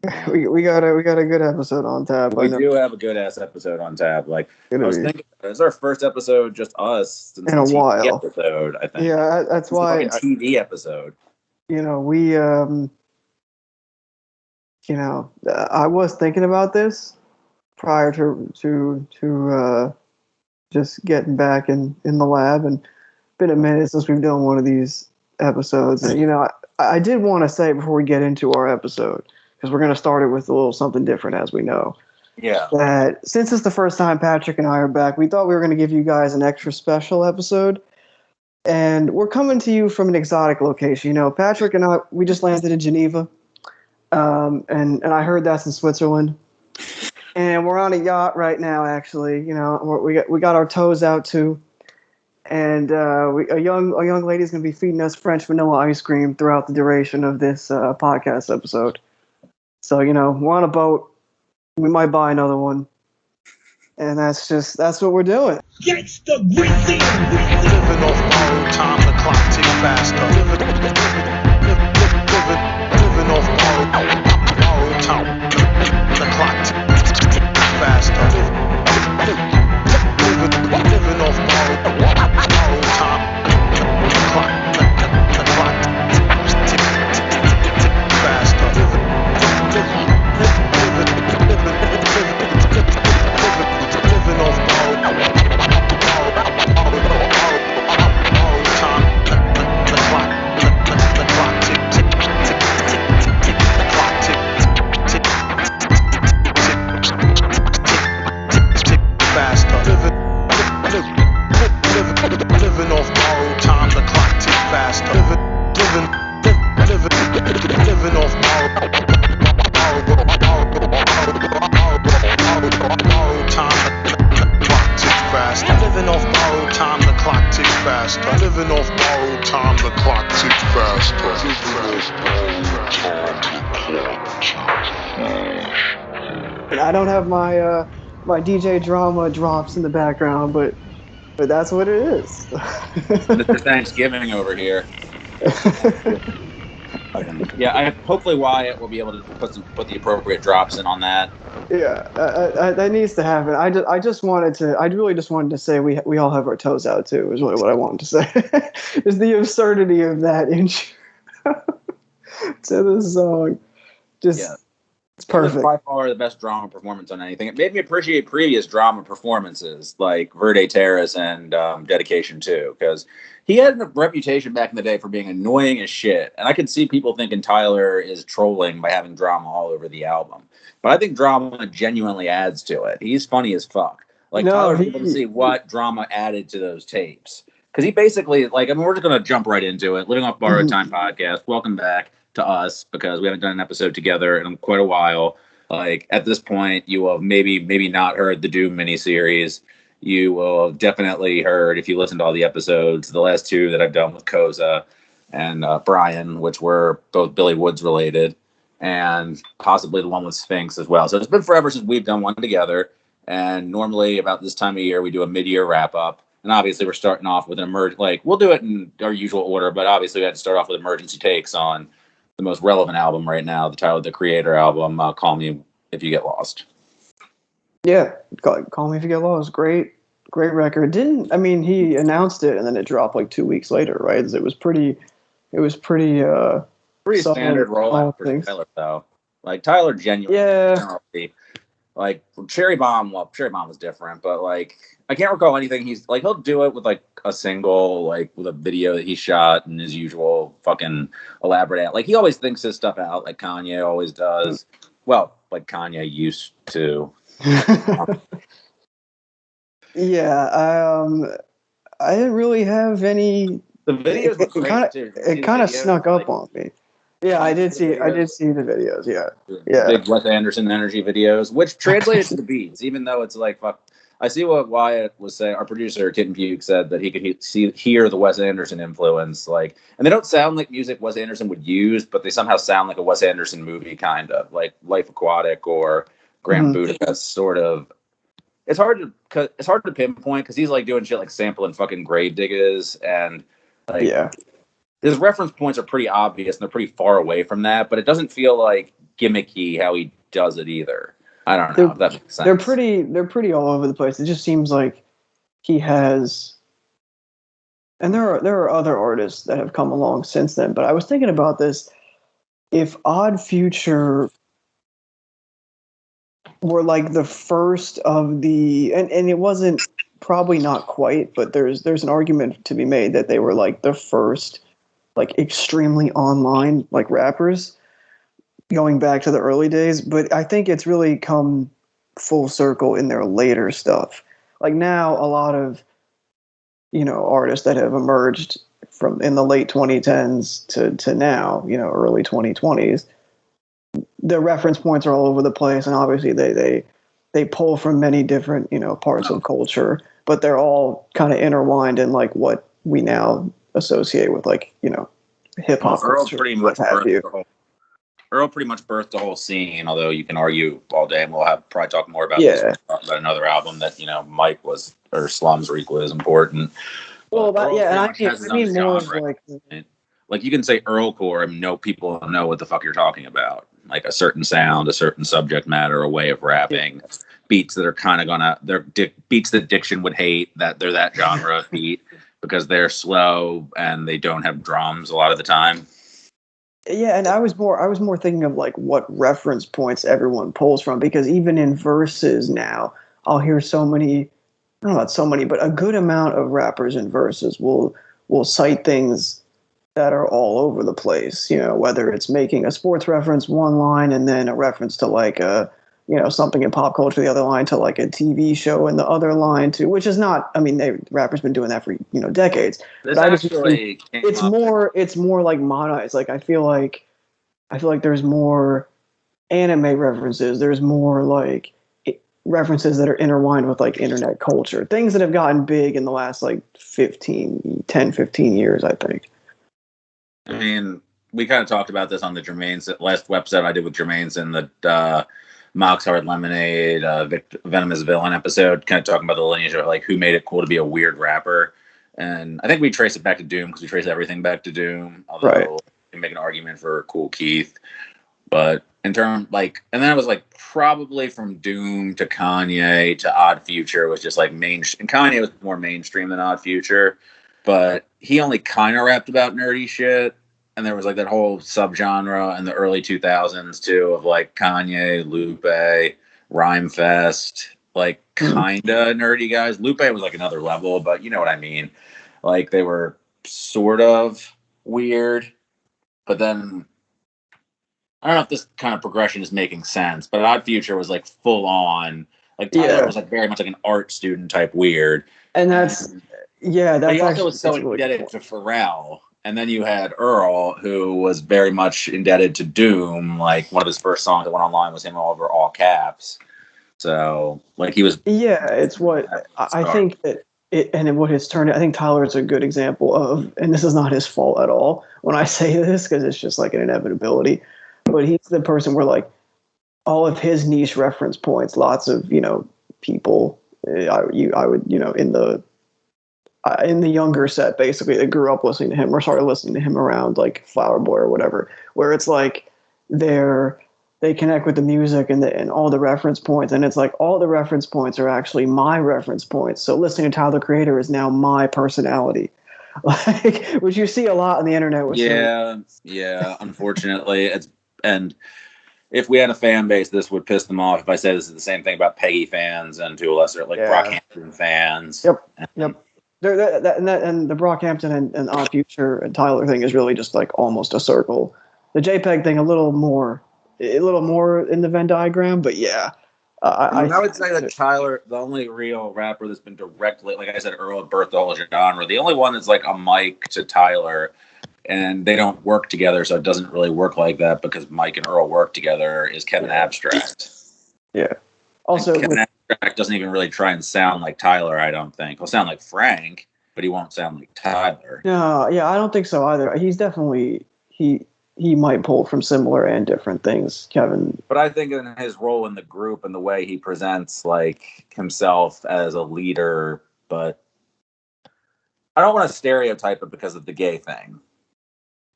we got a good episode on tap. We do have a good ass episode on tap. Like I was thinking, it's our first episode, just us since in a while. Episode, I think. Yeah, that's why. TV episode. We I was thinking about this prior to just getting back in the lab, and been a minute since we've done one of these episodes. And I did want to say before we get into our episode, because we're going to start it with a little something different, as we know. Yeah. That since it's the first time Patrick and I are back, we thought we were going to give you guys an extra special episode. And we're coming to you from an exotic location. Patrick and I, we just landed in Geneva. And I heard that's in Switzerland. And we're on a yacht right now, actually. We got our toes out too. And a young lady's going to be feeding us French vanilla ice cream throughout the duration of this podcast episode. So, we're on a boat. We might buy another one. And that's what we're doing. Gangsta greasy. Living off borrowed time, the clock tick faster. Living off borrowed time, the clock tick faster. Living off borrowed time, the clock tick faster. Living off borrowed time, the clock tick faster. Living off borrowed time, the clock tick faster. Living off borrowed time, the clock tick faster. Living off borrowed time, the clock tick faster. Living off borrowed time, the clock tick faster. And I don't have my my DJ drama drops in the background, but that's what it is. Mr. Thanksgiving over here. Yeah, hopefully Wyatt will be able to put the appropriate drops in on that. Yeah, that needs to happen. I really just wanted to say we all have our toes out too. Is really what I wanted to say. Is the absurdity of that intro to the song. It's perfect. It was by far the best drama performance on anything. It made me appreciate previous drama performances like Verde Terrace and Dedication 2, because he had a reputation back in the day for being annoying as shit. And I could see people thinking Tyler is trolling by having drama all over the album. But I think drama genuinely adds to it. He's funny as fuck. Tyler's able to see what drama added to those tapes. Because he basically, we're just going to jump right into it. Living Off Borrowed Time podcast. Welcome back to us, because we haven't done an episode together in quite a while. At this point, you will have maybe not heard the Doom miniseries. You will have definitely heard, if you listen to all the episodes, the last two that I've done with Koza and Brian, which were both Billy Woods related, and possibly the one with Sphinx as well. So it's been forever since we've done one together. And normally about this time of year, we do a mid-year wrap-up. And obviously we're starting off with an we'll do it in our usual order, but obviously we had to start off with emergency takes on the most relevant album right now, the Tyler, the Creator album, Call Me If You Get Lost. Yeah, Call Me If You Get Lost. Great record. He announced it and then it dropped 2 weeks later, right? It was pretty standard rollout for Tyler, though. Tyler genuinely, Cherry Bomb was different, but I can't recall anything he'll do it with a single, with a video that he shot in his usual fucking elaborate he always thinks his stuff out, like Kanye always does. Well, like Kanye used to. Yeah, I didn't really have any. The videos it kind of snuck up on me. Yeah, I did see the videos. Yeah. Big Wes Anderson energy videos, which translated to the beats, even though it's fuck. I see what Wyatt was saying. Our producer, Kittenpuke, said that he could hear the Wes Anderson influence. And they don't sound like music Wes Anderson would use, but they somehow sound like a Wes Anderson movie, kind of like Life Aquatic or Grand Budapest, sort of. It's hard to pinpoint because he's doing shit like sampling fucking grave diggers and his reference points are pretty obvious and they're pretty far away from that, but it doesn't feel like gimmicky how he does it either. I don't know if that makes sense. They're pretty all over the place. It just seems like he has, and there are other artists that have come along since then. But I was thinking about this: if Odd Future were like the first of the, and it wasn't, probably not quite, but there's an argument to be made that they were like the first like extremely online like rappers going back to the early days. But I think it's really come full circle in their later stuff. Like now a lot of, you know, artists that have emerged from in the late 2010s to now, you know, early 2020s, the reference points are all over the place, and obviously they pull from many different, you know, parts of culture, but they're all kind of intertwined in like what we now associate with, like, you know, hip hop. Earl pretty much birthed the whole scene, although you can argue all day, and we'll probably talk more about this about another album that, you know, Mike was, or Slums were equally as important. Well, and I mean more like you can say Earlcore and no people know what the fuck you're talking about. Like a certain sound, a certain subject matter, a way of rapping, beats that are kind of they're beats that Diction would hate, that they're that genre of beat because they're slow and they don't have drums a lot of the time. Yeah, and I was more thinking of like what reference points everyone pulls from, because even in verses now, I'll hear so many, I don't know about so many, but a good amount of rappers in verses will cite things that are all over the place, you know, whether it's making a sports reference one line and then a reference to like a, you know, something in pop culture the other line, to like a TV show and the other line to, which is not, I mean, rappers been doing that for, you know, decades. This but it's more like mono. It's like I feel like there's more anime references. There's more like references that are intertwined with like internet culture, things that have gotten big in the last like 15 years, I think. I mean, we kind of talked about this on the Jermaine's last episode I did with Jermaine's in the Mox Hard Lemonade, Venomous Villain episode, kind of talking about the lineage of like who made it cool to be a weird rapper. And I think we trace it back to Doom, because we trace everything back to Doom. Although we make an argument for Cool Keith. But in terms like, and then it was like probably from Doom to Kanye to Odd Future was just like mainstream. And Kanye was more mainstream than Odd Future, but he only kind of rapped about nerdy shit. And there was like that whole subgenre in the early 2000s too of like Kanye, Lupe, Rhymefest, like kind of nerdy guys. Lupe was like another level, but you know what I mean. Like they were sort of weird, but then I don't know if this kind of progression is making sense, but Odd Future was like full on. Like Tyler was like very much like an art student type weird. And that's but he also was so indebted to Pharrell. And then you had Earl, who was very much indebted to Doom. Like one of his first songs that went online was him over all caps. So like he was. Yeah, it's what I think that it, and what has turned. I think Tyler is a good example of, and this is not his fault at all when I say this, because it's just like an inevitability. But he's the person where like all of his niche reference points, lots of, you know, people. I would, you know, in the younger set, basically, that grew up listening to him or started listening to him around like Flower Boy or whatever, where it's like they connect with the music and all the reference points, and it's like all the reference points are actually my reference points. So listening to Tyler the Creator is now my personality, like, which you see a lot on the internet. With unfortunately, and if we had a fan base, this would piss them off if I said this is the same thing about Peggy fans and to a lesser like Brockhampton fans. Yep. And the Brockhampton and Odd Future and Tyler thing is really just like almost a circle. The JPEG thing a little more in the Venn diagram, but yeah. I would say that Tyler, the only real rapper that's been directly, like I said, Earl birthed the whole genre. The only one that's like a Mike to Tyler, and they don't work together, so it doesn't really work like that because Mike and Earl work together, is Kevin Abstract. Yeah. Also, Kevin Abstract doesn't even really try and sound like Tyler, I don't think. He'll sound like Frank, but he won't sound like Tyler. No, yeah, I don't think so either. He's definitely, he might pull from similar and different things, Kevin. But I think in his role in the group and the way he presents like himself as a leader, but I don't want to stereotype it because of the gay thing.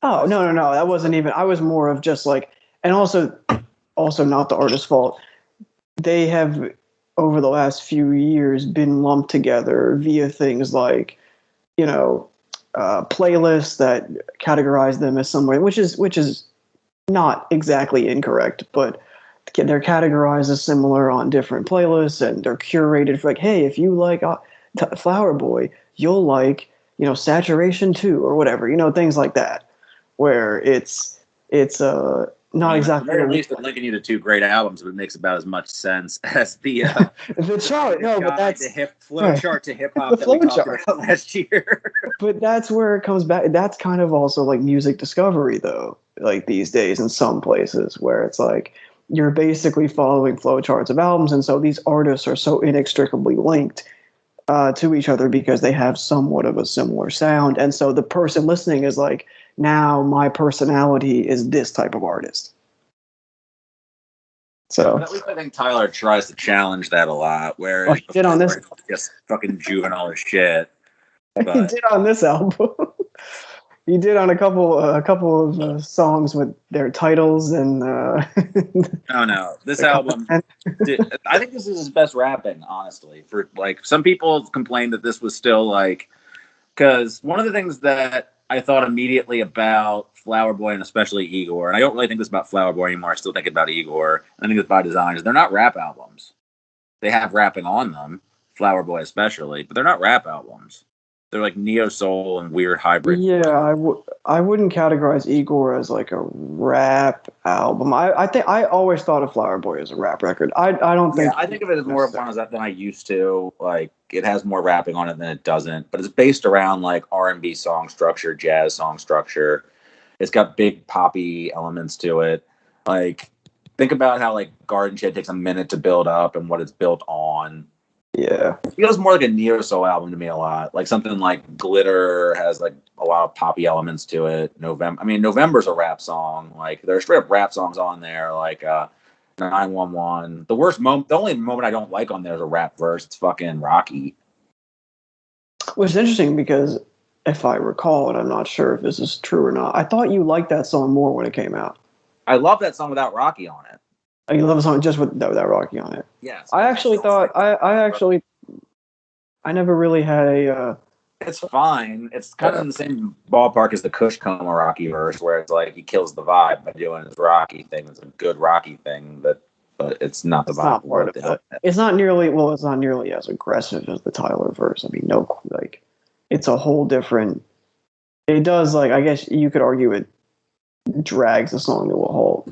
Oh, no. That wasn't even, I was more of just like, and also also not the artist's fault. They have, over the last few years, been lumped together via things like, playlists that categorize them as some way, which is not exactly incorrect, but they're categorized as similar on different playlists, and they're curated for like, hey, if you like Flower Boy, you'll like, Saturation 2 or whatever, things like that, where it's not exactly. At the very least, they're linking you to two great albums, but it makes about as much sense as the chart. No, but that's the flow chart to hip hop that we talked about last year. But that's where it comes back. That's kind of also like music discovery, though. Like these days, in some places, where it's like you're basically following flow charts of albums, and so these artists are so inextricably linked to each other because they have somewhat of a similar sound, and so the person listening is like, now my personality is this type of artist. So at least I think Tyler tries to challenge that a lot. Where he did on this, just fucking juvenile as shit. But. He did on this album. He did on a couple of songs with their titles and. Oh no! This album, I think this is his best rapping, honestly. For like, some people complained that this was still like, because one of the things that I thought immediately about Flower Boy and especially Igor, and I don't really think this about Flower Boy anymore. I still think about Igor. I think it's by design. Is they're not rap albums. They have rapping on them, Flower Boy especially, but they're not rap albums. They're like neo soul and weird hybrid. Yeah, I wouldn't categorize Igor as like a rap album. I think I always thought of Flower Boy as a rap record. I don't think. Yeah, I think of it as more of one as that than I used to. Like, it has more rapping on it than it doesn't, but it's based around like R&B song structure, jazz song structure. It's got big poppy elements to it. Like, think about how like Garden Shed takes a minute to build up and what it's built on. Yeah, it feels more like a neo soul album to me a lot. Like something like Glitter has like a lot of poppy elements to it. November's a rap song. Like there are straight up rap songs on there. Like 911. The only moment I don't like on there is a rap verse. It's fucking Rocky. Which is interesting because if I recall, and I'm not sure if this is true or not, I thought you liked that song more when it came out. I love that song without Rocky on it. You love a song just without Rocky on it. Yes. I actually thought I never really had a. It's fine. It's kind of in the same ballpark as the Kush Coma Rocky verse, where it's like he kills the vibe by doing his Rocky thing. It's a good Rocky thing, but it's not the vibe. Not part of it. It's not nearly as aggressive as the Tyler verse. I mean, it's a whole different. It does, like, I guess you could argue it drags the song to a halt.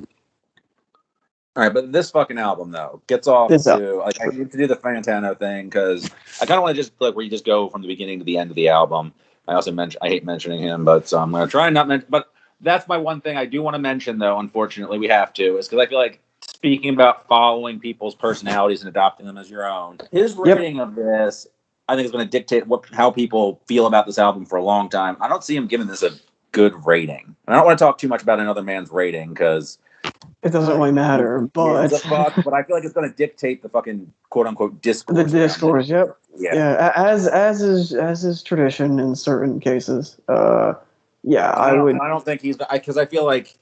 All right, but this fucking album though gets off to like I need to do the Fantano thing because I kind of want to just like where you just go from the beginning to the end of the album. I hate mentioning him, but so I'm going to try and not mention. But that's my one thing I do want to mention though. Unfortunately, we have to is because I feel like speaking about following people's personalities and adopting them as your own. His rating of this, I think, is going to dictate how people feel about this album for a long time. I don't see him giving this a good rating. And I don't want to talk too much about another man's rating because. It doesn't really matter, but but I feel like it's going to dictate the fucking quote unquote discourse. The discourse, yep. Yeah. As is tradition in certain cases. I don't think he's because I feel like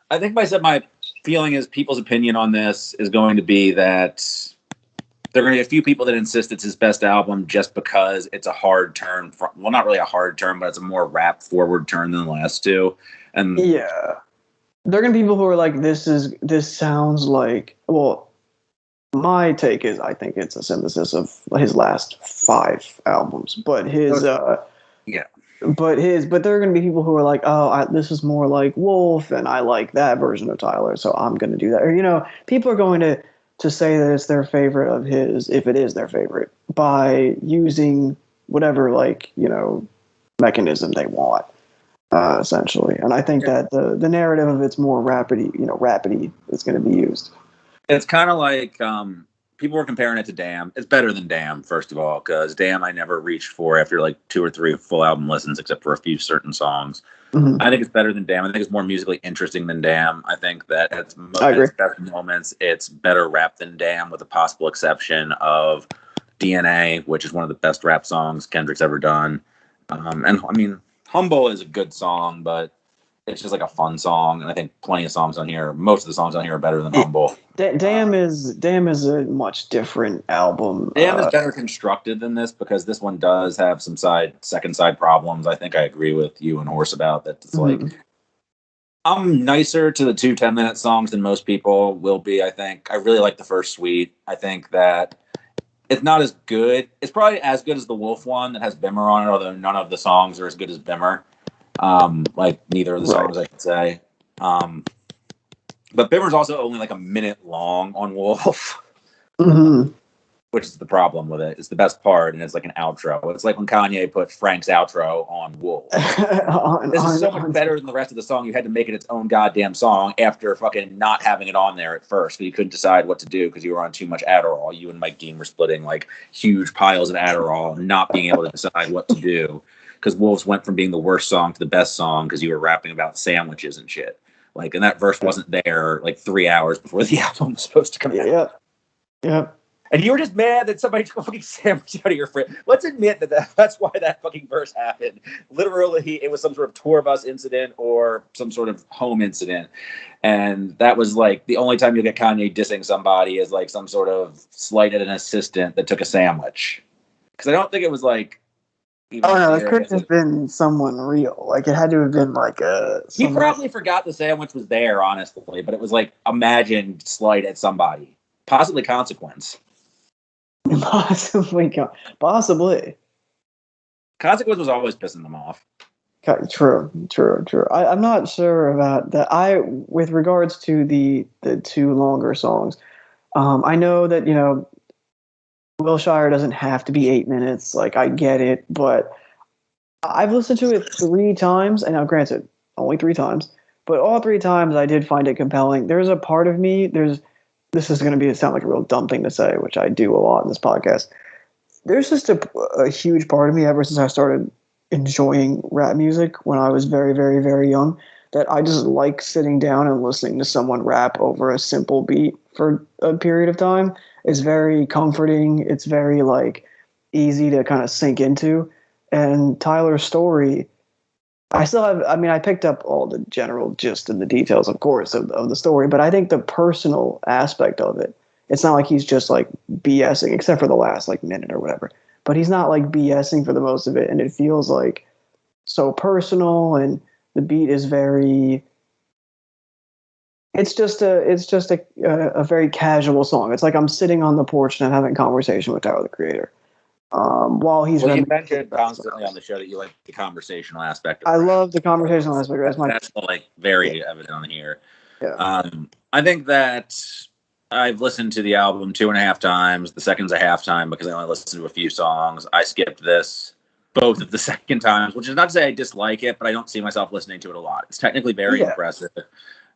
I think my feeling is people's opinion on this is going to be that there are going to be a few people that insist it's his best album just because it's a hard turn. Well, not really a hard turn, but it's a more rap forward turn than the last two. And yeah. There are going to be people who are like, this sounds like, well, my take is I think it's a synthesis of his last 5 albums, but but there are going to be people who are like, this is more like Wolf and I like that version of Tyler, so I'm going to do that. Or, people are going to say that it's their favorite of his, if it is their favorite, by using whatever, mechanism they want. Essentially, and I think that the narrative of it's more rapidy is going to be used. It's kind of like people were comparing it to Damn. It's better than Damn, first of all, because Damn I never reached for after like 2 or 3 full album listens, except for a few certain songs. Mm-hmm. I think it's better than Damn. I think it's more musically interesting than Damn. I think that at its best moments, it's better rap than Damn, with a possible exception of DNA, which is one of the best rap songs Kendrick's ever done. And I mean. Humble is a good song, but it's just like a fun song, and I think plenty of songs on here, most of the songs on here are better than Humble. Damn is a much different album. Damn is better constructed than this, because this one does have some second side problems. I think I agree with you and Horse about that. It's like, I'm nicer to the 2 10-minute songs than most people will be, I think. I really like the first Sweet. I think that it's not as good. It's probably as good as the Wolf one that has Bimmer on it, although none of the songs are as good as Bimmer. Like neither of the songs, I could say. But Bimmer's also only like a minute long on Wolf, which is the problem with it. It's the best part, and it's like an outro. It's like when Kanye put Frank's outro on Wolf. This is so much better than the rest of the song. You had to make it its own goddamn song after fucking not having it on there at first, because you couldn't decide what to do because you were on too much Adderall. You and Mike Dean were splitting like huge piles of Adderall and not being able to decide what to do. Because Wolves went from being the worst song to the best song because you were rapping about sandwiches and shit. Like, and that verse wasn't there like 3 hours before the album was supposed to come out. Yeah. And you were just mad that somebody took a fucking sandwich out of your fridge. Let's admit that's why that fucking verse happened. Literally, it was some sort of tour bus incident or some sort of home incident. And that was like the only time you'll get Kanye dissing somebody is like some sort of slight at an assistant that took a sandwich. Because I don't think it was like, it couldn't have been someone real. Like, it had to have been like a... He probably forgot the sandwich was there, honestly. But it was like imagined slight at somebody. Possibly Consequence. Possibly. Consequence was always pissing them off. True. I'm not sure about that. With regards to the 2 longer songs, I know that, Wilshire doesn't have to be 8 minutes. Like, I get it, but I've listened to it 3 times, and now granted, only 3 times, but all 3 times I did find it compelling. There's a part of me, this is going to sound like a real dumb thing to say, which I do a lot in this podcast. There's just a huge part of me ever since I started enjoying rap music when I was very, very, very young, that I just like sitting down and listening to someone rap over a simple beat for a period of time. It's very comforting. It's very like easy to kind of sink into. And Tyler's story, I picked up all the general gist and the details, of course, of the story, but I think the personal aspect of it, it's not like he's just like BSing, except for the last like minute or whatever, but he's not like BSing for the most of it. And it feels like so personal, and the beat is very, it's just a very casual song. It's like I'm sitting on the porch and I'm having a conversation with Tyler, the Creator. While he's you mentioned constantly on the show that you like the conversational aspect. I love the conversational aspect. That's like very evident on here. Yeah. I think that I've listened to the album 2.5 times. The second's a half time because I only listened to a few songs. I skipped this both of the second times, which is not to say I dislike it, but I don't see myself listening to it a lot. It's technically very impressive.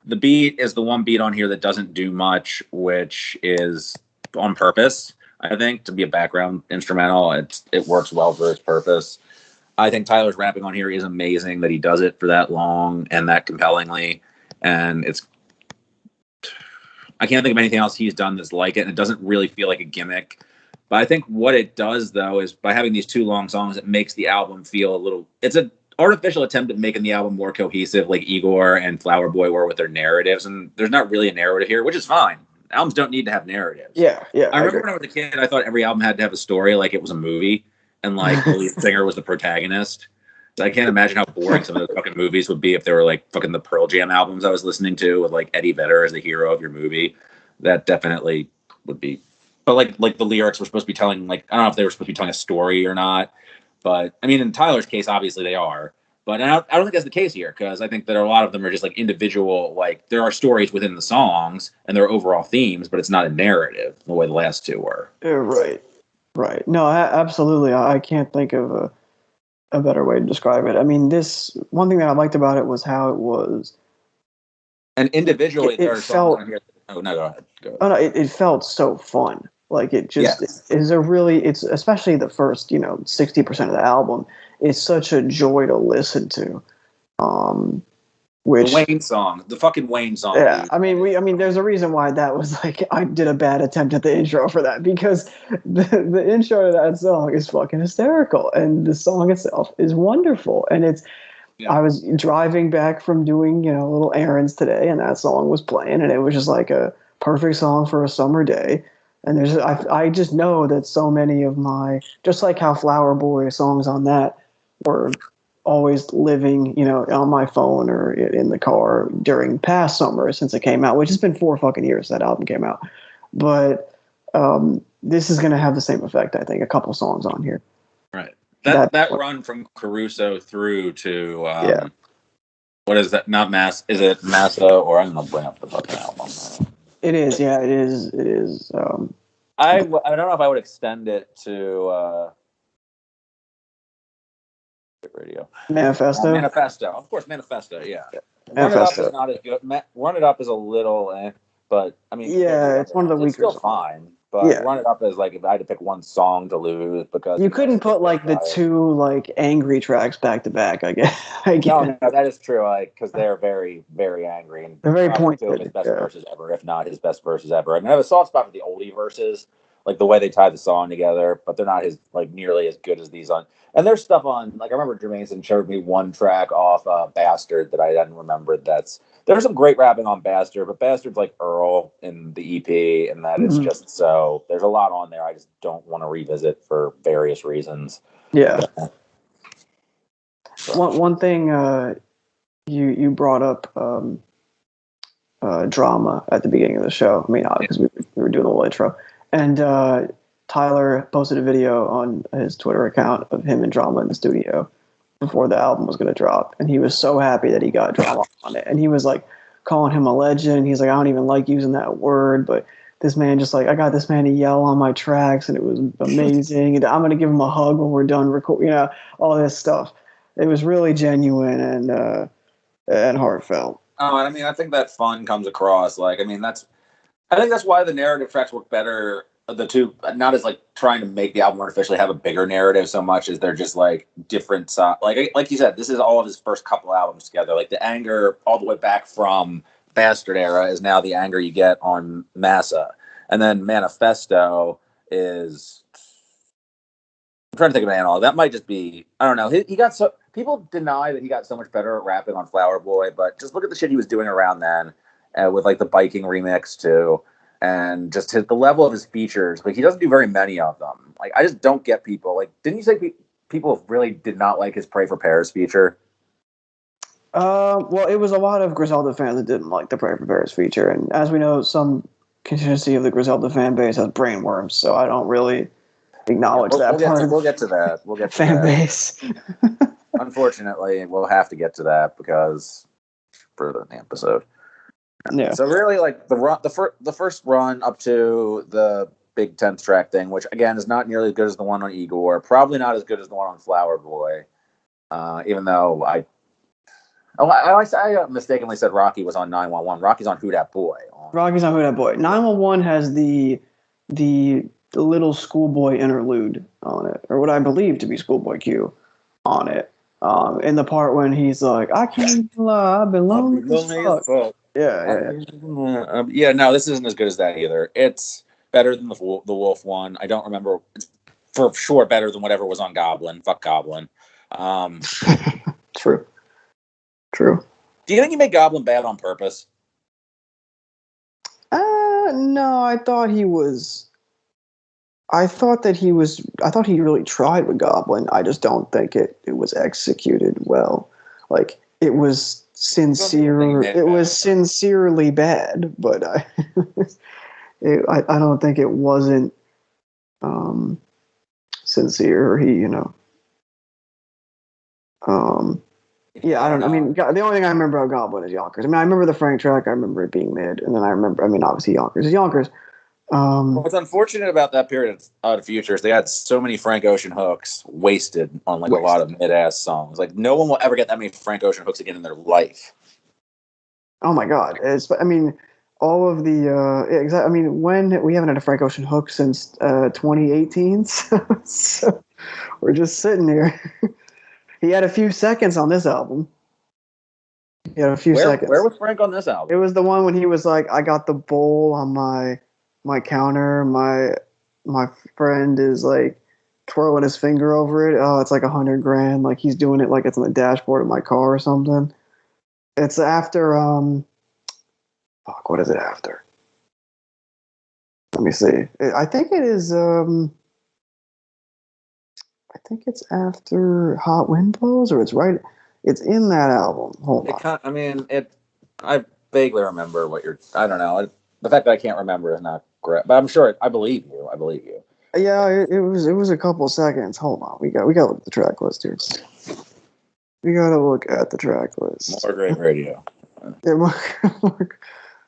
The beat is the one beat on here that doesn't do much, which is on purpose. I think, to be a background instrumental, it works well for its purpose. I think Tyler's rapping on here is amazing that he does it for that long and that compellingly. And I can't think of anything else he's done that's like it. And it doesn't really feel like a gimmick. But I think what it does, though, is by having these 2 long songs, it makes the album feel it's an artificial attempt at making the album more cohesive, like Igor and Flower Boy were with their narratives. And there's not really a narrative here, which is fine. Albums don't need to have narratives. Yeah. I remember when I was a kid, I thought every album had to have a story, like it was a movie, and like the lead singer was the protagonist. So I can't imagine how boring some of those fucking movies would be if they were like fucking the Pearl Jam albums I was listening to with like Eddie Vedder as the hero of your movie. That definitely would be. But like the lyrics were supposed to be telling, like, I don't know if they were supposed to be telling a story or not. But I mean, in Tyler's case, obviously they are. But I don't think that's the case here, because I think that a lot of them are just like individual, like there are stories within the songs and there are overall themes, but it's not a narrative the way the last 2 were. Right. No, absolutely. I can't think of a better way to describe it. I mean, this one thing that I liked about it was how it was. And individually, there are felt. Songs on here. Oh no, go ahead. Oh no, it felt so fun. Like it just is it's especially the first 60% of the album. It's such a joy to listen to. Which the Wayne song, the fucking Wayne song. Yeah, I mean, there's a reason why that was like I did a bad attempt at the intro for that, because the intro to that song is fucking hysterical, and the song itself is wonderful, and it's I was driving back from doing, little errands today, and that song was playing, and it was just like a perfect song for a summer day. And I just know that so many of my, just like how Flower Boy songs on that were always living, on my phone or in the car during past summers since it came out, which has been 4 fucking years that album came out. But this is going to have the same effect, I think. A couple songs on here. Right. That run from Caruso through to what is that? Not Mass? Is it Massa? Or I'm gonna bring up the fucking album. It is. Yeah. It is. It is. I don't know if I would extend it to radio. Manifesto. Manifesto. Of course, Manifesto. Yeah. Manifesto. Run It Up is not as good. Run It Up is a little, but I mean, it's one of the weaker. It's still fine. But Run It Up is like if I had to pick one song to lose because you couldn't put like the 2 like angry tracks back to back. I guess. No, that is true. Like because they're very, very angry and they're very pointed. 2 of his best verses ever, if not his best verses ever. I mean, I have a soft spot for the oldie verses, like the way they tie the song together, but they're not nearly as good as these on. And there's stuff on, like I remember Jermaine showed me one track off Bastard that I didn't remember. There's some great rapping on Bastard, but Bastard's like Earl in the EP, and that is just so. There's a lot on there I just don't want to revisit for various reasons. Yeah. One thing you brought up drama at the beginning of the show. I mean, because we were doing a little intro, and Tyler posted a video on his Twitter account of him and Drama in the studio before the album was going to drop, and he was so happy that he got Drama on it, and he was like calling him a legend. He's like, I don't even like using that word, but this man just like, I got this man to yell on my tracks, and it was amazing, and I'm going to give him a hug when we're done recording, all this stuff. It was really genuine and heartfelt. Oh, and I mean, I think that fun comes across. Like, I think that's why the narrative tracks work better. The 2, not as like trying to make the album artificially have a bigger narrative so much as they're just like different. Like you said, this is all of his first couple albums together. Like the anger all the way back from Bastard era is now the anger you get on Massa, and then Manifesto is. I'm trying to think of an analog. That might just be, I don't know. He got so, people deny that he got so much better at rapping on Flower Boy, but just look at the shit he was doing around then with like the biking remix too. And just the level of his features. Like he doesn't do very many of them. Like I just don't get people. Like, didn't you say people really did not like his Pray for Paris feature? Well, it was a lot of Griselda fans that didn't like the Pray for Paris feature. And as we know, some constituency of the Griselda fan base has brainworms, so I don't really acknowledge that part. We'll get to that. We'll get to fan base. Unfortunately, we'll have to get to that because further in the episode. Yeah. So really, like the first run up to the big 10th track thing, which again is not nearly as good as the one on Igor, probably not as good as the one on Flower Boy. Even though I mistakenly said Rocky was on 911. Rocky's on Who Dat Boy. Rocky's on Who Dat Boy. 911 has the little schoolboy interlude on it, or what I believe to be Schoolboy Q on it. In the part when he's like, I can't lie, I've been lonely as fuck. Yeah. No, this isn't as good as that either. It's better than the Wolf one. I don't remember. It's for sure better than whatever was on Goblin. Fuck Goblin. True. Do you think he made Goblin bad on purpose? No, I thought he really tried with Goblin. I just don't think it was executed well. Like it was sincere. It was sincerely bad, but I don't think it wasn't sincere. Yeah, I don't know. I mean, the only thing I remember about Goblin is Yonkers. I mean, I remember the Frank track. I remember it being mid, and then obviously Yonkers is Yonkers. What's unfortunate about that period of the future is they had so many Frank Ocean hooks wasted on a lot of mid-ass songs. Like no one will ever get that many Frank Ocean hooks again in their life. Oh my God! All of the when we haven't had a Frank Ocean hook since 2018, so we're just sitting here. He had a few seconds on this album. Seconds. Where was Frank on this album? It was the one when he was like, I got the bowl on my counter. My friend is like twirling his finger over it. Oh, it's like $100,000. Like he's doing it like it's on the dashboard of my car or something. It's after fuck, what is it after? Let me see. I think it is I think it's after Hot Wind Blows, or it's right. It's in that album. Hold on. I vaguely remember what you're. I don't know. The fact that I can't remember is not correct, but I'm sure. I believe you. I believe you. Yeah, it was a couple of seconds. Hold on. We got to look at the track list here. We got to look at the track list. More great radio. Yeah,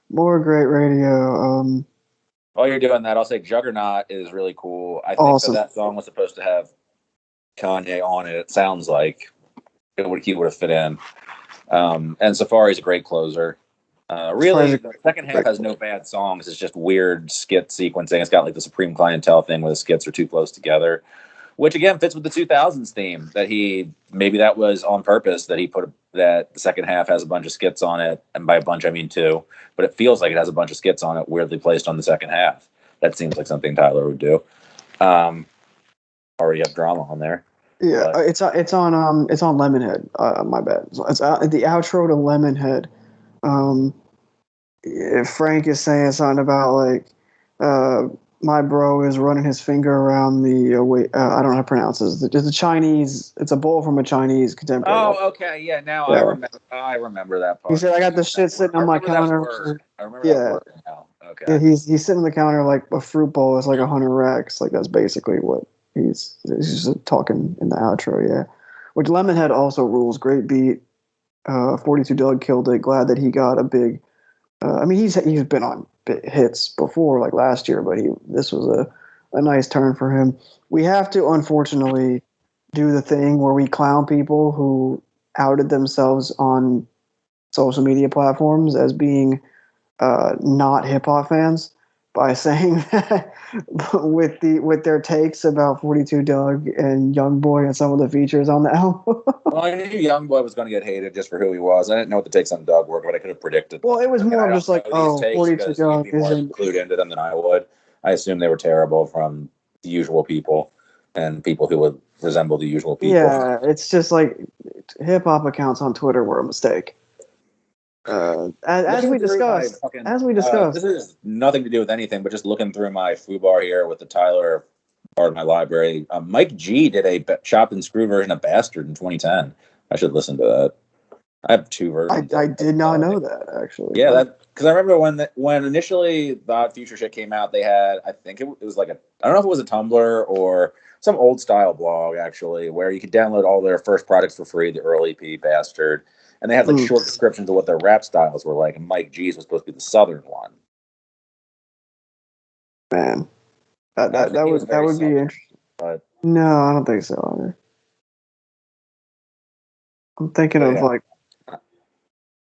more great radio. While you're doing that, I'll say Juggernaut is really cool. I think awesome. that song was supposed to have Kanye on it. It sounds like he would have fit in. And Safari's a great closer. Really, the second half has no bad songs. It's just weird skit sequencing. It's got like the Supreme Clientele thing where the skits are too close together, which again fits with the 2000s theme. Maybe that was on purpose that he put that the second half has a bunch of skits on it, and by a bunch I mean two. But it feels like it has a bunch of skits on it, weirdly placed on the second half. That seems like something Tyler would do. Already have drama on there. Yeah, but it's on Lemonhead. My bad. It's the outro to Lemonhead. Frank is saying something about like my bro is running his finger around the I don't know how to pronounce this. It's a Chinese. It's a bowl from a Chinese contemporary. Oh, okay, yeah. Now yeah. I remember that part. He said, "I got the shit sitting on my counter." I remember that word now. Okay. Yeah, he's sitting on the counter like a fruit bowl. It's like 100 racks. Like that's basically what he's just talking in the outro. Yeah, which Lemonhead also rules. Great beat. 42 Doug killed it. Glad that he got a big. I mean, he's been on hits before, like last year, but this was a nice turn for him. We have to unfortunately do the thing where we clown people who outed themselves on social media platforms as being not hip hop fans by saying that with their takes about 42 Doug and Youngboy and some of the features on the album. Well, I knew Youngboy was going to get hated just for who he was. I didn't know what the takes on Doug were, but I could have predicted. Well, it was more just like, 42 Doug is more clued into them than I would. I assumed they were terrible from the usual people and people who would resemble the usual people. Yeah, it's just like hip hop accounts on Twitter were a mistake. As we discussed, this is nothing to do with anything, but just looking through my foobar here with the Tyler part of my library. Mike G did a chopped and screw version of Bastard in 2010. I should listen to that. I have two versions. I did not know that, actually. Yeah, because I remember when initially the Odd Future shit came out, they had, I think it was like I don't know if it was a Tumblr or some old style blog actually, where you could download all their first products for free, the early EP Bastard. And they had like short descriptions of what their rap styles were like. And Mike G's was supposed to be the southern one. Man, that would be interesting. But no, I don't think so either. I'm thinking of like,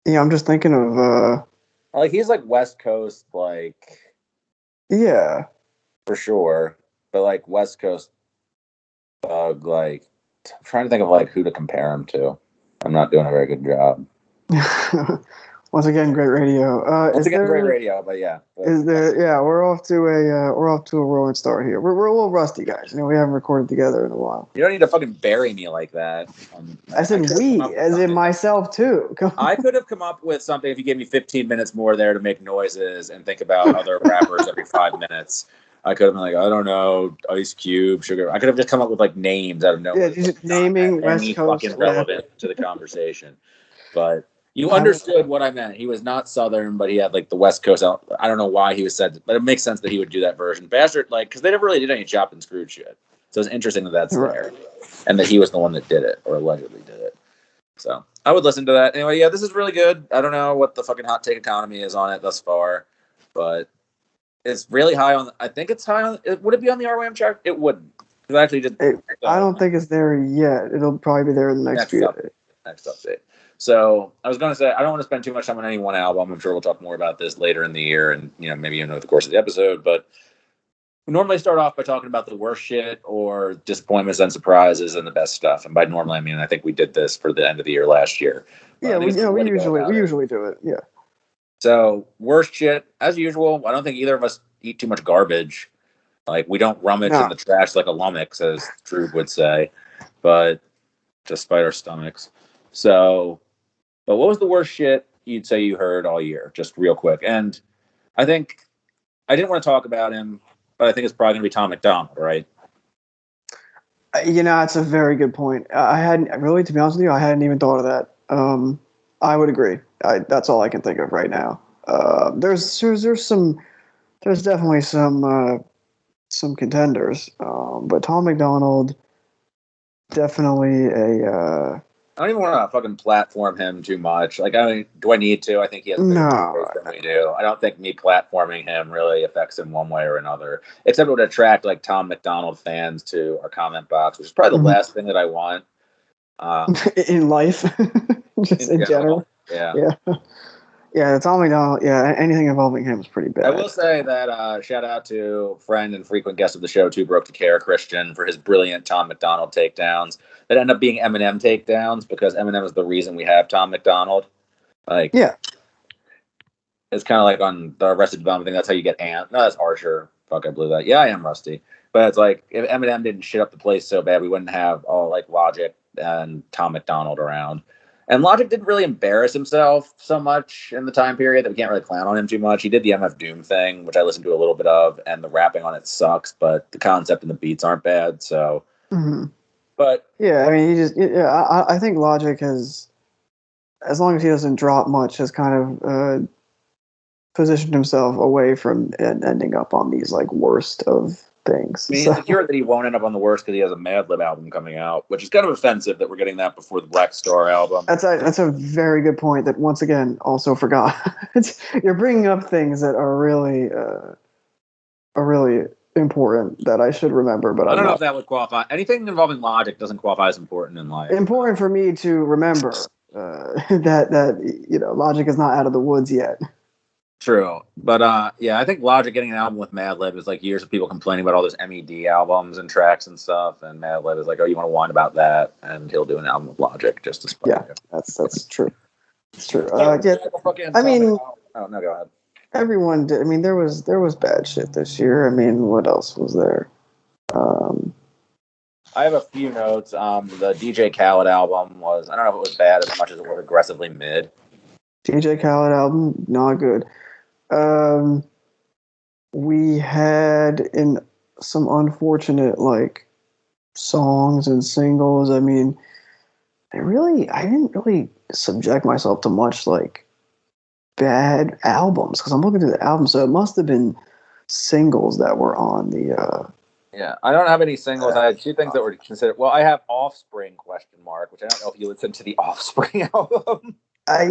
I'm just thinking of like he's like West Coast, like yeah, for sure. But like West Coast thug, like I'm trying to think of like who to compare him to. I'm not doing a very good job. Once again, great radio. Great radio, but yeah. We're off to a roaring start here. We're a little rusty, guys. We haven't recorded together in a while. You don't need to fucking bury me like that. I said we, as in myself too. I could have come up with something if you gave me 15 minutes more there to make noises and think about other rappers every 5 minutes. I could have been like, I don't know, Ice Cube, Sugar. I could have just come up with like names out of nowhere. Yeah, just naming West Coast fucking relevant to the conversation. But you understood what I meant. He was not Southern, but he had like the West Coast. I don't know why he was said, but it makes sense that he would do that version. Bastard, like, because they never really did any chopped and screwed shit. So it's interesting that that's there, and that he was the one that did it or allegedly did it. So I would listen to that anyway. Yeah, this is really good. I don't know what the fucking hot take economy is on it thus far, but. It's really high on. I think it's high on. Would it be on the RWAM chart? It wouldn't. It actually did. I don't think it's there yet. It'll probably be there in the next few days. Next update. So I was going to say I don't want to spend too much time on any one album. I'm sure we'll talk more about this later in the year, and maybe over the course of the episode. But we normally start off by talking about the worst shit or disappointments and surprises and the best stuff. And by normally, I mean I think we did this for the end of the year last year. Yeah, we usually do it. Yeah. So, worst shit, as usual. I don't think either of us eat too much garbage. Like, we don't rummage in the trash like a lummox, as Droog would say, but despite our stomachs. So, but what was the worst shit you'd say you heard all year? Just real quick. And I think I didn't want to talk about him, but I think it's probably going to be Tom Macdonald, right? It's a very good point. I hadn't really, to be honest with you, I hadn't even thought of that. I would agree. That's all I can think of right now. There's definitely some contenders, but Tom Macdonald definitely a. I don't even want to fucking platform him too much. Like, I mean, do I need to? I think he has more than we do. I don't think me platforming him really affects him one way or another, except it would attract like Tom Macdonald fans to our comment box, which is probably the last thing that I want in life, just in general. Yeah. Tom Macdonald. Yeah, anything involving him is pretty bad. I will say that shout out to friend and frequent guest of the show, Too Broke to Care, Christian, for his brilliant Tom Macdonald takedowns that end up being Eminem takedowns, because Eminem is the reason we have Tom Macdonald. Like, yeah, it's kind of like on the Arrested Development thing. That's how you get Ant. No, that's harsher. Fuck, I blew that. Yeah, I am rusty. But it's like, if Eminem didn't shit up the place so bad, we wouldn't have all like Logic and Tom Macdonald around. And Logic didn't really embarrass himself so much in the time period that we can't really clown on him too much. He did the MF Doom thing, which I listened to a little bit of, and the rapping on it sucks, but the concept and the beats aren't bad. So, but yeah, I mean, I think Logic has, as long as he doesn't drop much, has kind of positioned himself away from ending up on these like worst of things. I mean, he's secure that he won't end up on the worst because he has a Madlib album coming out, which is kind of offensive that we're getting that before the Black Star album. That's a very good point that, once again, also forgot. You're bringing up things that are really important that I should remember, but I don't know if that would qualify. Anything involving Logic doesn't qualify as important in life. Important for me to remember that Logic is not out of the woods yet. True, but I think Logic getting an album with Madlib is like years of people complaining about all those MED albums and tracks and stuff, and Madlib is like, oh, you want to whine about that, and he'll do an album with Logic just to spite you. That's true. It's true. I mean, oh no, go ahead. Everyone did. I mean, there was bad shit this year. I mean, what else was there? I have a few notes. The DJ Khaled album was, I don't know if it was bad as much as it was aggressively mid. DJ Khaled album, not good. We had some unfortunate like songs and singles. I mean, I didn't really subject myself to much like bad albums, because I'm looking through the album, so it must have been singles that were on the. Yeah, I don't have any singles. I had two things that were considered. Well, I have Offspring ? Which I don't know if you listened to the Offspring album. I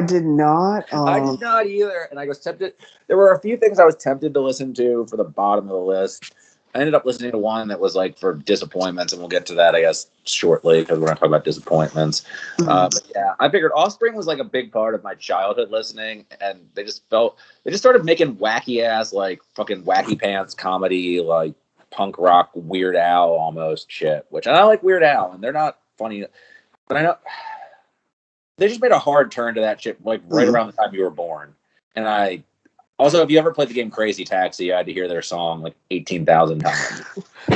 did not. I did not either, and I was tempted. There were a few things I was tempted to listen to for the bottom of the list. I ended up listening to one that was like for disappointments, and we'll get to that, I guess, shortly, because we're going to talk about disappointments. But yeah, I figured Offspring was like a big part of my childhood listening, and they just started making wacky ass, like fucking wacky pants comedy, like punk rock Weird Al almost shit, which I like Weird Al, and they're not funny, but I know they just made a hard turn to that shit like right around the time you were born. And I also, if you ever played the game Crazy Taxi, I had to hear their song like 18,000 times.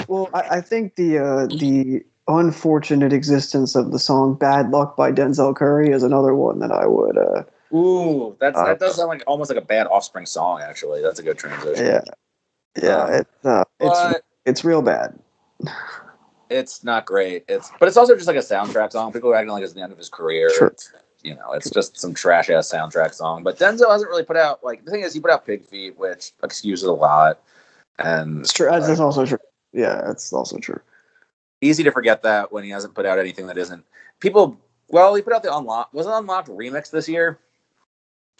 Well, I think the unfortunate existence of the song "Bad Luck" by Denzel Curry is another one that I would. Ooh, that does sound like almost like a bad Offspring song. Actually, that's a good transition. Yeah. It's real bad. It's not great. But it's also just like a soundtrack song. People are acting like it's the end of his career. Sure. It's just some trash ass soundtrack song. But Denzel hasn't really put out, like, the thing is, he put out Pig Feet, which excuses a lot. And it's true. That's also true. Yeah, it's also true. Easy to forget that when he hasn't put out anything that isn't. People. Well, he put out the Unlocked. Was it Unlocked remix this year?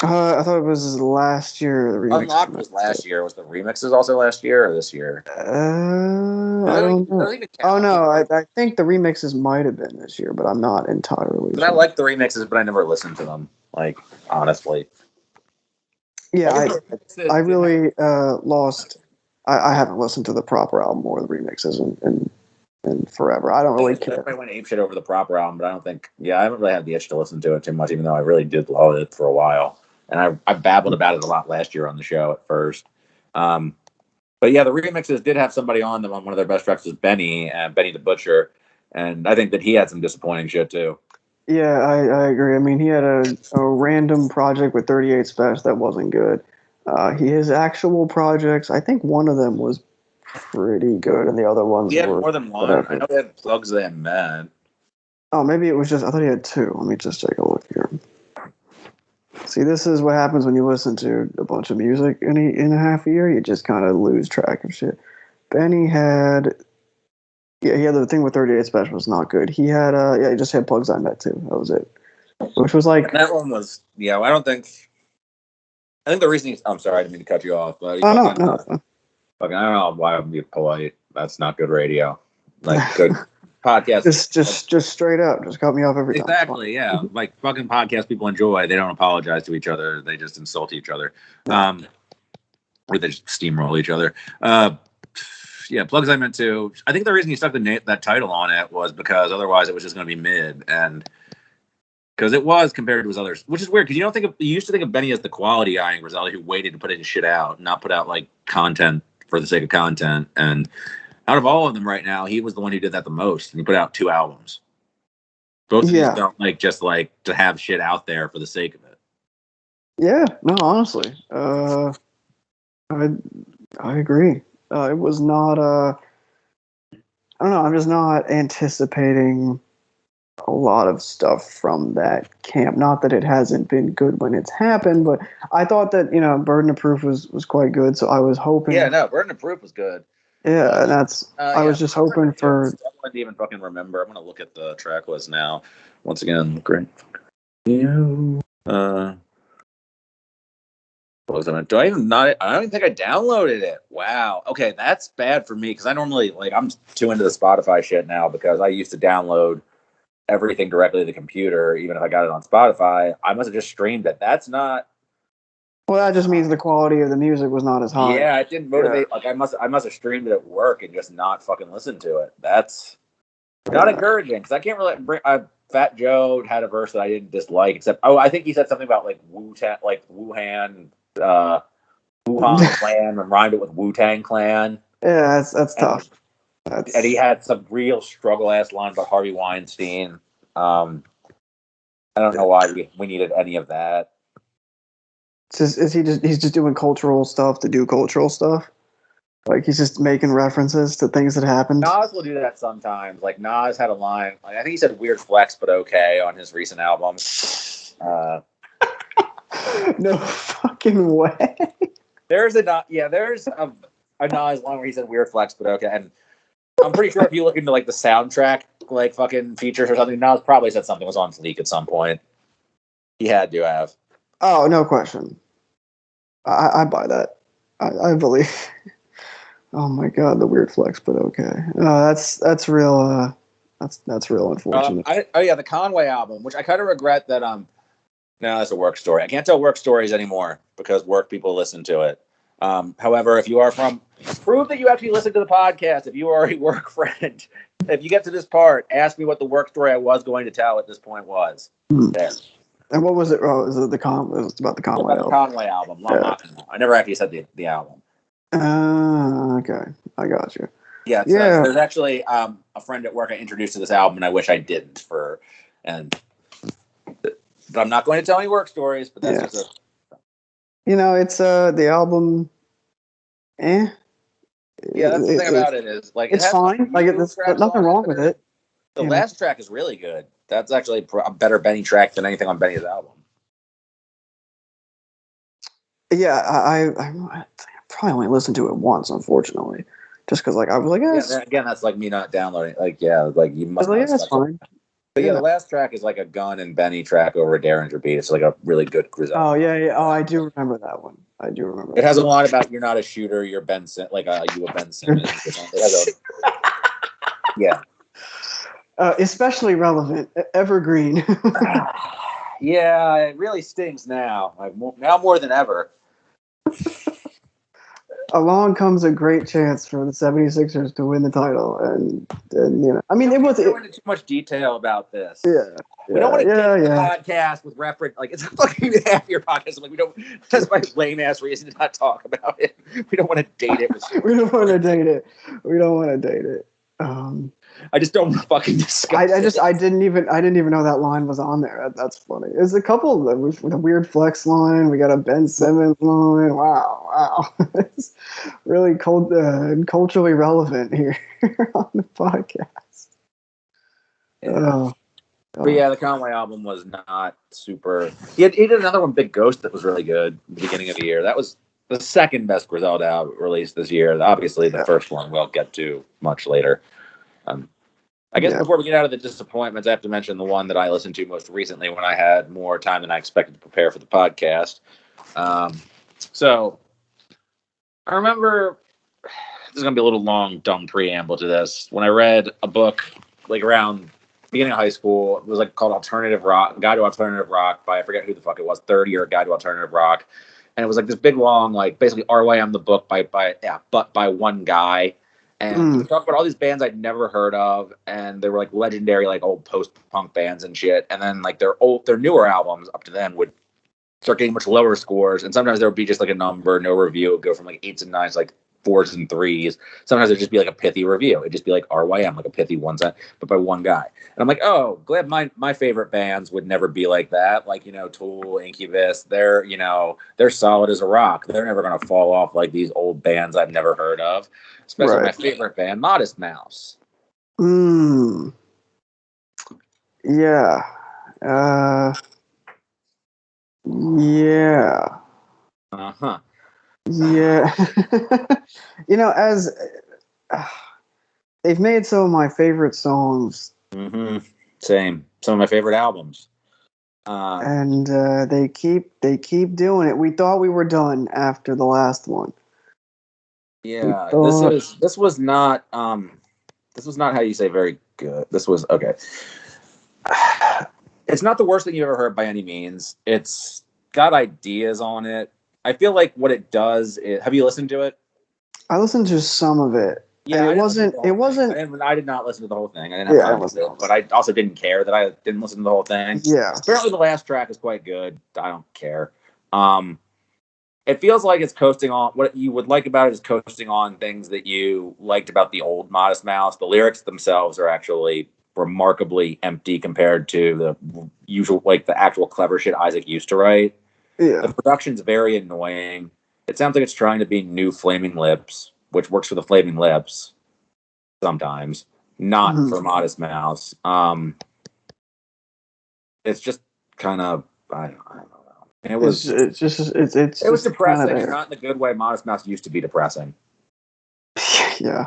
I thought it was last year. The remix Unlocked was last year. Was the remixes also last year or this year? I don't know. Oh no, I think the remixes might have been this year, but I'm not entirely sure. I like the remixes, but I never listened to them. Like, honestly. Yeah, I really lost. I haven't listened to the proper album or the remixes in forever. I don't really care. I went apeshit over the proper album, but I don't think. Yeah, I haven't really had the itch to listen to it too much, even though I really did love it for a while. And I babbled about it a lot last year on the show at first. But yeah, the remixes did have somebody on them. On one of their best tracks was Benny the Butcher, and I think that he had some disappointing shit too. Yeah, I agree. I mean, he had a random project with 38 Special that wasn't good. His actual projects, I think one of them was pretty good, and the other ones He had were more than one. whatever. I know he had Plugs and Men. Oh, maybe it was just, I thought he had two. Let me just take a look here. See, this is what happens when you listen to a bunch of music in a half a year. You just kind of lose track of shit. Benny had, he had the thing with 38 Special was not good. He had, he just had Plugs I Met too. That was it. Which was like, And that one was, yeah. I think the reason I'm sorry, I didn't mean to cut you off, but no. Fucking, I don't know why I'm being polite. That's not good radio. Like good podcast. just straight up, just cut me off every time. Exactly, yeah. Like fucking podcast people enjoy. They don't apologize to each other. They just insult each other. Or they just steamroll each other. Yeah, Plugs I Meant To. I think the reason he stuck that title on it was because otherwise it was just going to be mid, and because it was compared to his others, which is weird because you used to think of Benny as the quality guy in Griselda who waited to put his shit out, not put out like content for the sake of content. And out of all of them right now, he was the one who did that the most, and he put out 2 albums. Both of these don't just to have shit out there for the sake of it. Yeah, no, honestly, I agree. It was not. I don't know. I'm just not anticipating a lot of stuff from that camp. Not that it hasn't been good when it's happened, but I thought that Burden of Proof was quite good. So I was hoping. Yeah, no, Burden of Proof was good. Yeah, and that's. I was just hoping for. I didn't even fucking remember. I'm gonna look at the track list now. Once again, great. What was it? I don't even think I downloaded it. Wow. Okay, that's bad for me because I normally I'm too into the Spotify shit now because I used to download everything directly to the computer, even if I got it on Spotify. I must have just streamed it. That's not. Well, that just means the quality of the music was not as high. Yeah, it didn't motivate. Yeah. Like I must have streamed it at work and just not fucking listened to it. That's not encouraging because I can't really bring. Fat Joe had a verse that I didn't dislike, except I think he said something about like Wuhan Clan and rhymed it with Wu-Tang Clan. Yeah, that's tough. And he had some real struggle ass lines about Harvey Weinstein. I don't know why we needed any of that. He's just doing cultural stuff to do cultural stuff? Like he's just making references to things that happened? Nas will do that sometimes. Like Nas had a line, I think he said weird flex but okay on his recent album. No fucking way. There's a Nas line where he said weird flex but okay. And I'm pretty sure if you look into like the soundtrack like fucking features or something, Nas probably said something was on fleek at some point. He had to have. Oh, no question. I buy that. I believe. Oh my god, the weird flex, but okay. That's real. That's real unfortunate. The Conway album, which I kind of regret that. No, that's a work story. I can't tell work stories anymore because work people listen to it. However, if you are prove that you actually listen to the podcast. If you are a work friend, if you get to this part, ask me what the work story I was going to tell at this point was. There. And what was it? Oh, it was about the Conway album. The Conway album. Yeah. I never actually said the album. Okay. I got you. Yeah. There's actually a friend at work I introduced to this album, and I wish I didn't. But I'm not going to tell any work stories. But that's just it's the album. Yeah, that's the thing about it is it's fine. Like there's nothing wrong with it. The last track is really good. That's actually a better Benny track than anything on Benny's album. Yeah, I probably only listened to it once, unfortunately, just because I was like, yeah. Again, that's like me not downloading. You must. That's fine. But the last track is like a Gun and Benny track over a Derringer beat. It's like a really good Griselda. Oh yeah. Oh, I do remember that one. It has a line about you're not a shooter, you're Ben you a Ben Simmons. Yeah. Especially relevant, evergreen. Yeah, it really stings now. Now more than ever. along comes a great chance for the 76ers to win the title, and you know, I mean, it was go into too much detail about this. Yeah. We don't want to get the podcast with reference, like it's a fucking half-year podcast. Like we don't. That's my lame ass reason to not talk about it. We don't want to date it. We don't want to date it. I just don't fucking discuss. I didn't even know that line was on there. That's funny. There's a couple with a weird flex line. We got a Ben Simmons line. Wow. It's really culturally relevant here on the podcast. Yeah. But yeah, the Conway album was not super. He did another one, Big Ghost, that was really good at the beginning of the year. That was the second best Griselda album released this year. Obviously, the first one we'll get to much later. I guess before we get out of the disappointments, I have to mention the one that I listened to most recently when I had more time than I expected to prepare for the podcast. So I remember, this is going to be a little long, dumb preamble to this. When I read a book like around beginning of high school, it was like called Alternative Rock, Guide to Alternative Rock by, I forget who the fuck it was, 30 or Guide to Alternative Rock. And it was like this big long, like basically RYM the book but by one guy. And he would talk about all these bands I'd never heard of, and they were like legendary, like old post-punk bands and shit. And then like their newer albums up to then would start getting much lower scores, and sometimes there would be just like a number, no review. It would go from like 8s and 9s to like 4s and 3s. Sometimes it'd just be like a pithy review. It'd just be like RYM, like a pithy one side, but by one guy. And I'm like, oh, glad my favorite bands would never be like that. Like, you know, Tool, Incubus, they're solid as a rock. They're never gonna fall off like these old bands I've never heard of. Especially my favorite band, Modest Mouse. Yeah. Yeah. Uh-huh. Yeah. You know, as they've made some of my favorite songs. Mm-hmm. Same. Some of my favorite albums. And they keep doing it. We thought we were done after the last one. Yeah, this was not how you say very good. This was okay. It's not the worst thing you've ever heard by any means. It's got ideas on it. I feel like what it does is, have you listened to it? I listened to some of it. Yeah, it wasn't. I did not listen to the whole thing. I didn't have time to, but I also didn't care that I didn't listen to the whole thing. Yeah. Apparently, the last track is quite good. I don't care. It feels like it's coasting on what you would like about it is coasting on things that you liked about the old Modest Mouse. The lyrics themselves are actually remarkably empty compared to the usual, like the actual clever shit Isaac used to write. Yeah. The production's very annoying. It sounds like it's trying to be new Flaming Lips, which works for the Flaming Lips sometimes, not for Modest Mouse. It's just kind of, I don't know. It was depressing, not in the good way Modest Mouse used to be depressing. Yeah.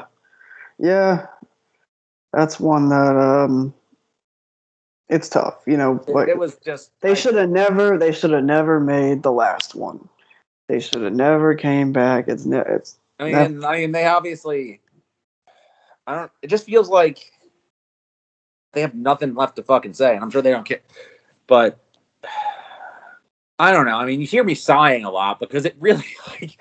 That's one that it's tough, you know. It was just they should have never made the last one. They should have never came back. I mean, they obviously. It just feels like they have nothing left to fucking say, and I'm sure they don't care. But I don't know. I mean, you hear me sighing a lot because it really, like,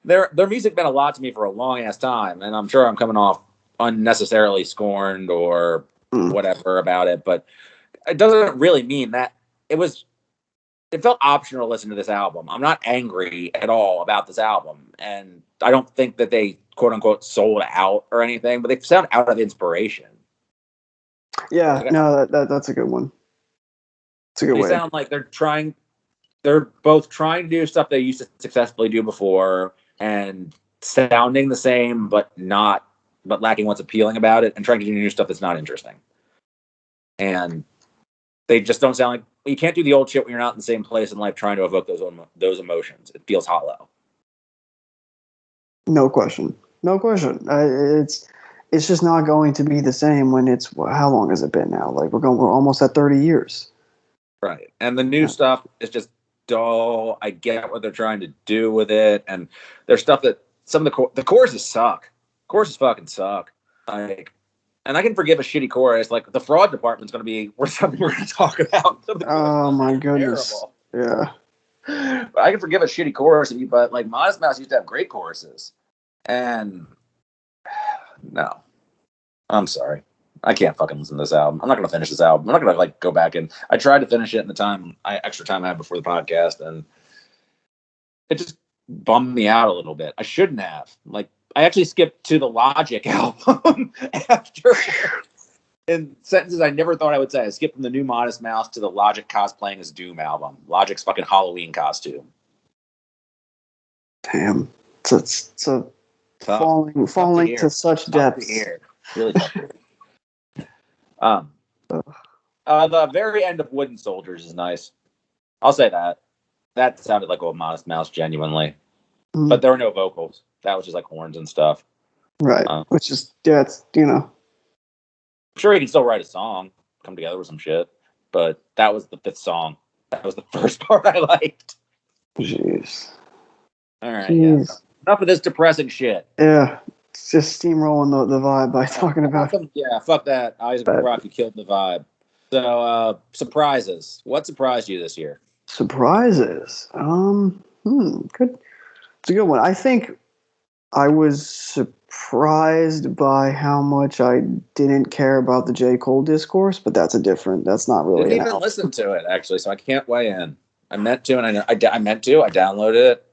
their music meant a lot to me for a long ass time, and I'm sure I'm coming off unnecessarily scorned or whatever about it, but it doesn't really mean that. It felt optional to listen to this album. I'm not angry at all about this album, and I don't think that they quote unquote sold out or anything, but they sound out of inspiration. Yeah, no, that's a good one. It's a good way. They sound like they're both trying to do stuff they used to successfully do before and sounding the same, but lacking what's appealing about it, and trying to do new stuff that's not interesting. And they just don't sound like, you can't do the old shit when you're not in the same place in life trying to evoke those emotions. It feels hollow. No question. It's just not going to be the same when it's, how long has it been now? Like we're almost at 30 years. Right. And the new stuff is just dull. I get what they're trying to do with it. And there's stuff that some of the choruses suck. Choruses fucking suck. Like, and I can forgive a shitty chorus. Like the fraud department's going to be something we're going to talk about. Oh my goodness. Terrible. Yeah. But I can forgive a shitty chorus, but like Modest Mouse used to have great choruses. And no, I'm sorry. I can't fucking listen to this album. I'm not going to finish this album. I'm not going to like go back and I tried to finish it in the extra time I had before the podcast, and it just bummed me out a little bit. I shouldn't have. Like, I actually skipped to the Logic album after in sentences I never thought I would say. I skipped from the new Modest Mouse to the Logic cosplaying as Doom album. Logic's fucking Halloween costume. Damn. It's a falling to such depths. Really tough to hear. The very end of Wooden Soldiers is nice. I'll say that. That sounded like Old Modest Mouse, genuinely. But there were no vocals. That was just like horns and stuff. Right. Which is, it's, I'm sure he can still write a song, come together with some shit. But that was the fifth song. That was the first part I liked. Jeez. All right. Yeah. Enough of this depressing shit. Yeah. It's just steamrolling the vibe by talking about. Yeah, fuck that. Isaac Rocky killed the vibe. So, surprises. What surprised you this year? Surprises. Good. It's a good one. I think I was surprised by how much I didn't care about the J. Cole discourse, but that's not really. I didn't even listen to it, actually, so I can't weigh in. I meant to, and I meant to. I downloaded it.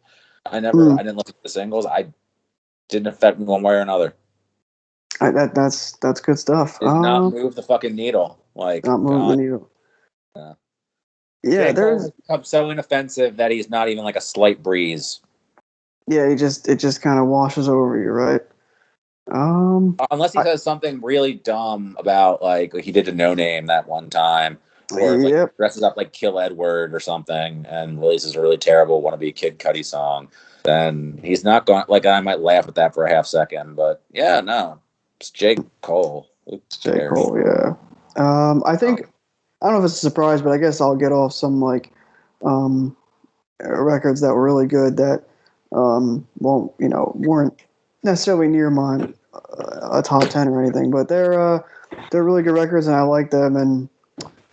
I didn't listen to the singles. I didn't affect me one way or another. That's good stuff. Did not move the fucking needle. Like, not move the needle. Yeah, there's become so inoffensive that he's not even like a slight breeze. Yeah, it just kind of washes over you, right? Unless he says something really dumb about like he did to No Name that one time, or like dresses up like Kill Edward or something and releases a really terrible wannabe Kid Cudi song, then he's not going. Like, I might laugh at that for a half second, but yeah, no, it's J. Cole. It's J. Cole, yeah. I think I don't know if it's a surprise, but I guess I'll get off some like records that were really good that weren't necessarily near my a top 10 or anything, but they're really good records and I like them. And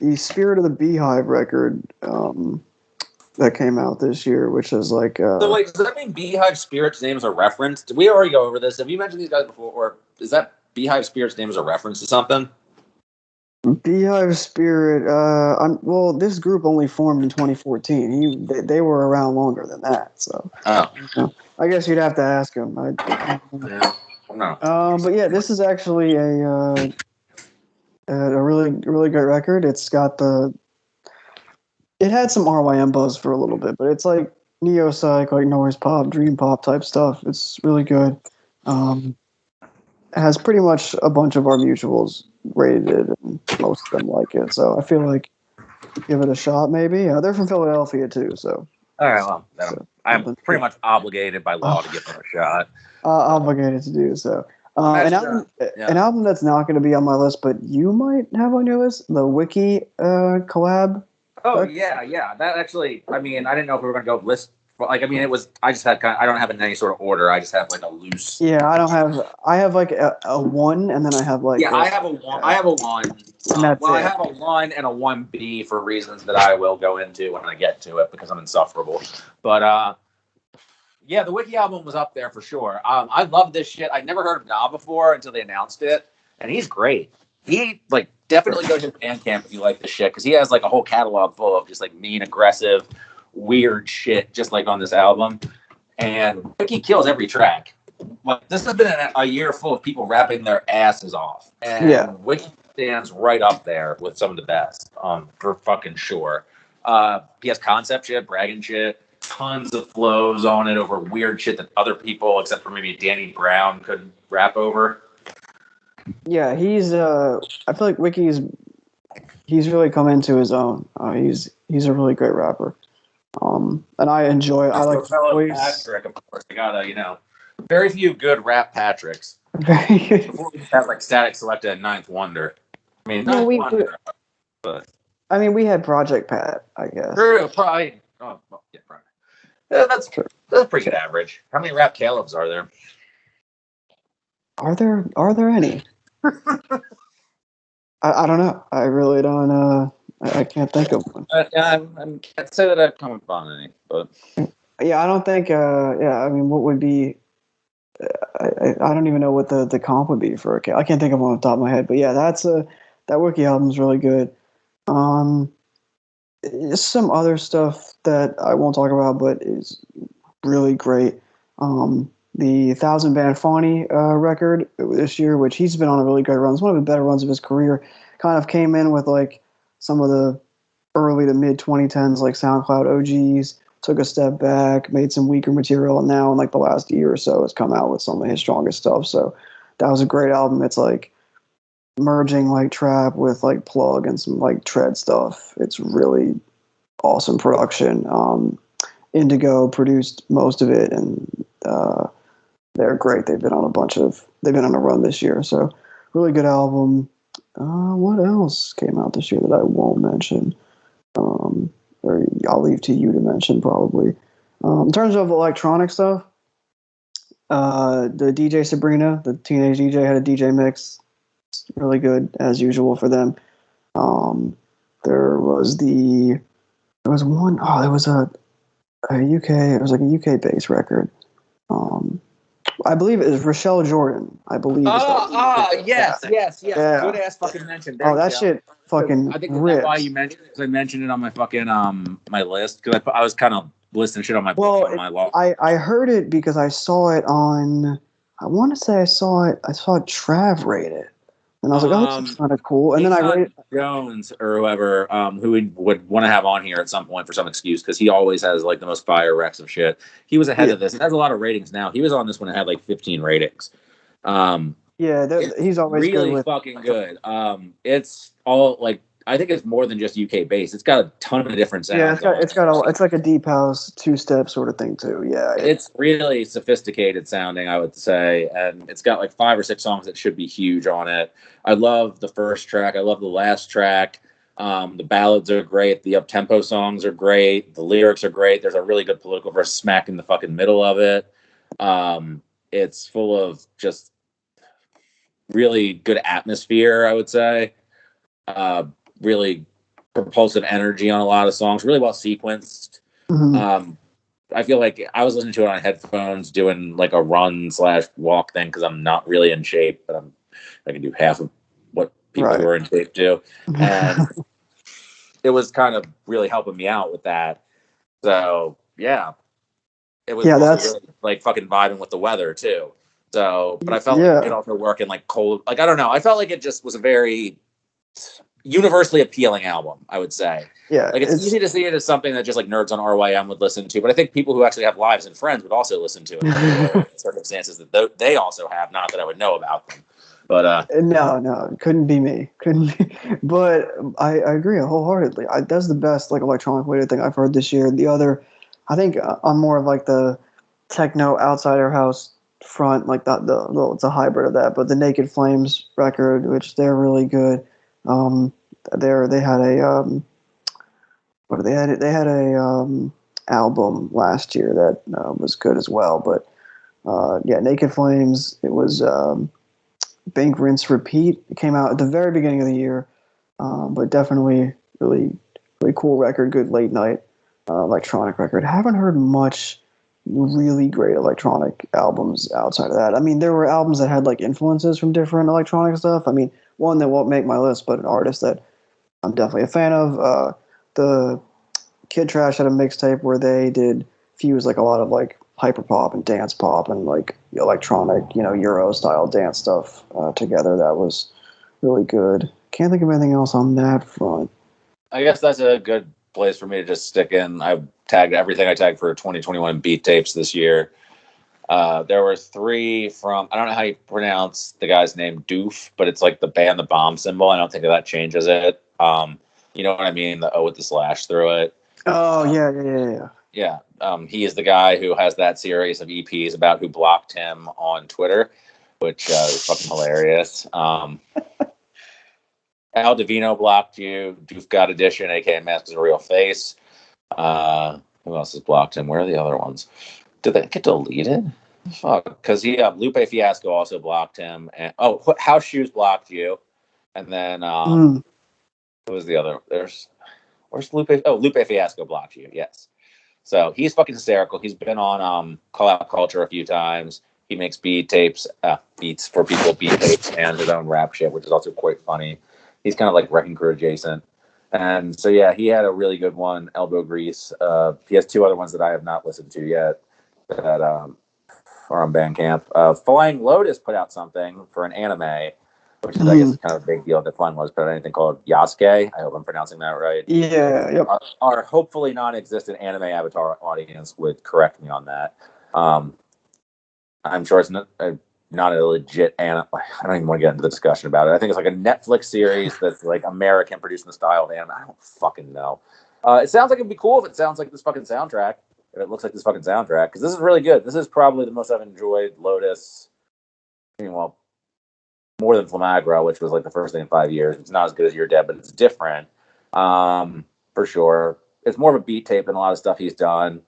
the Spirit of the Beehive record that came out this year, which is like so wait, does that mean Beehive Spirit's name is a reference? Did we already go over this? Have you mentioned these guys before, or is that Beehive Spirit's name is a reference to something? Beehive Spirit, well, this group only formed in 2014. They were around longer than that, so. I guess you'd have to ask him. No. But yeah, this is actually a really, really great record. It's got it had some RYM buzz for a little bit, but it's like neo-psych, like noise pop, dream pop type stuff. It's really good. It has pretty much a bunch of our mutuals rated, and most of them like it. So I feel like give it a shot, maybe. They're from Philadelphia too, so. All right, well, I'm pretty much obligated by law to give them a shot. Obligated to do so. An album that's not going to be on my list, but you might have on your list, the Wiki collab. Oh yeah. That actually, I mean, I didn't know if we were going to go list. Like, I mean, it was. I just had I don't have it in any sort of order. I just have like a loose. Yeah, I have like a 1, and then I have like. Yeah, I have a 1. I have a 1. And that's it. I have a 1 and a 1B for reasons that I will go into when I get to it because I'm insufferable. But yeah, the Wiki album was up there for sure. I love this shit. I'd never heard of Na before until they announced it, and he's great. He like definitely go to Bandcamp if you like this shit because he has like a whole catalog full of just like mean, aggressive, weird shit, just like on this album. And Wiki kills every track. Like, this has been a year full of people rapping their asses off, and Wiki stands right up there with some of the best, for fucking sure. He has concept shit, bragging shit, tons of flows on it over weird shit that other people, except for maybe Danny Brown, could rap over. Yeah, he's. I feel like Wiki's. He's really come into his own. He's a really great rapper. And I enjoy. I like Patrique, of course. I gotta, very few good rap Patricks. Very good. Before we just had like Static Selecta and Ninth Wonder. I mean, but I mean, we had Project Pat, I guess. True, probably. Oh, well, yeah, probably. Yeah, that's true. That's pretty good average. How many rap Calebs are there? Are there any? I don't know. I really don't. I can't think of one. I can't say that I've come upon any, but yeah, I don't think. Yeah, I mean, what would be I don't even know what the comp would be for a I can't think of one off the top of my head, but yeah, that Wiki album's really good. Um, some other stuff that I won't talk about, but is really great. The 1,000 Band Fawny record this year, which he's been on a really great run. It's one of the better runs of his career. Kind of came in with like some of the early to mid 2010s like SoundCloud OGs, took a step back, made some weaker material, and now in like the last year or so has come out with some of his strongest stuff. So that was a great album. It's like merging like trap with like plug and some like tread stuff. It's really awesome production. Indigo produced most of it, and they're great. They've been on a run this year. So really good album. What else came out this year that I won't mention? Or I'll leave to you to mention probably. In terms of electronic stuff, the DJ Sabrina, the teenage DJ, had a DJ mix. It's really good as usual for them. There was a UK. It was like a UK based record. I believe it was Rochelle Jordan. I believe. Yes. Yeah. Good ass fucking mention. That shit fucking I think rips. that's why you mentioned it, because I mentioned it on my fucking my list, because I was kind of listening to shit on my log. I heard it because I saw it on. I want to say I saw Trav rate it, and I was like, "Oh, this is kind of cool." And then I rated Jones or whoever who would want to have on here at some point for some excuse, because he always has like the most fire wrecks of shit. He was ahead of this. It has a lot of ratings now. He was on this when it had like 15 ratings. He's always really good with fucking good. It's all like, I think it's more than just UK bass. It's got a ton of different sounds. Yeah, it's like a deep house 2-step sort of thing too. Yeah, it's really sophisticated sounding, I would say, and it's got like 5 or 6 songs that should be huge on it. I love the first track. I love the last track. The ballads are great. The up-tempo songs are great. The lyrics are great. There's a really good political verse smack in the fucking middle of it. It's full of just really good atmosphere, I would say. Really propulsive energy on a lot of songs. Really well sequenced. Mm-hmm. I feel like I was listening to it on headphones doing like a run/walk thing, because I'm not really in shape, but I can do half of what people who are in shape do. And it was kind of really helping me out with that. So yeah, it was really like fucking vibing with the weather too. So, but I felt like it could also work in like cold, like, I don't know. I felt like it just was a very universally appealing album, I would say. Yeah, like it's easy to see it as something that just like nerds on RYM would listen to, but I think people who actually have lives and friends would also listen to it in circumstances that they also have. Not that I would know about them, but no, couldn't be me. But I agree wholeheartedly. That's the best like electronic weighted thing I've heard this year. The other, I think I'm more of like the techno outsider house front, like that. It's a hybrid of that. But the Naked Flames record, which they're really good. They had a they had a album last year that was good as well. But Naked Flames. It was Bank Rinse Repeat. It came out at the very beginning of the year, but definitely really cool record. Good late night electronic record. Haven't heard much really great electronic albums outside of that. I mean, there were albums that had like influences from different electronic stuff. I mean, one that won't make my list, but an artist that I'm definitely a fan of. The Kid Trash had a mixtape where they did fuse like a lot of like hyper pop and dance pop and like electronic, Euro style dance stuff together. That was really good. Can't think of anything else on that front. I guess that's a good place for me to just stick in. I've tagged everything I tagged for 2021 beat tapes this year. There were 3 from, I don't know how you pronounce the guy's name, Doof, but it's like the band, the bomb symbol. I don't think that changes it. You know what I mean? The O with the slash through it. Oh, yeah. Yeah. He is the guy who has that series of EPs about who blocked him on Twitter, which is fucking hilarious. Al Divino blocked you. Doof God Edition, aka Mask is a Real Face. Who else has blocked him? Where are the other ones? Did they get deleted? Fuck, because Lupe Fiasco also blocked him. And House Shoes blocked you. And then who was the other? Where's Lupe? Oh, Lupe Fiasco blocked you. Yes. So he's fucking hysterical. He's been on Call Out Culture a few times. he makes beats for people, beat tapes, and his own rap shit, which is also quite funny. He's kind of like Wrecking Crew adjacent. And so, yeah, he had a really good one, Elbow Grease. He has two other ones that I have not listened to yet that are on Bandcamp. Flying Lotus put out something for an anime, which is, I guess, kind of a big deal that Flying Lotus put out anything called Yasuke. I hope I'm pronouncing that right. Yeah, yep. Our hopefully non-existent anime avatar audience would correct me on that. I'm sure it's not a legit anime. I don't even want to get into the discussion about it. I think it's like a Netflix series that's like American produced in the style of anime. I don't fucking know. It sounds like it'd be cool if it sounds like this fucking soundtrack. If it looks like this fucking soundtrack. Because this is really good. This is probably the most I've enjoyed Lotus. I mean, well, more than Flamagra, which was like the first thing in 5 years. It's not as good as You're Dead, but it's different. For sure. It's more of a beat tape than a lot of stuff he's done.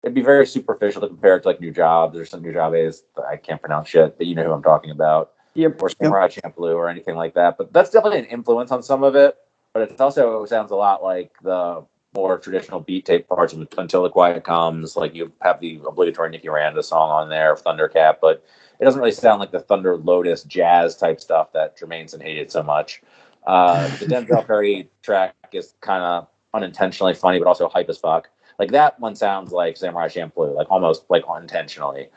It'd be very superficial to compare it to like New Job. There's some New Job is I can't pronounce shit, but you know who I'm talking about. Yep. Or Samurai Champloo or anything like that. But that's definitely an influence on some of it. But it also sounds a lot like the more traditional beat tape parts of Until the Quiet Comes. Like you have the obligatory Nicky Randa song on there, Thundercat, but it doesn't really sound like the Thunder Lotus jazz type stuff that Jermaineson hated so much. The Denzel Curry track is kind of unintentionally funny, but also hype as fuck. Like that one sounds like Samurai Champloo, like almost like unintentionally.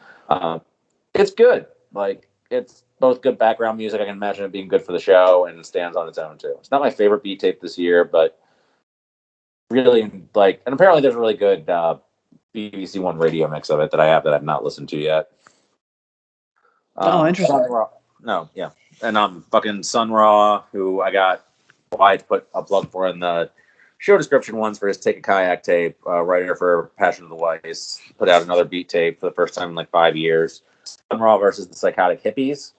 It's good. Like it's both good background music. I can imagine it being good for the show, and it stands on its own too. It's not my favorite beat tape this year, but really like. And apparently, there's a really good BBC One radio mix of it that I've not listened to yet. Interesting. And fucking Sun Ra, who I got Wyatt to put a plug for in the show description once for his Take a Kayak tape, writer for Passion of the Weiss, put out another beat tape for the first time in like 5 years. Sun Ra versus the Psychotic Hippies,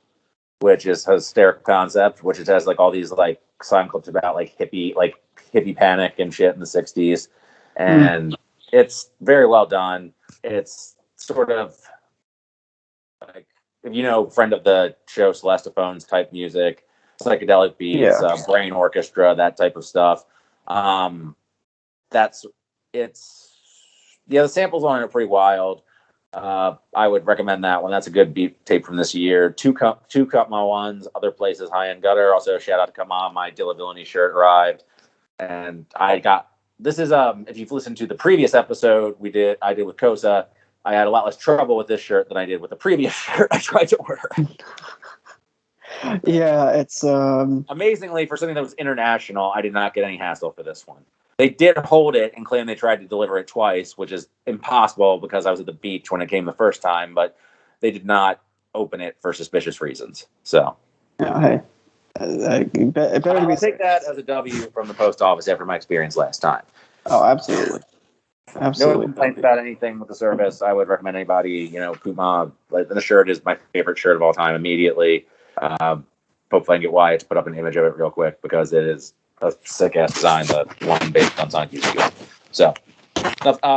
which is a hysterical concept, which it has like all these like song clips about like hippie panic and shit in the 60s. And it's very well done. It's sort of like, if you know, friend of the show, Celestophones type music, psychedelic beats, brain orchestra, that type of stuff. The samples on it are pretty wild. I would recommend that one. That's a good beat tape from this year. Two Cut My Ones, Other Places, High End Gutter. Also, shout out to Come On, my Dilla Villainy shirt arrived. And this is, if you've listened to the previous episode I did with Kosa, I had a lot less trouble with this shirt than I did with the previous shirt I tried to order. Yeah, it's amazingly, for something that was international, I did not get any hassle for this one. They did hold it and claim they tried to deliver it twice, which is impossible because I was at the beach when it came the first time, but they did not open it for suspicious reasons. So, hey, it better to be. Take that as a W from the post office after my experience last time. Oh, absolutely. No complaints about anything with the service. I would recommend anybody, Puma. Like, the shirt is my favorite shirt of all time immediately. Hopefully I can get Wyatt to put up an image of it real quick because it is a sick ass design, the one based on Sonic Youth. So,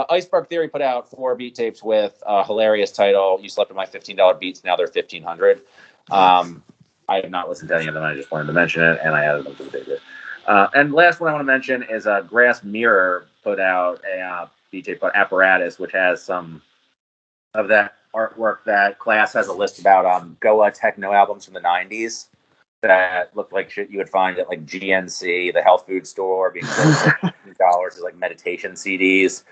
Iceberg Theory put out 4 beat tapes with a hilarious title. You slept on my $15 beats. Now they're $1,500. I have not listened to any of them. I just wanted to mention it, and I added them to the video. And last one I want to mention is Grass Mirror put out a beat tape called Apparatus, which has some of that artwork that Class has a list about Goa techno albums from the 90s that look like shit you would find at like GNC, the health food store, being sold for $15 as like meditation CDs.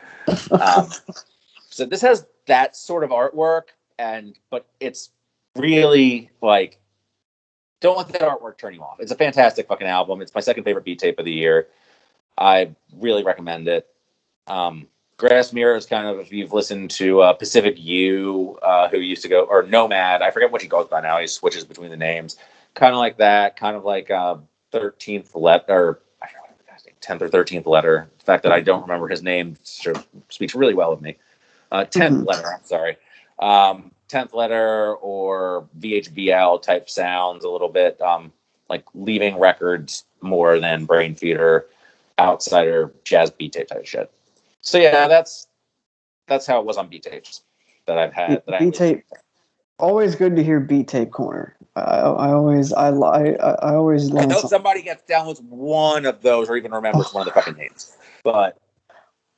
So this has that sort of artwork, but it's really like, don't let that artwork turn you off. It's a fantastic fucking album. It's my second favorite beat tape of the year. I really recommend it. Grass Mirror is kind of, if you've listened to Pacific U, who used to go, or Nomad, I forget what he goes by now. He switches between the names. Kind of like that, kind of like 13th letter, or I don't know what the guy's name, 10th or 13th letter. The fact that I don't remember his name speaks really well of me. 10th letter, I'm sorry. 10th letter or VHBL type sounds a little bit, like Leaving Records more than Brain Feeder, Outsider, jazz beat tape type shit. So yeah, that's how it was on beat tapes that I've had. Beat tape, always good to hear beat tape corner. I always learn. I hope somebody gets down with one of those or even remembers one of the fucking names. But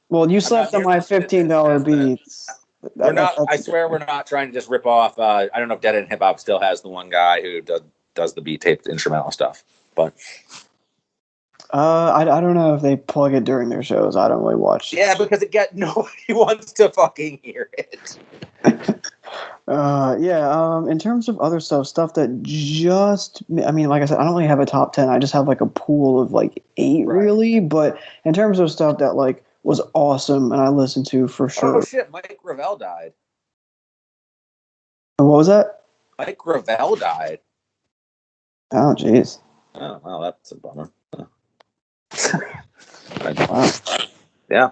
well, you slept on my $15 beats. We're not. I swear, we're not trying to just rip off. I don't know if Dead End Hip Hop still has the one guy who does the beat tape instrumental stuff, but I don't know if they plug it during their shows. I don't really watch. Yeah, because nobody wants to fucking hear it. In terms of other stuff that just, I mean, like I said, I don't really have a top 10. I just have like a pool of like 8 really. But in terms of stuff that like was awesome and I listened to for sure. Oh shit, Mike Gravel died. What was that? Mike Gravel died. Oh jeez. Oh well, that's a bummer. Wow. Yeah.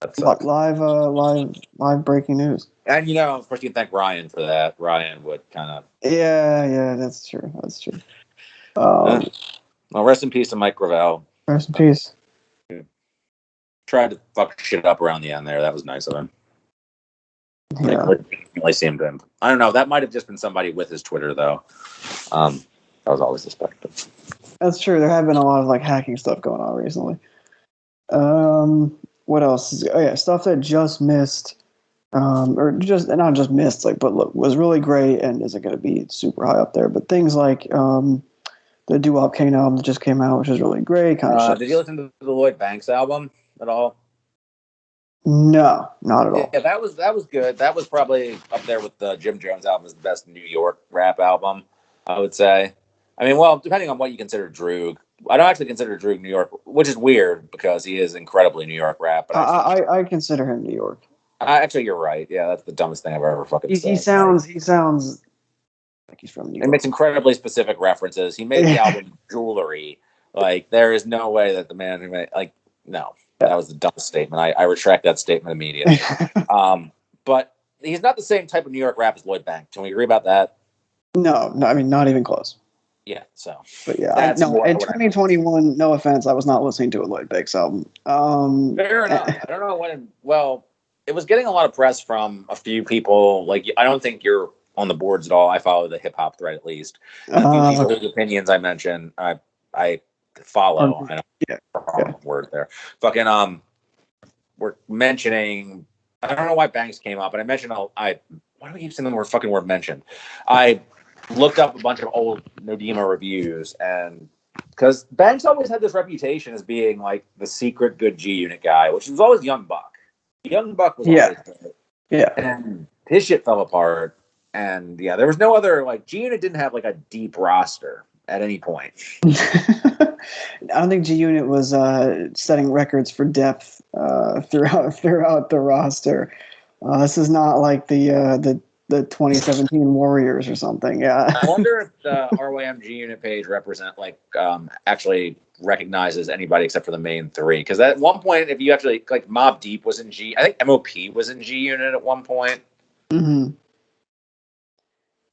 That's live breaking news. And of course, you can thank Ryan for that. Ryan would kind of. Yeah, that's true. That's true. Well, rest in peace to Mike Gravel. Rest in peace. Tried to fuck shit up around the end there. That was nice of him. Yeah. Really seemed him. I don't know. That might have just been somebody with his Twitter though. That was always suspected. That's true. There have been a lot of like hacking stuff going on recently. What else? Oh yeah, stuff that just missed, or just not just missed, like, but look, was really great and isn't going to be super high up there. But things like the Doo-Wop Kane album that just came out, which is really great. Did you listen to the Lloyd Banks album at all? No, not at all. Yeah, that was good. That was probably up there with the Jim Jones album as the best New York rap album, I would say. I mean, well, depending on what you consider Droog. I don't actually consider Droog New York, which is weird because he is incredibly New York rap. But I consider him New York. Actually, you're right. Yeah, that's the dumbest thing I've ever fucking said. He sounds like he's from New York. He makes incredibly specific references. He made the album Jewelry. Like, there is no way that the man who made, like, no. That was the dumbest statement. I retract that statement immediately. But he's not the same type of New York rap as Lloyd Banks. Can we agree about that? No, I mean, not even close. Yeah, so. But yeah, in 2021, no offense, I was not listening to a Lloyd Banks album. Fair enough. I don't know when. Well, it was getting a lot of press from a few people. Like, I don't think you're on the boards at all. I follow the hip hop thread at least. And a few people's opinions I mentioned, I follow. I don't word there. Fucking we're mentioning. I don't know why Banks came up, but I mentioned. Why do we keep saying the fucking word mentioned? I looked up a bunch of old Nodima reviews, and because Banks always had this reputation as being like the secret good G Unit guy, which was always Young Buck. Young Buck was always good. Yeah, and his shit fell apart. And yeah, there was no other, like, G Unit didn't have like a deep roster at any point. I don't think G Unit was setting records for depth throughout the roster. This is not like the 2017 Warriors or something. Yeah. I wonder if the RYMG Unit page actually recognizes anybody except for the main three. Because at one point, if you actually like Mobb Deep was in G, I think MOP was in G Unit at one point. Mm-hmm.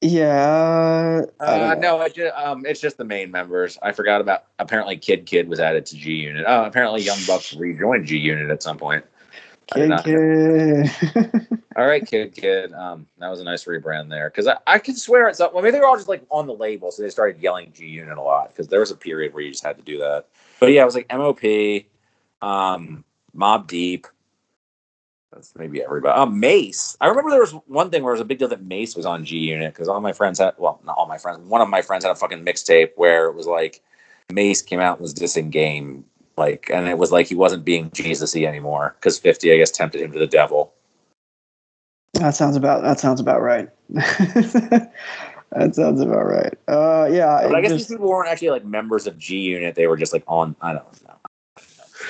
Yeah. No, it's just the main members. I forgot about. Apparently, Kid was added to G Unit. Oh, apparently, Young Bucks rejoined G Unit at some point. Kid. All right, Kid. That was a nice rebrand there because I could swear it's up. Well, maybe they were all just like on the label, so they started yelling G Unit a lot because there was a period where you just had to do that. But yeah, it was like MOP, Mobb Deep. That's maybe everybody. Mace. I remember there was one thing where it was a big deal that Mace was on G Unit because all my friends had. Well, not all my friends. One of my friends had a fucking mixtape where it was like Mace came out and was dissing Game. Like, and it was like he wasn't being Jesus-y anymore because 50, I guess, tempted him to the devil. That sounds about right. That sounds about right. Yeah. But I guess these people weren't actually like members of G Unit. They were just like on. I don't know.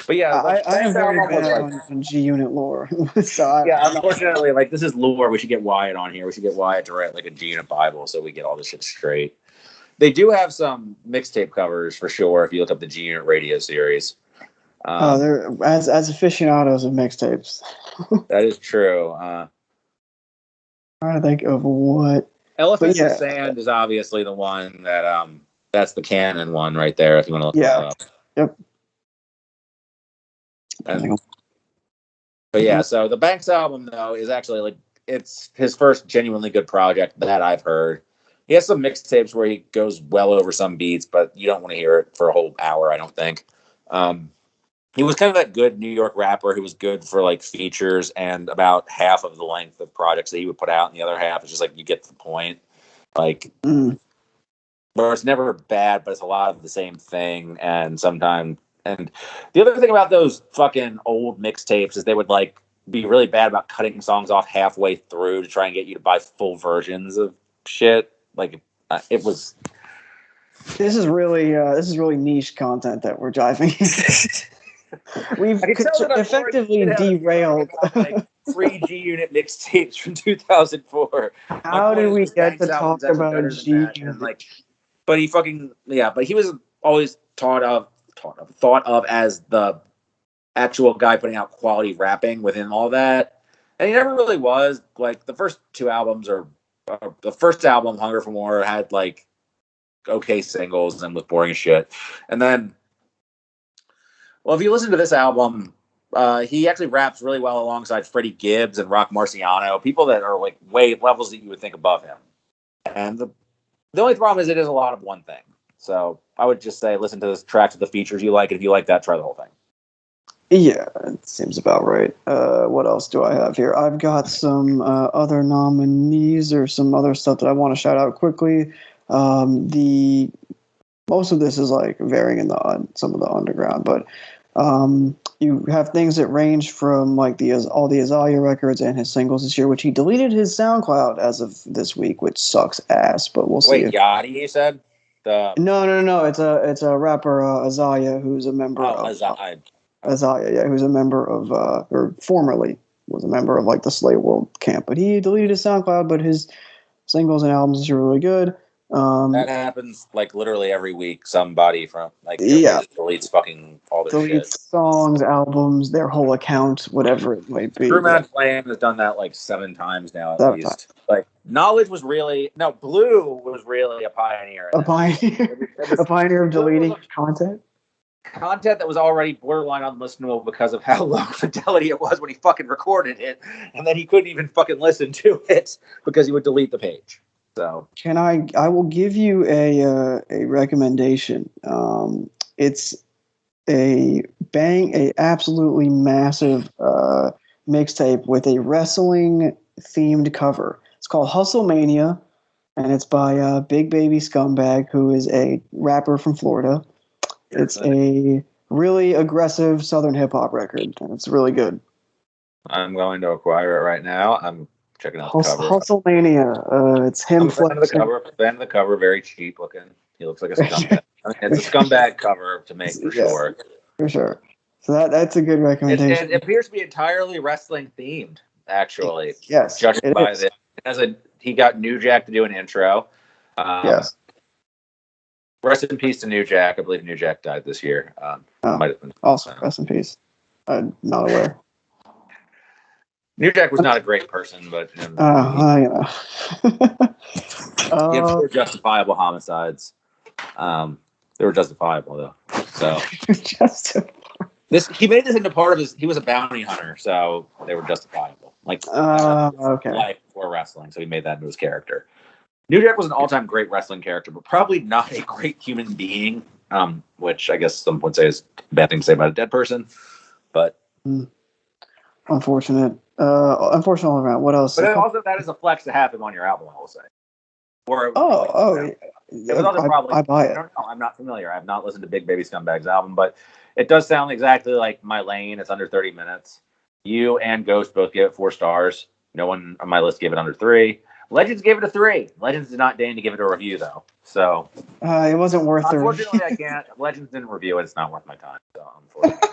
But yeah, I am very bad on G Unit lore. So unfortunately, like this is lore. We should get Wyatt on here. We should get Wyatt to write like a G Unit Bible so we get all this shit straight. They do have some mixtape covers for sure. If you look up the G Unit radio series, they're as aficionados of mixtapes. That is true. Trying to think of what. Elephants in Sand is obviously the one that that's the canon one right there. If you want to look that up. Yep. But yeah, so the Banks album though is actually like it's his first genuinely good project that I've heard. He has some mixtapes where he goes well over some beats, but you don't want to hear it for a whole hour, I don't think. he was kind of that good New York rapper who was good for like features and about half of the length of projects that he would put out, and the other half is just like you get the point. Like, where it's never bad, but it's a lot of the same thing, and sometimes. And the other thing about those fucking old mixtapes is they would like be really bad about cutting songs off halfway through to try and get you to buy full versions of shit. Like, it was. This is really niche content that we're diving into. We've effectively derailed. Like 3G Unit mixtapes from 2004. How did we get to talk about G Unit? Like, but he fucking but he was always thought of as the actual guy putting out quality rapping within all that, and he never really was. Like the first two albums, or the first album, Hunger for More, had like okay singles and was boring as shit, and then. Well, if you listen to this album, he actually raps really well alongside Freddie Gibbs and Rock Marciano, people that are like way levels that you would think above him. And the only problem is it is a lot of one thing. So I would just say listen to this track to the features you like, and if you like that, try the whole thing. Yeah, it seems about right. What else do I have here? I've got some other nominees or some other stuff that I want to shout out quickly. Most of this is like varying in some of the underground, but you have things that range from like all the Azalea records and his singles this year, which he deleted his SoundCloud as of this week, which sucks ass. But we'll see. Wait, Yachty, you said? No. It's a rapper Azalea, who's a member of Azalea, who's a member of or formerly was a member of like the Slay World camp. But he deleted his SoundCloud, but his singles and albums are really good. That happens like literally every week. Somebody from like just deletes fucking all their shit. Songs, albums, their whole account, whatever it might be. True Man Flame has done that like 7 times now at least. Like Knowledge was Blue was really a pioneer. A pioneer of deleting content. Content that was already borderline unlistenable because of how low fidelity it was when he fucking recorded it, and then he couldn't even fucking listen to it because he would delete the page. So I will give you a recommendation. It's a absolutely massive mixtape with a wrestling themed cover. It's called Hustle Mania, and it's by Big Baby Scumbag, who is a rapper from Florida. It's a really aggressive Southern hip hop record, and it's really good. I'm going to acquire it right now. I'm checking out the cover. Hustlemania. It's him. I'm a fan of the cover. Very cheap looking. He looks like a scumbag. It's a scumbag cover to make for sure. For sure. So that's a good recommendation. It appears to be entirely wrestling themed, actually. Yes. Judging by this, he got New Jack to do an intro. Yes. Rest in peace to New Jack. I believe New Jack died this year. Might have been. Also, rest in peace. I'm not aware. New Jack was not a great person, but he had 4 justifiable homicides. They were justifiable though. So he made this into part of his. He was a bounty hunter, so they were justifiable. Like life before wrestling, so he made that into his character. New Jack was an all-time great wrestling character, but probably not a great human being. Which I guess some would say is a bad thing to say about a dead person, but unfortunate all around. What else? But also that is a flex to have him on your album, I will say. Or I buy it. I don't know. I'm not familiar. I have not listened to Big Baby Scumbag's album, but it does sound exactly like my lane. It's under 30 minutes. You and Ghost both gave it 4 stars. No one on my list gave it under 3. Legends gave it a 3. Legends did not deign to give it a review, though. So it wasn't worth the review. Unfortunately, I can't. Legends didn't review it. It's not worth my time. So unfortunately.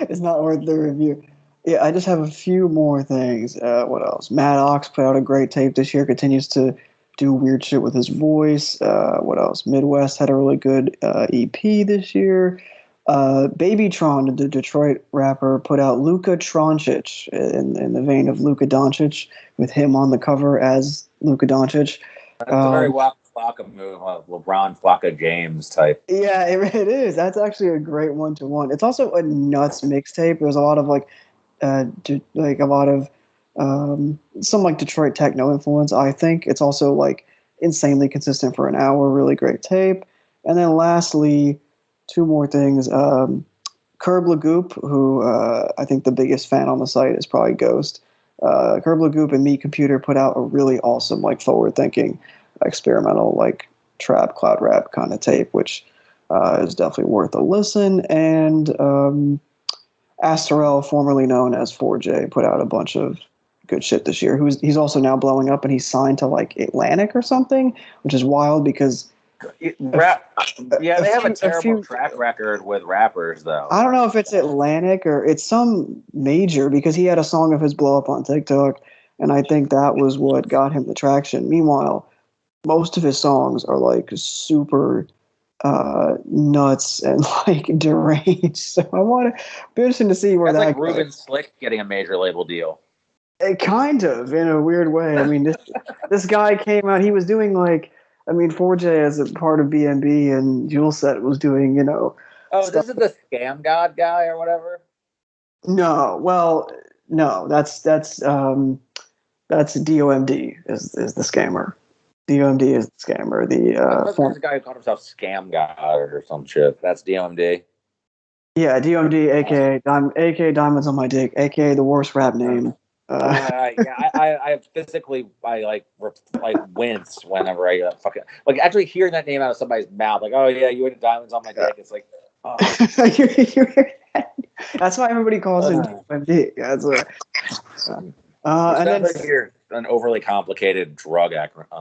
It's not worth the review. Yeah, I just have a few more things. What else? Maddox put out a great tape this year. Continues to do weird shit with his voice. What else? Midwest had a really good EP this year. Babytron, the Detroit rapper, put out Luka Doncic in the vein of Luka Doncic, with him on the cover as Luka Doncic. That's a very Flocka move, LeBron Flocka James type. Yeah, it is. That's actually a great 1-to-1. It's also a nuts mixtape. There's a lot of some like Detroit techno influence. I think it's also like insanely consistent for an hour. Really great tape. And then lastly, 2 more things. Curb Lagoop, who I think the biggest fan on the site is probably Ghost. Curb Lagoop and Meat Computer put out a really awesome, like forward-thinking, experimental, like trap, cloud rap kind of tape, which is definitely worth a listen. And Asterell, formerly known as 4J, put out a bunch of good shit this year. He's also now blowing up, and he's signed to like Atlantic or something, which is wild because they have a terrible track record with rappers, though. I don't know if it's Atlantic or it's some major, because he had a song of his blow up on TikTok, and I think that was what got him the traction. Meanwhile, most of his songs are like super nuts and like deranged. So I want to be interesting to see where that's that like goes. Ruben Slick getting a major label deal. Kind of, in a weird way. I mean, this guy came out. He was doing like, I mean, 4J as a part of BNB, and Jewel Set was doing, you know. Oh, stuff. this is the Scam God guy or whatever. No, well, no, that's DOMD is the scammer. DOMD is the scammer. There's a guy who called himself Scam God or some shit. That's DOMD. Yeah, DOMD, aka Diamonds on My Dick, aka the worst rap name. I physically wince whenever I fucking like actually hearing that name out of somebody's mouth. Like, oh yeah, you into Diamonds on My Dick. It's like, oh. That's why everybody calls him DOMD. That's and then here an overly complicated drug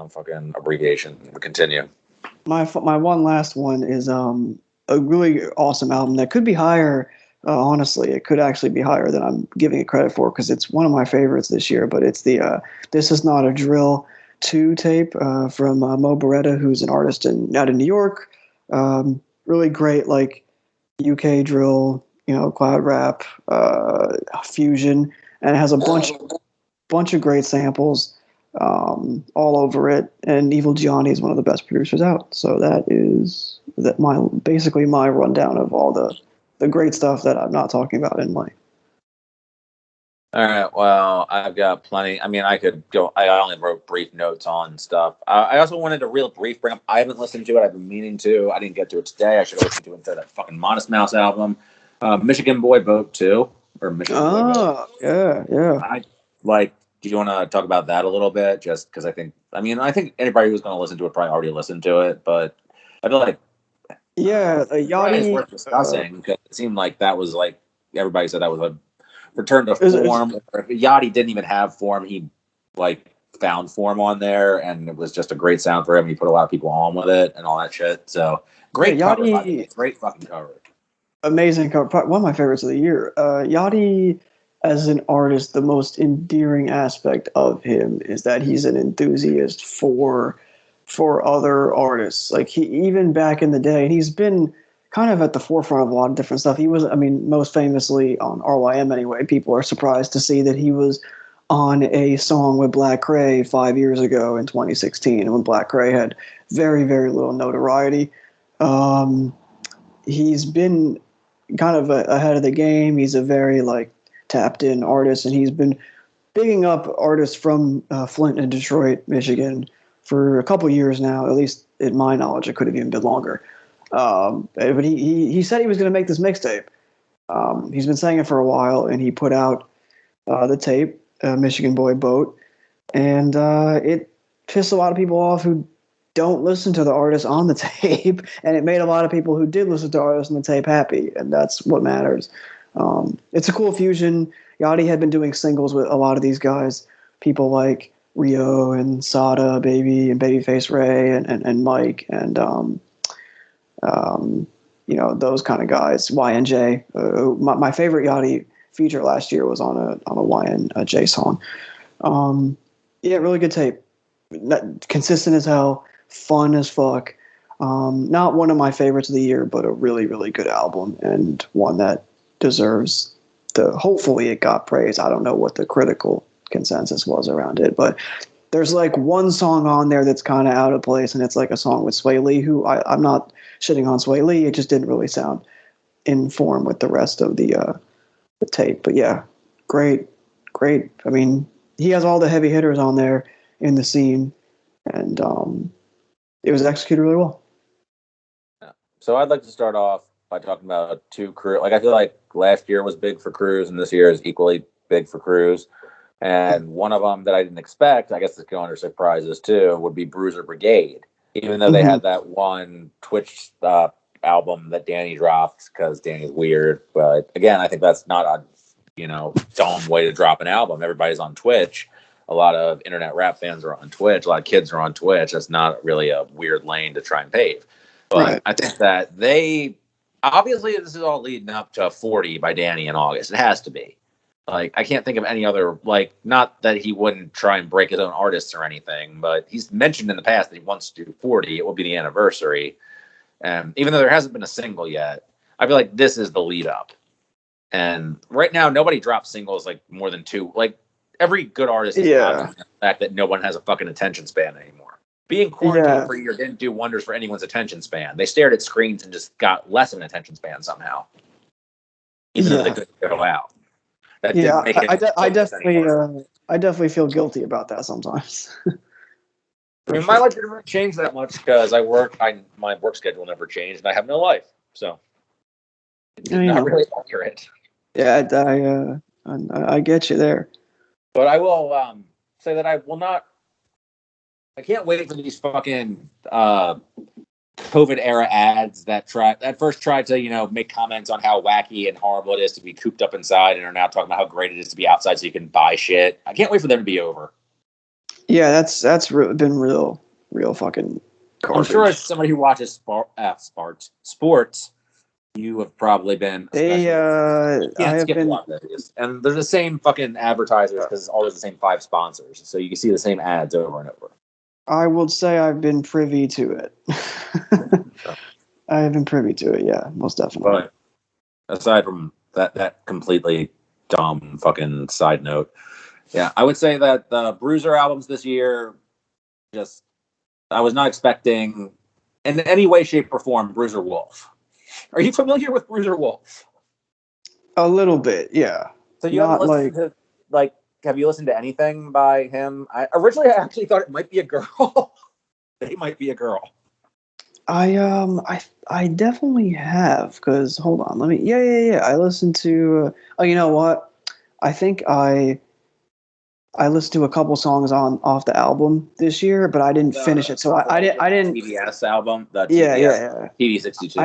fucking abbreviation. We'll continue. My one last one is a really awesome album that could be higher. Honestly, it could actually be higher than I'm giving it credit for, because it's one of my favorites this year. But it's the This Is Not a Drill 2 tape from Moh Baretta, who's an artist out in New York. Really great, like UK drill, you know, cloud rap, fusion, and it has a bunch of great samples all over it. And Evil Gianni is one of the best producers out. So that is basically my rundown of all the great stuff that I'm not talking about in my. All right. Well, I've got plenty. I mean, I could go. I only wrote brief notes on stuff. I also wanted to real brief bring up. I haven't listened to it. I've been meaning to. I didn't get to it today. I should have listened to it instead of that fucking Modest Mouse album. Michigan Boy Boat 2 or Michigan Boy Boat. Yeah. I like. Do you want to talk about that a little bit? Just because I think anybody who's going to listen to it probably already listened to it, but I feel like. Yeah, Yachty is worth discussing because it seemed like that was like everybody said that was a return to form. Yachty didn't even have form; he like found form on there, and it was just a great sound for him. He put a lot of people on with it and all that shit. So great cover, Yachty, great fucking cover, amazing cover. One of my favorites of the year. Yachty, as an artist, the most endearing aspect of him is that he's an enthusiast for other artists. Like he, even back in the day, and he's been kind of at the forefront of a lot of different stuff. He was, I mean, most famously on RYM anyway. People are surprised to see that he was on a song with Black Cray 5 years ago in 2016, when Black Cray had very, very little notoriety. He's been kind of ahead of the game. He's a very like tapped in artist, and he's been bigging up artists from Flint and Detroit, Michigan, for a couple years now. At least in my knowledge, it could have even been longer. But he said he was going to make this mixtape. He's been saying it for a while, and he put out the tape, Michigan Boy Boat, and it pissed a lot of people off who don't listen to the artist on the tape, and it made a lot of people who did listen to artists on the tape happy, and that's what matters. It's a cool fusion. Yachty had been doing singles with a lot of these guys, people like Rio and Sada Baby and Babyface Ray and Mike and you know, those kind of guys. YNJ. My favorite Yachty feature last year was on a YNJ song. Yeah, really good tape. Consistent as hell, fun as fuck. Not one of my favorites of the year, but a really, really good album, and one that deserves hopefully it got praise. I don't know what the critical consensus was around it, but there's like one song on there that's kind of out of place, and it's like a song with Sway Lee, who I'm not shitting on Sway Lee. It just didn't really sound in form with the rest of the tape. But yeah, great. I mean, he has all the heavy hitters on there in the scene, and it was executed really well. So I'd like to start off by talking about two crew. Like I feel like last year was big for Cruz, and this year is equally big for Cruz. And one of them that I didn't expect, I guess it's going under surprises too, would be Bruiser Brigade. Even though they had that one Twitch album that Danny dropped because Danny's weird. But again, I think that's not a dumb way to drop an album. Everybody's on Twitch. A lot of internet rap fans are on Twitch. A lot of kids are on Twitch. That's not really a weird lane to try and pave. But I think that they obviously this is all leading up to 40 by Danny in August. It has to be. Like, I can't think of any other, like, not that he wouldn't try and break his own artists or anything, but he's mentioned in the past that he wants to do 40. It will be the anniversary. And even though there hasn't been a single yet, I feel like this is the lead up. And right now, nobody drops singles like more than 2. Like, every good artist is the fact that no one has a fucking attention span anymore. Being quarantined for a year didn't do wonders for anyone's attention span. They stared at screens and just got less of an attention span somehow. Even though they couldn't go out. I definitely feel guilty about that sometimes. I mean, my life didn't really change that much because my work schedule never changed, and I have no life, so it's not really accurate. Yeah, I get you there. But I will say that I will not. I can't wait for these fucking COVID era ads that first tried to make comments on how wacky and horrible it is to be cooped up inside, and are now talking about how great it is to be outside so you can buy shit. I can't wait for them to be over. Yeah, that's been real fucking garbage. I'm sure as somebody who watches sports, you have probably been. I have been. A lot of these. And they're the same fucking advertisers because it's always the same 5 sponsors, so you can see the same ads over and over. I would say I've been privy to it. I have been privy to it, yeah, most definitely. But aside from that completely dumb fucking side note, yeah, I would say that the Bruiser albums this year, I was not expecting in any way, shape, or form Bruiser Wolf. Are you familiar with Bruiser Wolf? A little bit, yeah. So you haven't listened to have you listened to anything by him? I actually thought it might be a girl. They might be a girl. I definitely have, because hold on, let me yeah. I listened to you know what? I think I listened to a couple songs off the album this year, but I didn't finish it. So I didn't TBS album, the TBS, TV 62.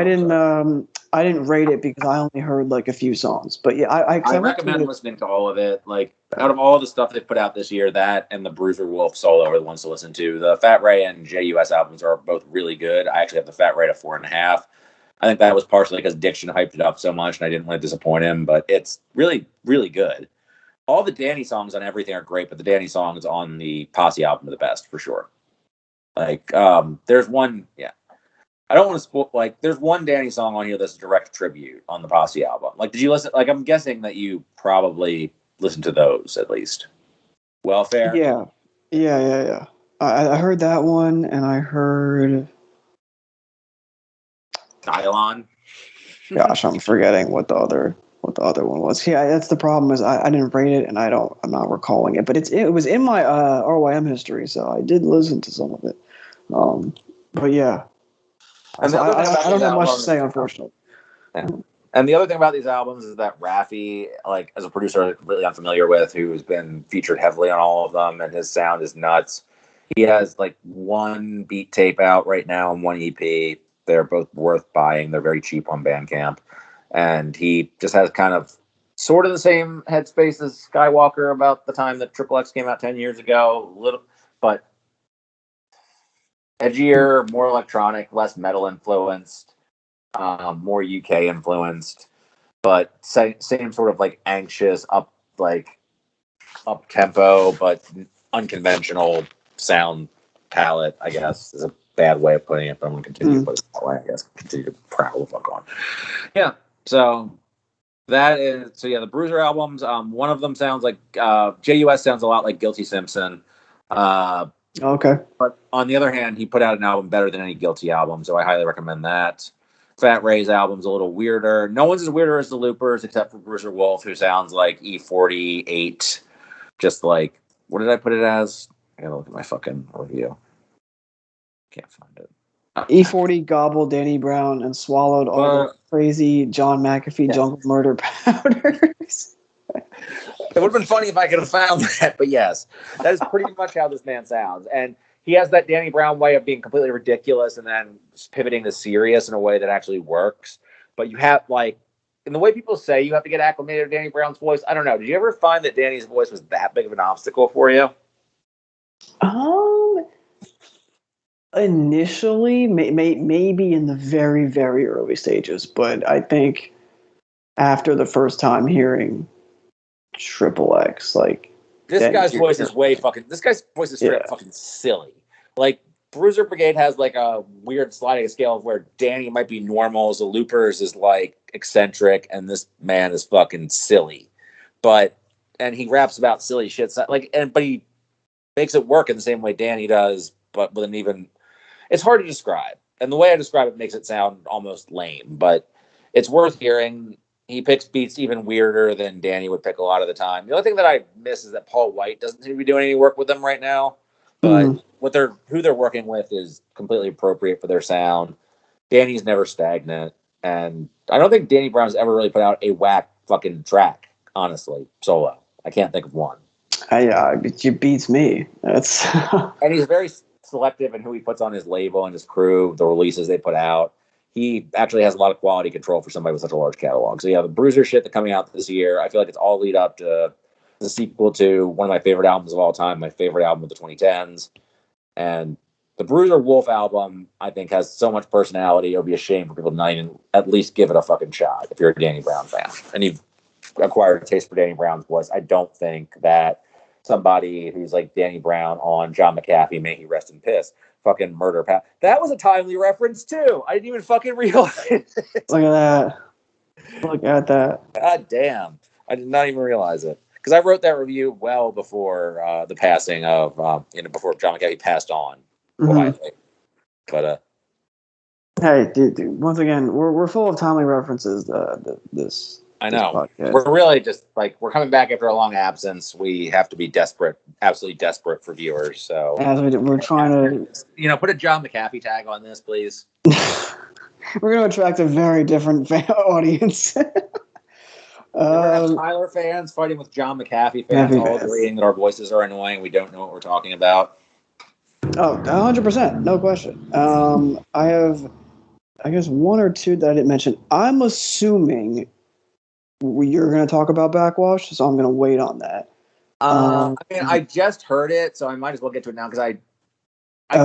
I didn't rate it because I only heard like a few songs. But yeah, I recommend listening to all of it. Like out of all the stuff they put out this year, that and the Bruiser Wolf solo are the ones to listen to. The Fat Ray and JUS albums are both really good. I actually have the Fat Ray at 4.5. I think that was partially because Diction hyped it up so much, and I didn't want to disappoint him. But it's really, really good. All the Danny songs on everything are great, but the Danny songs on the Posse album are the best for sure. Like, there's one, I don't want to spoil. Like, there's one Danny song on here that's a direct tribute on the Posse album. Like, did you listen? Like, I'm guessing that you probably listened to those at least. Welfare. Yeah. I heard that one, and I heard Dylon. Gosh, I'm forgetting what the other one was. Yeah, that's the problem is I didn't rate it, and I'm not recalling it. But it was in my RYM history, so I did listen to some of it. But yeah. And I don't have much to say, unfortunately. Yeah. And the other thing about these albums is that Raffi, like as a producer I'm completely unfamiliar with, who's been featured heavily on all of them, and his sound is nuts. He has like one beat tape out right now and one EP. They're both worth buying. They're very cheap on Bandcamp. And he just has kind of sort of the same headspace as Skywalker about the time that XXX came out 10 years ago. But edgier, more electronic, less metal influenced, more UK influenced, but same sort of like anxious, up tempo, but unconventional sound palette, I guess, is a bad way of putting it, but I'm going to continue to put it that way, I guess. Continue to prowl the fuck on. Yeah, so the Bruiser albums, one of them sounds like, JUS sounds a lot like Guilty Simpson. Okay. But on the other hand, he put out an album better than any Guilty album, so I highly recommend that. Fat Ray's album's a little weirder. No one's as weirder as the Loopers, except for Bruiser Wolf, who sounds like E48. Just like, what did I put it as? I gotta look at my fucking review. Can't find it. E40 gobbled Danny Brown and swallowed all the crazy John McAfee jungle murder powders. It would have been funny if I could have found that, but yes, that is pretty much how this man sounds. And he has that Danny Brown way of being completely ridiculous and then pivoting to serious in a way that actually works. But you have, like, in the way people say you have to get acclimated to Danny Brown's voice, I don't know. Did you ever find that Danny's voice was that big of an obstacle for you? Initially, maybe in the very, very early stages, but I think after the first time hearing XXX, like, this guy's voice is way fucking. This guy's voice is straight up fucking silly. Like, Bruiser Brigade has like a weird sliding scale of where Danny might be normal, the Loopers is like eccentric, and this man is fucking silly. And he raps about silly shit, but he makes it work in the same way Danny does, but with an even. It's hard to describe, and the way I describe it makes it sound almost lame, but it's worth hearing. He picks beats even weirder than Danny would pick a lot of the time. The only thing that I miss is that Paul White doesn't seem to be doing any work with them right now. But who they're working with is completely appropriate for their sound. Danny's never stagnant, and I don't think Danny Brown's ever really put out a whack fucking track, honestly, solo. I can't think of one. It beats me. That's and he's very selective in who he puts on his label and his crew, the releases they put out. He actually has a lot of quality control for somebody with such a large catalog. So yeah, the Bruiser shit that's coming out this year, I feel like it's all lead up to the sequel to one of my favorite albums of all time, my favorite album of the 2010s. And the Bruiser Wolf album, I think, has so much personality, it would be a shame for people to not even at least give it a fucking shot if you're a Danny Brown fan. And you've acquired a taste for Danny Brown's voice. I don't think that somebody who's like Danny Brown on John McAfee, may he rest in piss, fucking murder. That was a timely reference too. I didn't even fucking realize it. Look at that. God damn. I did not even realize it. Because I wrote that review well before the passing of, before John McAfee passed on. Quietly. But, hey, dude, once again, we're full of timely references. I know. We're really just like, we're coming back after a long absence. We have to be desperate, absolutely desperate for viewers. So we're trying to, put a John McAfee tag on this, please. We're going to attract a very different audience. Tyler fans fighting with John McAfee fans, all agreeing that our voices are annoying. We don't know what we're talking about. Oh, 100%, no question. I have, I guess, one or two that I didn't mention. I'm assuming you're going to talk about Backxwash, so I'm going to wait on that. I just heard it, so I might as well get to it now because I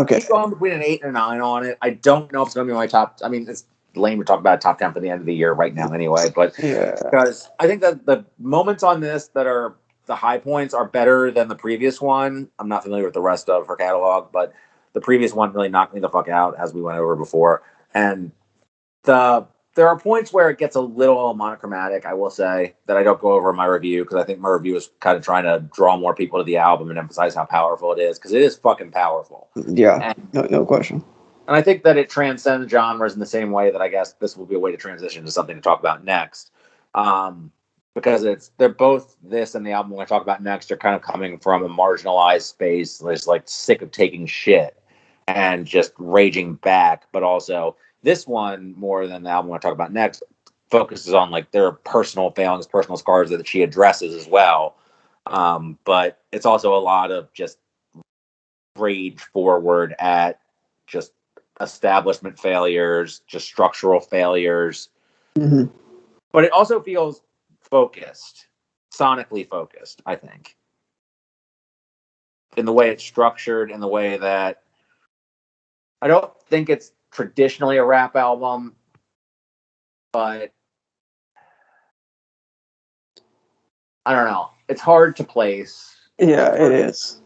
keep going between an 8 and a 9 on it. I don't know if it's going to be my top. I mean, it's lame to talk about top 10 for the end of the year right now anyway, but because I think that the moments on this that are the high points are better than the previous one. I'm not familiar with the rest of her catalog, but the previous one really knocked me the fuck out, as we went over before. And there are points where it gets a little monochromatic, I will say, that I don't go over in my review, because I think my review is kind of trying to draw more people to the album and emphasize how powerful it is, because it is fucking powerful. Yeah, no question. And I think that it transcends genres in the same way that I guess this will be a way to transition to something to talk about next. Because they're both, this and the album we're going to talk about next, are kind of coming from a marginalized space that's like sick of taking shit and just raging back. But also this one, more than the album we're going to talk about next, focuses on like their personal failings, personal scars that she addresses as well. But it's also a lot of just rage forward at just establishment failures, just structural failures. Mm-hmm. But it also feels focused, sonically focused, I think. In the way it's structured, in the way that I don't think it's traditionally a rap album, but I don't know. It's hard to place. Yeah, it is.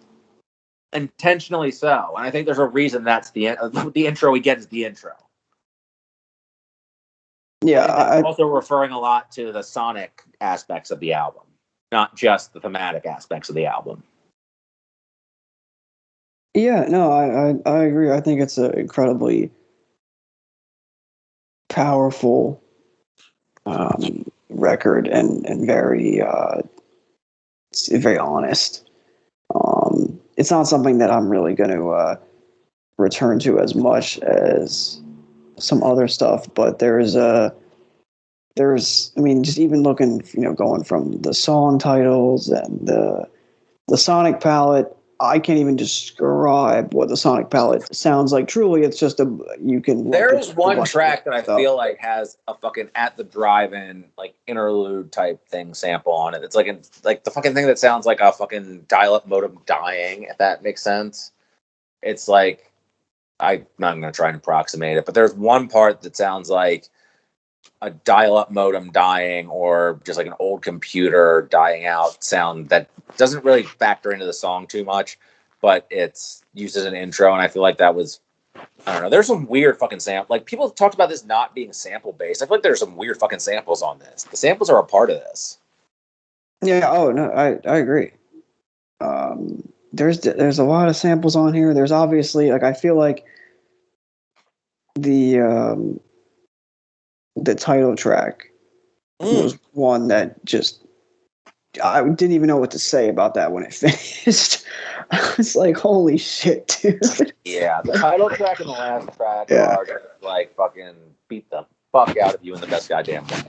Intentionally so. And I think there's a reason that's the intro we get is the intro. Yeah. It's also referring a lot to the sonic aspects of the album, not just the thematic aspects of the album. Yeah, no, I agree. I think it's an incredibly powerful record and very very honest. It's not something that I'm really going to return to as much as some other stuff, but there's I mean, just even looking, going from the song titles and the sonic palette, I can't even describe what the sonic palette sounds like. Truly, it's just you can. There's one track that I feel like has a fucking At the Drive-In like interlude type thing sample on it. It's like the fucking thing that sounds like a fucking dial-up modem dying, if that makes sense. It's like, I'm not going to try and approximate it, but there's one part that sounds like a dial-up modem dying, or just like an old computer dying out sound that doesn't really factor into the song too much, but it's used as an intro. And I feel like that was, I don't know, there's some weird fucking sample. Like, people have talked about this not being sample based. I feel like there's some weird fucking samples on this. The samples are a part of this. Yeah. Oh no, I agree. There's a lot of samples on here. There's obviously, like, I feel like the title track was one that just, I didn't even know what to say about that when it finished. I was like, holy shit, dude. Yeah, the title track and the last track are just like fucking beat the fuck out of you in the best goddamn way.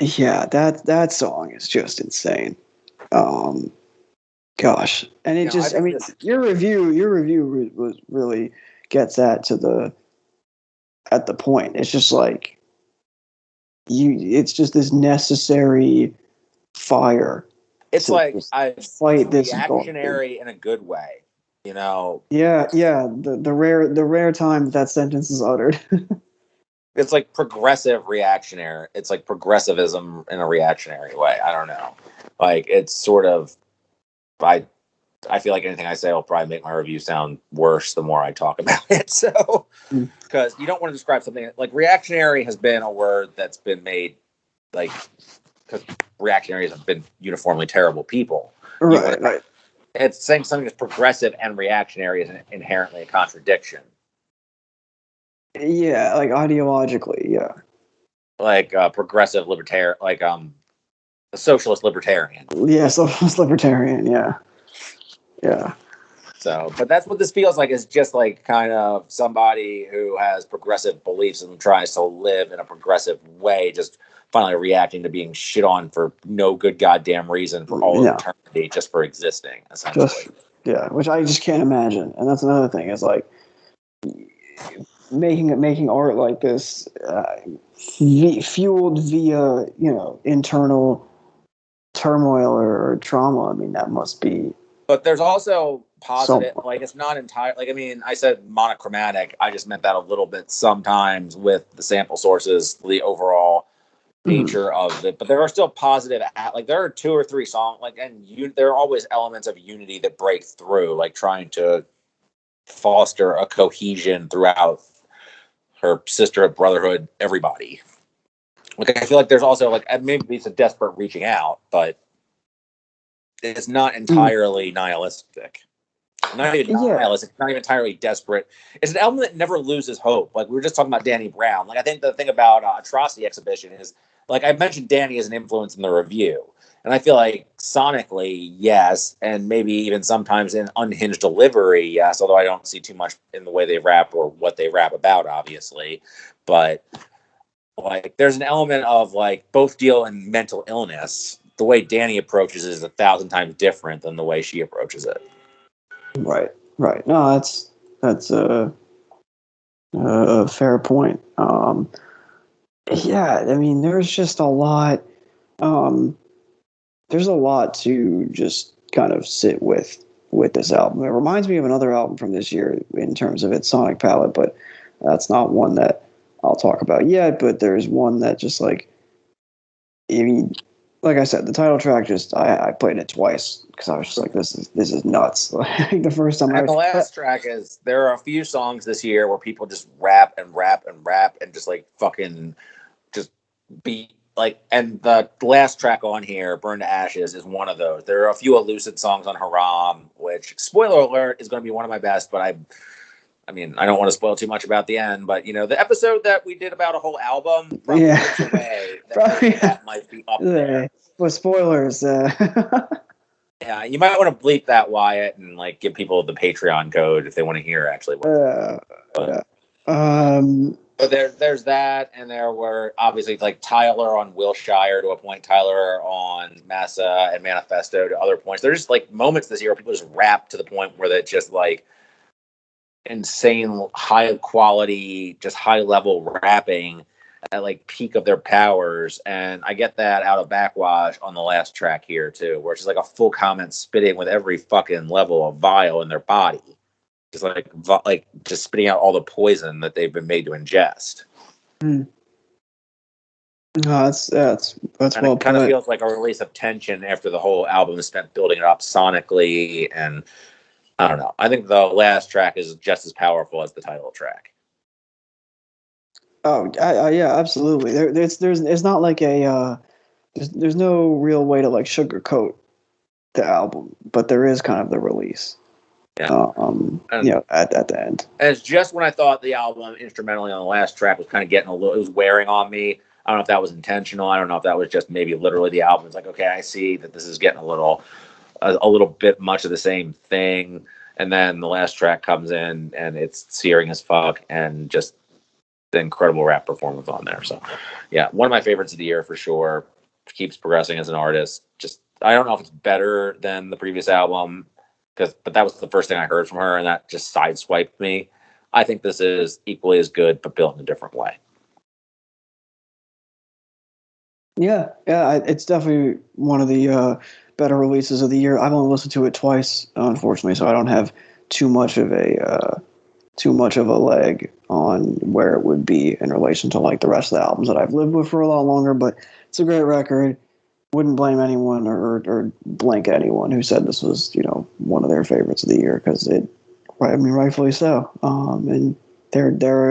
Yeah, that song is just insane. Gosh, and it just, I mean, your review was really gets at the point. It's just like, it's just this necessary fire. It's like, I fight this reactionary in a good way, you know. Yeah. The rare time that sentence is uttered. It's like progressive reactionary. It's like progressivism in a reactionary way. I don't know. Like, it's sort of, I feel like anything I say will probably make my review sound worse the more I talk about it. So, because you don't want to describe something like reactionary has been a word that's been made, like, because reactionaries have been uniformly terrible people. Right. It's saying something that's progressive and reactionary is inherently a contradiction. Yeah, like ideologically, yeah. Like progressive libertarian, like a socialist libertarian. Yeah, socialist libertarian, yeah. Yeah. So, but that's what this feels like, is just like kind of somebody who has progressive beliefs and tries to live in a progressive way, just finally reacting to being shit on for no good goddamn reason for all of eternity, just for existing, essentially. Which I just can't imagine. And that's another thing, is like making art like this, fueled via, internal turmoil or trauma. I mean, that must be. But there's also positive, like, it's not entirely, like, I mean, I said monochromatic. I just meant that a little bit sometimes with the sample sources, the overall nature of it. But there are still positive, like, there are 2 or 3 songs, like, and there are always elements of unity that break through, like trying to foster a cohesion throughout her sisterhood, brotherhood, everybody. Like, I feel like there's also, like, maybe it's a desperate reaching out, but it's not entirely nihilistic. Not even nihilistic. It's not even entirely desperate. It's an album that never loses hope. Like, we were just talking about Danny Brown. Like, I think the thing about Atrocity Exhibition is, like, I mentioned Danny as an influence in the review. And I feel like sonically, yes, and maybe even sometimes in unhinged delivery, yes, although I don't see too much in the way they rap or what they rap about, obviously. But, like, there's an element of, like, both deal in mental illness. The way Danny approaches it is 1,000 times different than the way she approaches it. Right. No, that's a fair point. Yeah, I mean, there's just a lot. There's a lot to just kind of sit with this album. It reminds me of another album from this year in terms of its sonic palette, but that's not one that I'll talk about yet. But there's one that just, like, I mean, like I said, the title track, just I played it twice because I was just like, this is nuts. Like, the first time. And the last track is, there are a few songs this year where people just rap and just, like, fucking just beat, like, and the last track on here, Burn to Ashes, is one of those. There are a few Elucid songs on Haram, which, spoiler alert, is going to be one of my best, but I mean, I don't want to spoil too much about the end, but, the episode that we did about a whole album, probably that might be up there. With spoilers. Yeah, you might want to bleep that, Wyatt, and like give people the Patreon code if they want to hear actually. But there's that, and there were obviously like Tyler on Wilshire to a point, Tyler on Massa and Manifesto to other points. There's just like moments this year where people just rap to the point where they're just like insane, high quality, just high level rapping at like peak of their powers. And I get that out of Backxwash on the last track here too, where it's just like a full comment spitting with every fucking level of vile in their body. Just like just spitting out all the poison that they've been made to ingest. No, that's and well it kind of put. feels like a release of tension after the whole album is spent building it up sonically, and I don't know. I think the last track is just as powerful as the title track. Oh, yeah, absolutely. There's not like there's no real way to like sugarcoat the album, but there is kind of the release. Yeah. At the end. And it's just when I thought the album instrumentally on the last track was kind of getting it was wearing on me. I don't know if that was intentional. I don't know if that was just maybe literally the album. It's like, okay, I see that this is getting a little bit much of the same thing. And then the last track comes in and it's searing as fuck and just the incredible rap performance on there. So yeah, one of my favorites of the year for sure. Keeps progressing as an artist. Just, I don't know if it's better than the previous album, but that was the first thing I heard from her, and that just sideswiped me. I think this is equally as good, but built in a different way. Yeah, it's definitely one of the better releases of the year. I've only listened to it twice, unfortunately, so I don't have too much of a leg on where it would be in relation to like the rest of the albums that I've lived with for a lot longer. But it's a great record. Wouldn't blame anyone or blank anyone who said this was, one of their favorites of the year, because rightfully so. And they're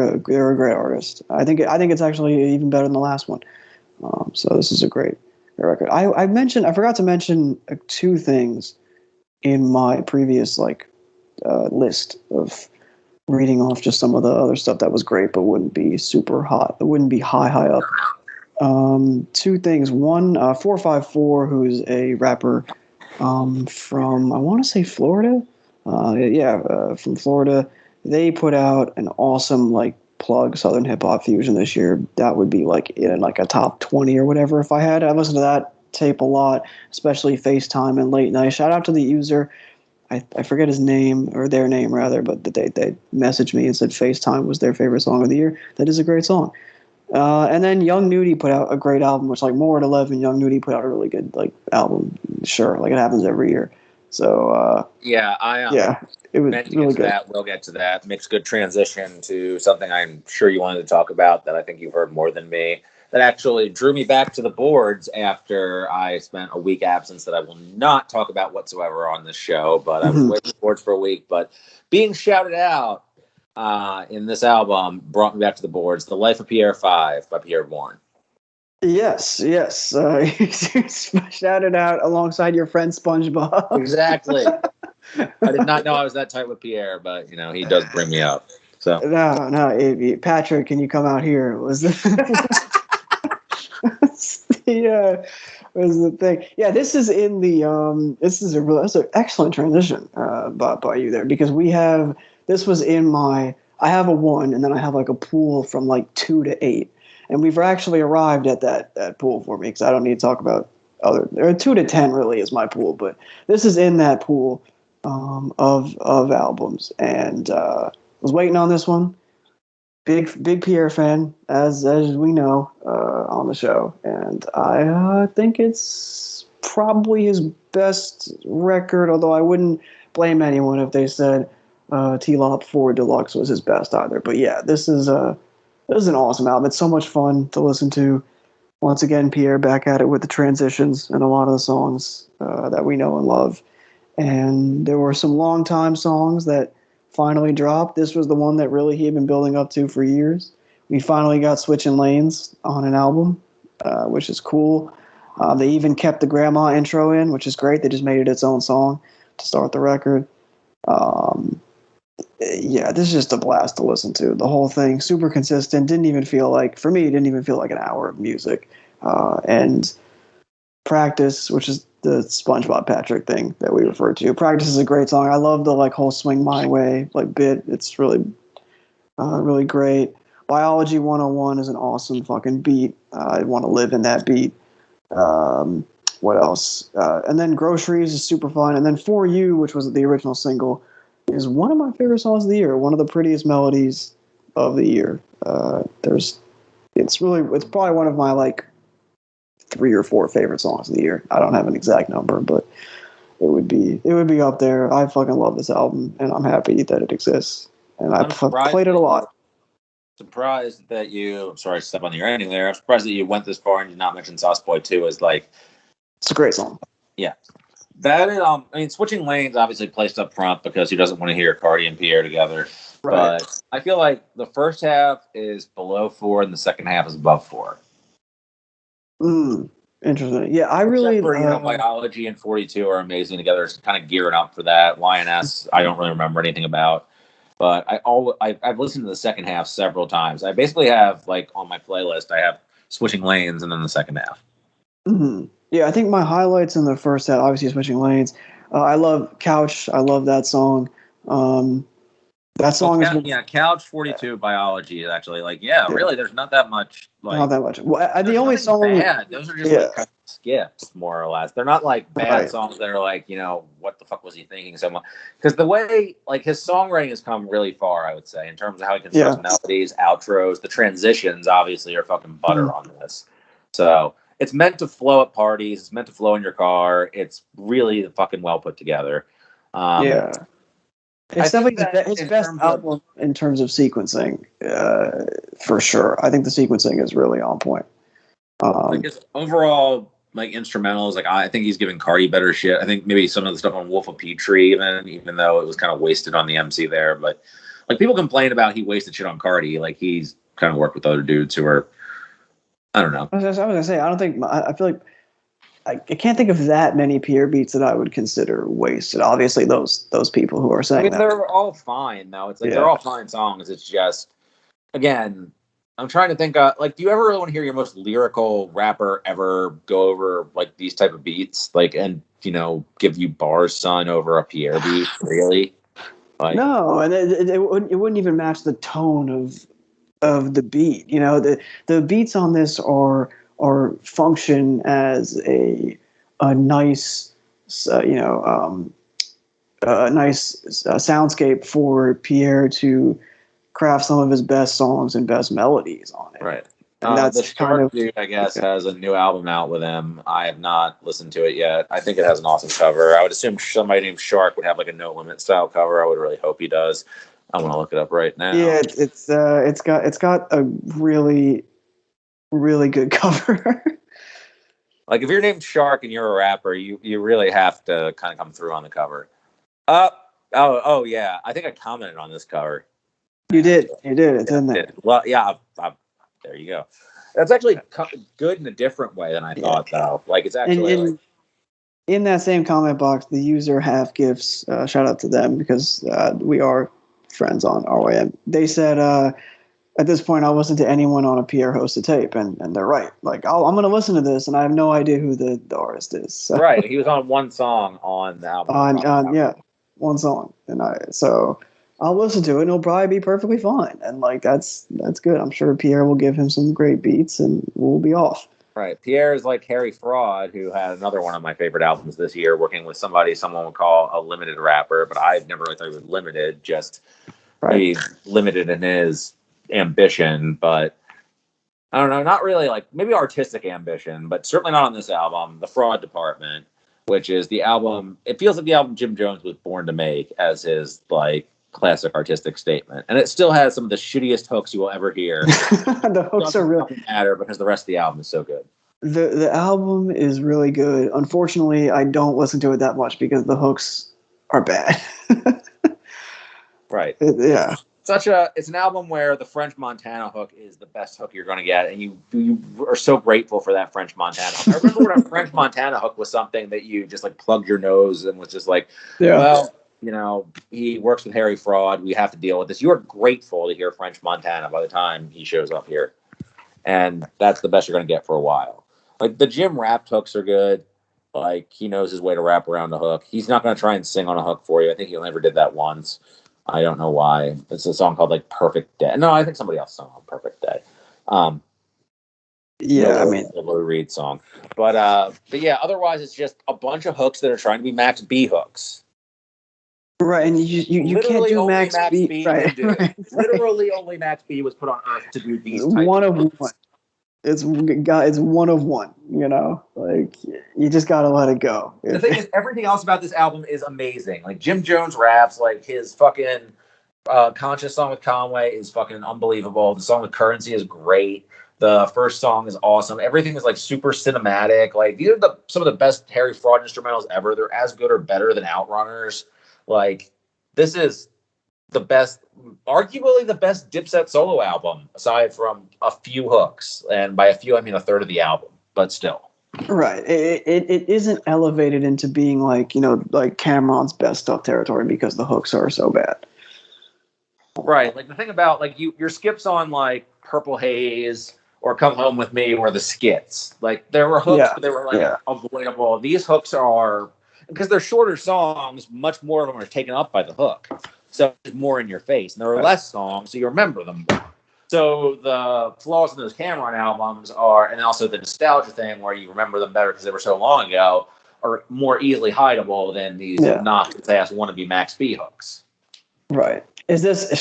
a great artist. I think it's actually even better than the last one. So this is a great record. I forgot to mention two things in my previous list of reading off just some of the other stuff that was great but wouldn't be super hot. It wouldn't be high up. Two things. One, 454, who's a rapper from, I want to say Florida. From Florida. They put out an awesome plug Southern hip hop fusion this year. That would be in a top 20 or whatever if I had. I listened to that tape a lot, especially FaceTime and Late Night. Shout out to the user. I forget his name, or their name rather, but they messaged me and said FaceTime was their favorite song of the year. That is a great song. And then Young Nudie put out a great album, which more at 11. Young Nudie put out a really good album. Sure, it happens every year. So it was really good. We'll get to that. Makes a good transition to something I'm sure you wanted to talk about that I think you've heard more than me. That actually drew me back to the boards after I spent a week absence that I will not talk about whatsoever on this show. But I was away from the boards for a week. But being shouted out in this album brought me back to the boards. The Life of Pierre 5 by Pierre Bourne. Yes. Shouted out alongside your friend SpongeBob. Exactly. I did not know I was that tight with Pierre, but he does bring me up. So no, Patrick, can you come out here? Was the thing? Yeah, this is in the that's an excellent transition by you there, because this was in I have a 1, and then I have a pool from 2 to 8, and we've actually arrived at that pool for me, because I don't need to talk about other. 2 to 10 really is my pool, but this is in that pool of albums, and was waiting on this one. Big Pierre fan, as we know on the show, and I think it's probably his best record. Although I wouldn't blame anyone if they said T-Lop 4 Deluxe was his best either. But yeah, this is an awesome album. It's so much fun to listen to. Once again, Pierre back at it with the transitions and a lot of the songs that we know and love. And there were some long time songs that finally dropped. This was the one that really he had been building up to for years. We finally got Switching Lanes on an album, which is cool. They even kept the grandma intro in, which is great. They just made it its own song to start the record. This is just a blast to listen to. The whole thing, super consistent. For me, it didn't even feel like an hour of music. And Practice, which is the SpongeBob Patrick thing that we referred to. Practice is a great song. I love the like whole swing my way like bit. It's really really great. Biology 101 is an awesome fucking beat. I want to live in that beat. What else? And then Groceries is super fun. And then For You, which was the original single, is one of my favorite songs of the year. One of the prettiest melodies of the year. It's probably one of my like 3 or 4 favorite songs of the year. I don't have an exact number, but it would be up there. I fucking love this album, and I'm happy that it exists. And I've played it a lot. Surprised that I'm sorry to step on your ending there. I'm surprised that you went this far and did not mention Sauce Boy 2 as like. It's a great song. Yeah. That is, I mean, Switching Lanes obviously placed up front because he doesn't want to hear Cardi and Pierre together. Right. But I feel like the first half is below 4 and the second half is above 4. Interesting. Yeah, I really. For, Biology and 42 are amazing together. It's kind of gearing up for that. YNS, I don't really remember anything about. But I've listened to the second half several times. I basically have, like, on my playlist, I have Switching Lanes and then the second half. Mm-hmm. Yeah, I think my highlights in the first half, obviously, Switching Lanes. I love Couch. I love that song. That song is... Yeah, Couch, 42, Biology is actually, like, really, there's not that much. Like, not that much. Well, the only song... bad. Those are just, like, kind of skips, more or less. They're not, like, bad songs that are, like, what the fuck was he thinking so much? Because the way, like, his songwriting has come really far, I would say, in terms of how he constructs melodies, outros. The transitions, obviously, are fucking butter on this. So... it's meant to flow at parties. It's meant to flow in your car. It's really fucking well put together. It's definitely his best album in terms of sequencing, for sure. I think the sequencing is really on point. Like his overall like instrumentals, like I think he's giving Cardi better shit. I think maybe some of the stuff on Wolf of Petrie, even though it was kind of wasted on the MC there. But like people complain about he wasted shit on Cardi. Like he's kind of worked with other dudes who are. I don't know. I was gonna say I feel like I can't think of that many Pierre beats that I would consider wasted. Obviously, those people who are saying that they're all fine though. It's like they're all fine songs. It's just again, I'm trying to think. Do you ever really want to hear your most lyrical rapper ever go over like these type of beats, like and give you bars, son, over a Pierre beat? Really? Like, no, and it wouldn't even match the tone of the beat. The beats on this are function as a nice soundscape for Pierre to craft some of his best songs and best melodies on it. Right. And that's the Shark dude, I guess, has a new album out with him. I have not listened to it yet. I think it has an awesome cover. I would assume somebody named Shark would have like a No Limit style cover. I would really hope he does. I want to look it up right now. Yeah, it's got a really, really good cover. Like if you're named Shark and you're a rapper, you really have to kind of come through on the cover. Oh yeah, I think I commented on this cover. You did. It's in there. Well, yeah, there you go. That's actually good in a different way than I thought, though. Like it's actually in that same comment box, the user Half Gifts, shout out to them because we are friends on RYM. They said at this point I'll listen to anyone on a Pierre hosted tape, and they're right. Like I'm going to listen to this, and I have no idea who the artist is. So. Right, he was on one song on the album. One song, and so I'll listen to it, and it'll probably be perfectly fine. And like that's good. I'm sure Pierre will give him some great beats, and we'll be off. Right, Pierre is like Harry Fraud, who had another one of my favorite albums this year, working with someone would call a limited rapper, but I've never really thought he was limited, just maybe limited in his ambition, but I don't know, not really like maybe artistic ambition, but certainly not on this album, The Fraud Department, which is the album. It feels like the album Jim Jones was born to make as his like classic artistic statement, and it still has some of the shittiest hooks you will ever hear. The hooks are really matter because the rest of the album is so good. The album is really good. Unfortunately, I don't listen to it that much because the hooks are bad. Right. Yeah. It's an album where the French Montana hook is the best hook you're going to get, and you are so grateful for that French Montana hook. I remember when a French Montana hook was something that you just like plugged your nose and was just like, well, he works with Harry Fraud. We have to deal with this. You are grateful to hear French Montana by the time he shows up here, and that's the best you're going to get for a while. Like the Jim Rapt hooks are good. Like, he knows his way to wrap around the hook. He's not going to try and sing on a hook for you. I think he never did that once. I don't know why. It's a song called, like, Perfect Day. No, I think somebody else sung on Perfect Day. Yeah, I mean, the Lou Reed song. But yeah, otherwise it's just a bunch of hooks that are trying to be Max B hooks. right, and you can't do only Max B. Right, can do. right. Literally only Max B was put on Earth to do these types One of of hooks. one. It's one of one. You know, like you just gotta let it go. The thing is, everything else about this album is amazing. Like Jim Jones raps, like his fucking Conscious song with Conway is fucking unbelievable. The song with Currency is great. The first song is awesome. Everything is like super cinematic. Like these are some of the best Harry Fraud instrumentals ever. They're as good or better than Outrunners. Like this is the best, arguably the best Dipset solo album, aside from a few hooks. And by a few, I mean a third of the album, but still. Right. It isn't elevated into being like, you know, like Cameron's best stuff territory because the hooks are so bad. Right. Like the thing about like your skips on like Purple Haze or Come Home With Me were the skits. Like there were hooks, but they were like avoidable. These hooks are, because they're shorter songs, much more of them are taken up by the hook. So it's more in your face. And there are less songs, so you remember them more. So the flaws in those Cameron albums are, and also the nostalgia thing where you remember them better because they were so long ago, are more easily hideable than these obnoxious-ass wannabe Max B hooks. Right. Is this they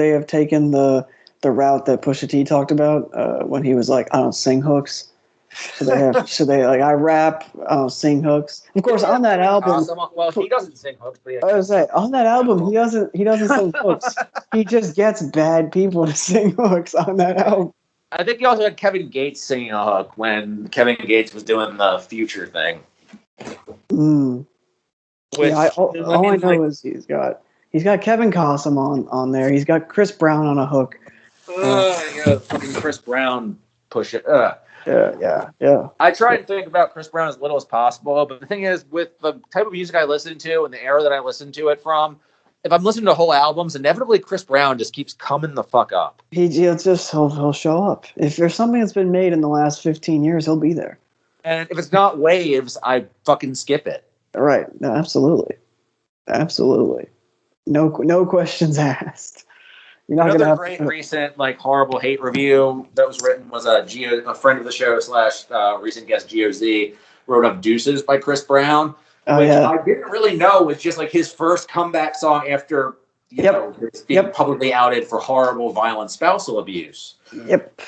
have taken the route that Pusha T talked about when he was like, I don't sing hooks. Should they like, I rap, I don't sing hooks. Of course, on that album, well, he doesn't sing hooks, but I was say on that album he doesn't sing hooks. He just gets bad people to sing hooks on that album. I think he also had Kevin Gates singing a hook when Kevin Gates was doing the Future thing. Which, all I know is he's got Kevin Cossum on there. He's got Chris Brown on a hook. Fucking Chris Brown push it. Yeah. I try and think about Chris Brown as little as possible, but the thing is, with the type of music I listen to and the era that I listen to it from, if I'm listening to whole albums, inevitably Chris Brown just keeps coming the fuck up. He'll show up. If there's something that's been made in the last 15 years, he'll be there. And if it's not Waves, I fucking skip it. Right. No, absolutely. No questions asked. You're not Another great recent horrible hate review that was written was a friend of the show / recent guest GOZ wrote up Deuces by Chris Brown, which I didn't really know was just like his first comeback song after being publicly outed for horrible, violent spousal abuse. Yep.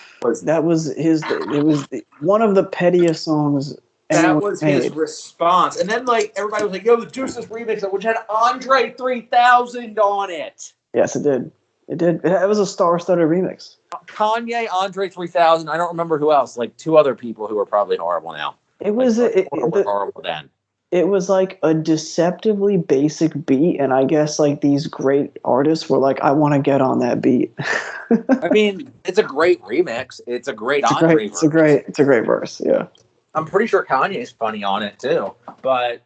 That was his. It was one of the pettiest songs. That was his response, and then everybody was like, "Yo, the Deuces remix, which had Andre 3000 on it." Yes, it did. It was a star-studded remix. Kanye, Andre 3000. I don't remember who else. Like 2 other people who are probably horrible now. It was horrible then. It was like a deceptively basic beat, and I guess these great artists were like, "I want to get on that beat." I mean, it's a great remix. It's a great Andre. It's a great verse. Yeah. I'm pretty sure Kanye's funny on it too, but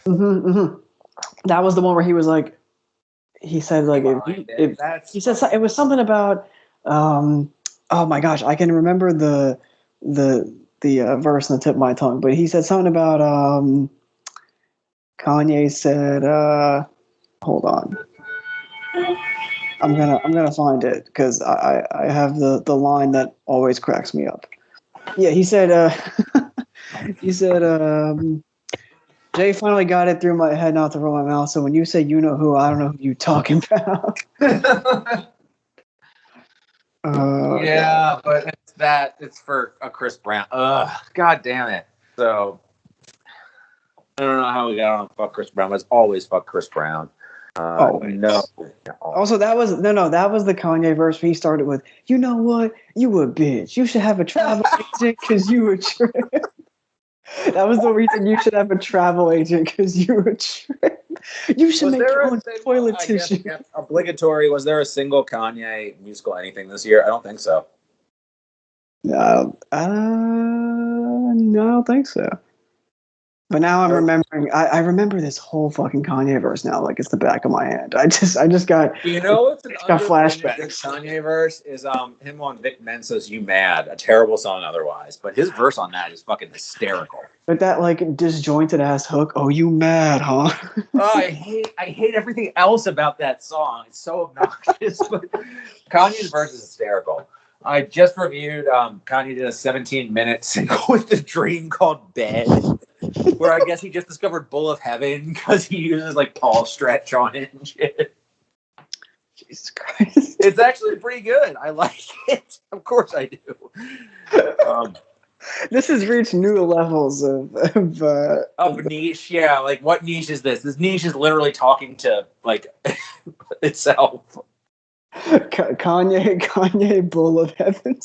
that was the one where he was like. He said he said it was something about oh my gosh, I can remember the verse on the tip of my tongue, but he said something about Kanye said hold on, I'm gonna find it because I have the line that always cracks me up. Yeah, he said Jay finally got it through my head not to roll my mouth. So when you say you know who, I don't know who you talking about. But it's for a Chris Brown. God damn it. So I don't know how we got on fuck Chris Brown, but it's always fuck Chris Brown. No. Also, that was the Kanye verse where he started with, "You know what? You a bitch. You should have a travel agent because you a trip." That was the reason you should have a travel agent because you a trip. You should make your own toilet tissue. Obligatory. Was there a single Kanye musical anything this year? I don't think so. No, I don't think so. But now I'm remembering. I remember this whole fucking Kanye verse now, like it's the back of my hand. I just got. You know what's an got underrated flashbacks. good Kanye verse is him on Vic Mensa's "You Mad," a terrible song otherwise, but his verse on that is fucking hysterical. But that like disjointed ass hook. Oh, you mad, huh? Oh, I hate everything else about that song. It's so obnoxious, but Kanye's verse is hysterical. I just reviewed Kanye did a 17-minute single with The Dream called "Bed," where I guess he just discovered "Bull of Heaven" because he uses like Paul Stretch on it and shit. Jesus Christ! It's actually pretty good. I like it. Of course, I do. This has reached new levels of niche. Yeah, like what niche is this? This niche is literally talking to like itself. Kanye Bull of Heaven.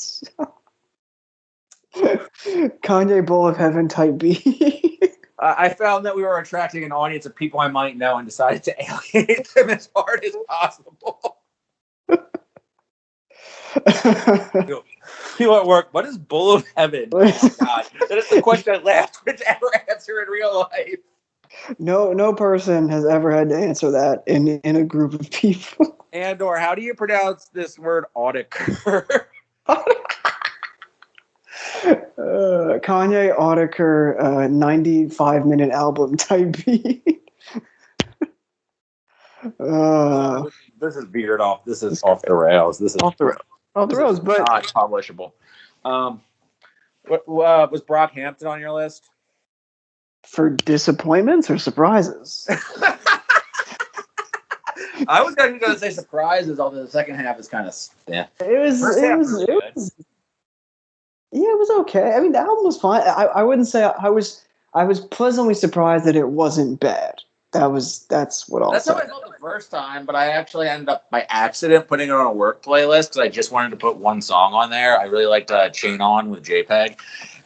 Kanye Bull of Heaven type B. I found that we were attracting an audience of people I might know and decided to alienate them as hard as possible. People at work, what is Bull of Heaven? Oh my God. That is the question I laughed would ever answer in real life. No person has ever had to answer that in a group of people. And or how do you pronounce this word Audiker? Kanye Audiker 95-minute album type B. This is veered off. This is off the rails. This is off the rails. Off the rails, but not publishable. What was Brockhampton on your list? For disappointments or surprises? I was going to say surprises, although the second half is kind of yeah. It was okay. I mean, the album was fine. I wouldn't say I was pleasantly surprised that it wasn't bad. That's what I'll say. That's how I felt the first time, but I actually ended up by accident putting it on a work playlist because I just wanted to put one song on there. I really liked Chain On with JPEG,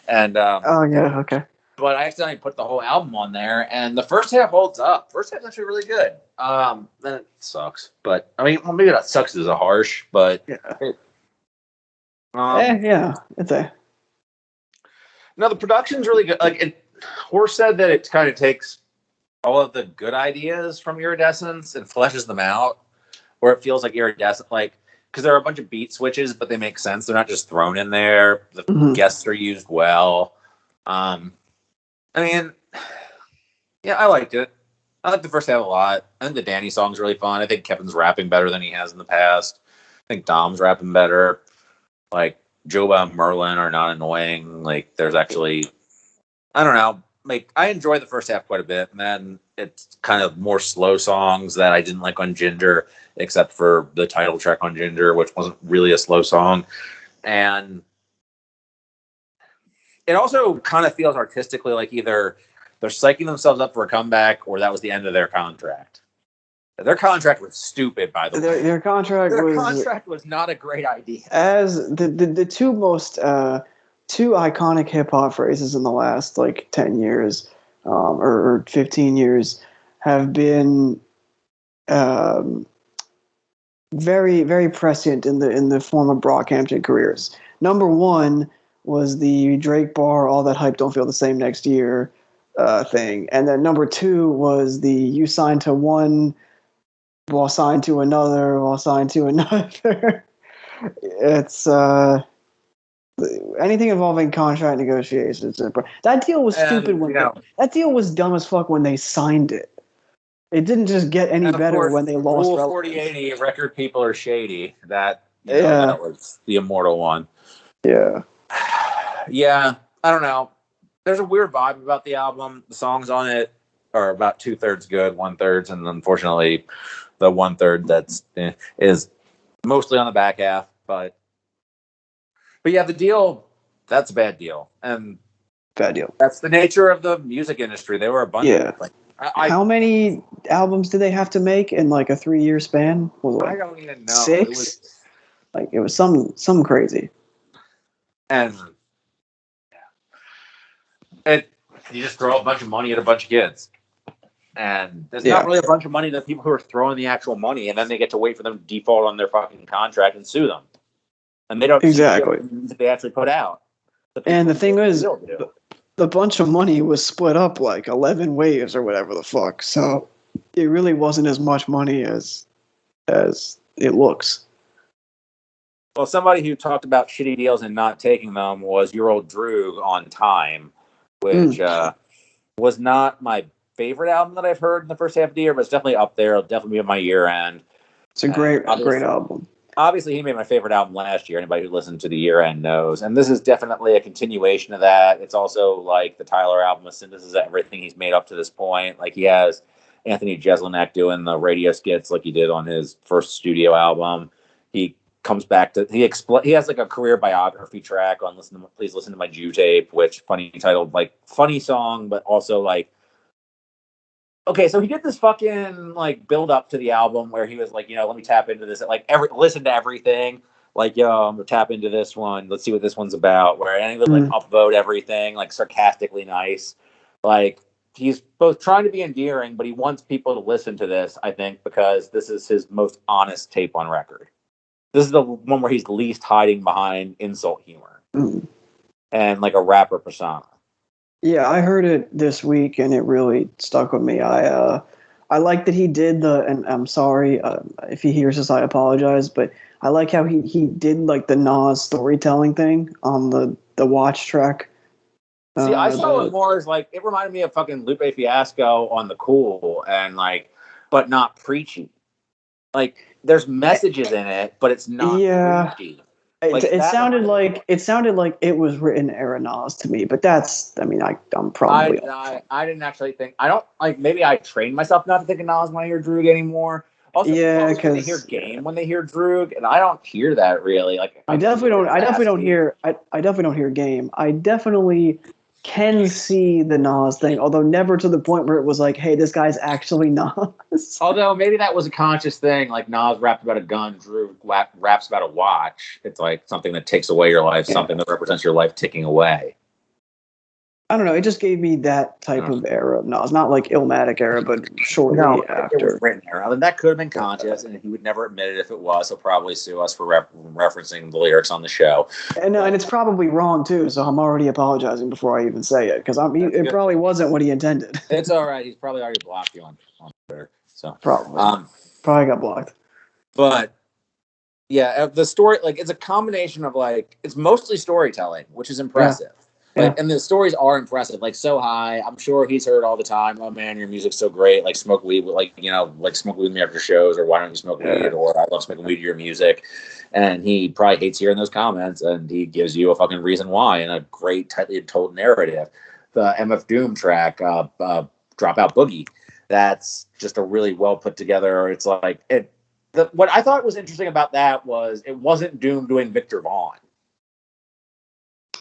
and oh yeah, okay. But I accidentally put the whole album on there, and the first half holds up. First half's actually really good. Then it sucks, but I mean, well, maybe that sucks is a harsh, but yeah, it's a. No, the production's really good. Like Horse said that it kind of takes all of the good ideas from Iridescence and fleshes them out, where it feels like Iridescent, like because there are a bunch of beat switches, but they make sense. They're not just thrown in there. The guests are used well. I mean, yeah, I liked it. I liked the first half a lot. I think the Danny song's really fun. I think Kevin's rapping better than he has in the past. I think Dom's rapping better. Like, Joba and Merlin are not annoying. Like, there's actually, I don't know. Like, I enjoy the first half quite a bit. And then it's kind of more slow songs that I didn't like on Ginger, except for the title track on Ginger, which wasn't really a slow song. And it also kind of feels artistically like either they're psyching themselves up for a comeback or that was the end of their contract. Their contract was stupid, by the way. Their contract was not a great idea. As the two most two iconic hip hop phrases in the last like 10 years or 15 years have been very, very prescient in the former Brockhampton careers. Number one was the Drake bar, all that hype don't feel the same next year thing. And then number two was the you signed to one while signed to another while signed to another. It's anything involving contract negotiations. That deal was stupid that deal was dumb as fuck when they signed it. It didn't just get any better when they lost. Rule 4080, record people are shady. That was the immortal one. Yeah. Yeah, I don't know. There's a weird vibe about the album. The songs on it are about 2/3 good, 1/3, and unfortunately, the 1/3 that's is mostly on the back half. But yeah, the deal, that's a bad deal, and bad deal. That's the nature of the music industry. They were a bunch of like. How many albums did they have to make in like a 3-year span? I don't even know. 6? It was some crazy. And you just throw a bunch of money at a bunch of kids. And there's not really a bunch of money to people who are throwing the actual money, and then they get to wait for them to default on their fucking contract and sue them. And they don't exactly that they actually put out. And the thing is, the bunch of money was split up like 11 ways or whatever the fuck. So it really wasn't as much money as it looks. Well, somebody who talked about shitty deals and not taking them was your Old Droog on Time, which was not my favorite album that I've heard in the first half of the year, but it's definitely up there. It'll definitely be at my year end. It's a great album. Obviously, he made my favorite album last year. Anybody who listened to the year end knows. And this is definitely a continuation of that. It's also like the Tyler album, a synthesis of everything he's made up to this point. Like he has Anthony Jeselnik doing the radio skits like he did on his first studio album. He comes back to he has like a career biography track on Please Listen to My Jew Tape, which funny titled, like funny song, but also like okay, so he did this fucking like build up to the album where he was like, let me tap into this, like listen to everything, like I'm gonna tap into this one, let's see what this one's about. Where and he would like upvote everything, like sarcastically nice, like he's both trying to be endearing, but he wants people to listen to this. I think because this is his most honest tape on record. This is the one where he's least hiding behind insult humor and like a rapper persona. Yeah, I heard it this week and it really stuck with me. I like that he did and I'm sorry if he hears this, I apologize, but I like how he did like the Nas storytelling thing on the Watch track. See, I saw it more as like it reminded me of fucking Lupe Fiasco on The Cool and like, but not preachy. Like there's messages in it, but it's not preachy. Like, it sounded like it was written era Nas to me, but that's I'm probably I didn't actually think I don't like maybe I trained myself not to think of Nas when I hear Droog anymore. Also, because they hear Game when they hear Droog, and I don't hear that really. Like I definitely don't hear Game. I definitely can see the Nas thing, although never to the point where it was like, hey, this guy's actually Nas. Although maybe that was a conscious thing, like Nas rapped about a gun, Droog raps about a watch. It's like something that takes away your life, something that represents your life ticking away. I don't know. It just gave me that type of era of Nas, not like Illmatic era, but shortly after. It was written era. I mean, that could have been conscious, and he would never admit it if it was. He'll probably sue us for referencing the lyrics on the show. And it's probably wrong too. So I'm already apologizing before I even say it because it probably wasn't what he intended. It's all right. He's probably already blocked you on Twitter. So probably got blocked. But yeah, the story it's a combination of it's mostly storytelling, which is impressive. Yeah. And the stories are impressive. Like So High, I'm sure he's heard all the time. Oh man, your music's so great. Like smoke weed, smoke weed with me after shows, or why don't you smoke weed? Or I love smoking weed to your music. And he probably hates hearing those comments, and he gives you a fucking reason why in a great, tightly told narrative. The MF Doom track, Dropout Boogie, that's just a really well put together. It's like what I thought was interesting about that was it wasn't Doom doing Victor Vaughn.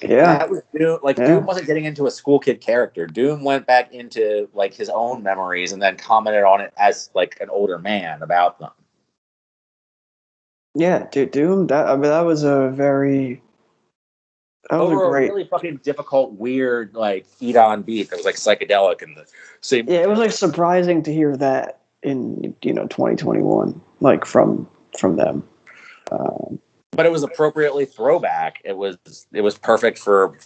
Yeah, that was Doom. Doom wasn't getting into a school kid character. Doom went back into his own memories and then commented on it as an older man about them. Yeah, dude, Doom. That was a very really fucking difficult, weird eat on beat that was psychedelic and the same. Yeah, it was surprising to hear that in 2021 from them. But it was appropriately throwback. It was perfect for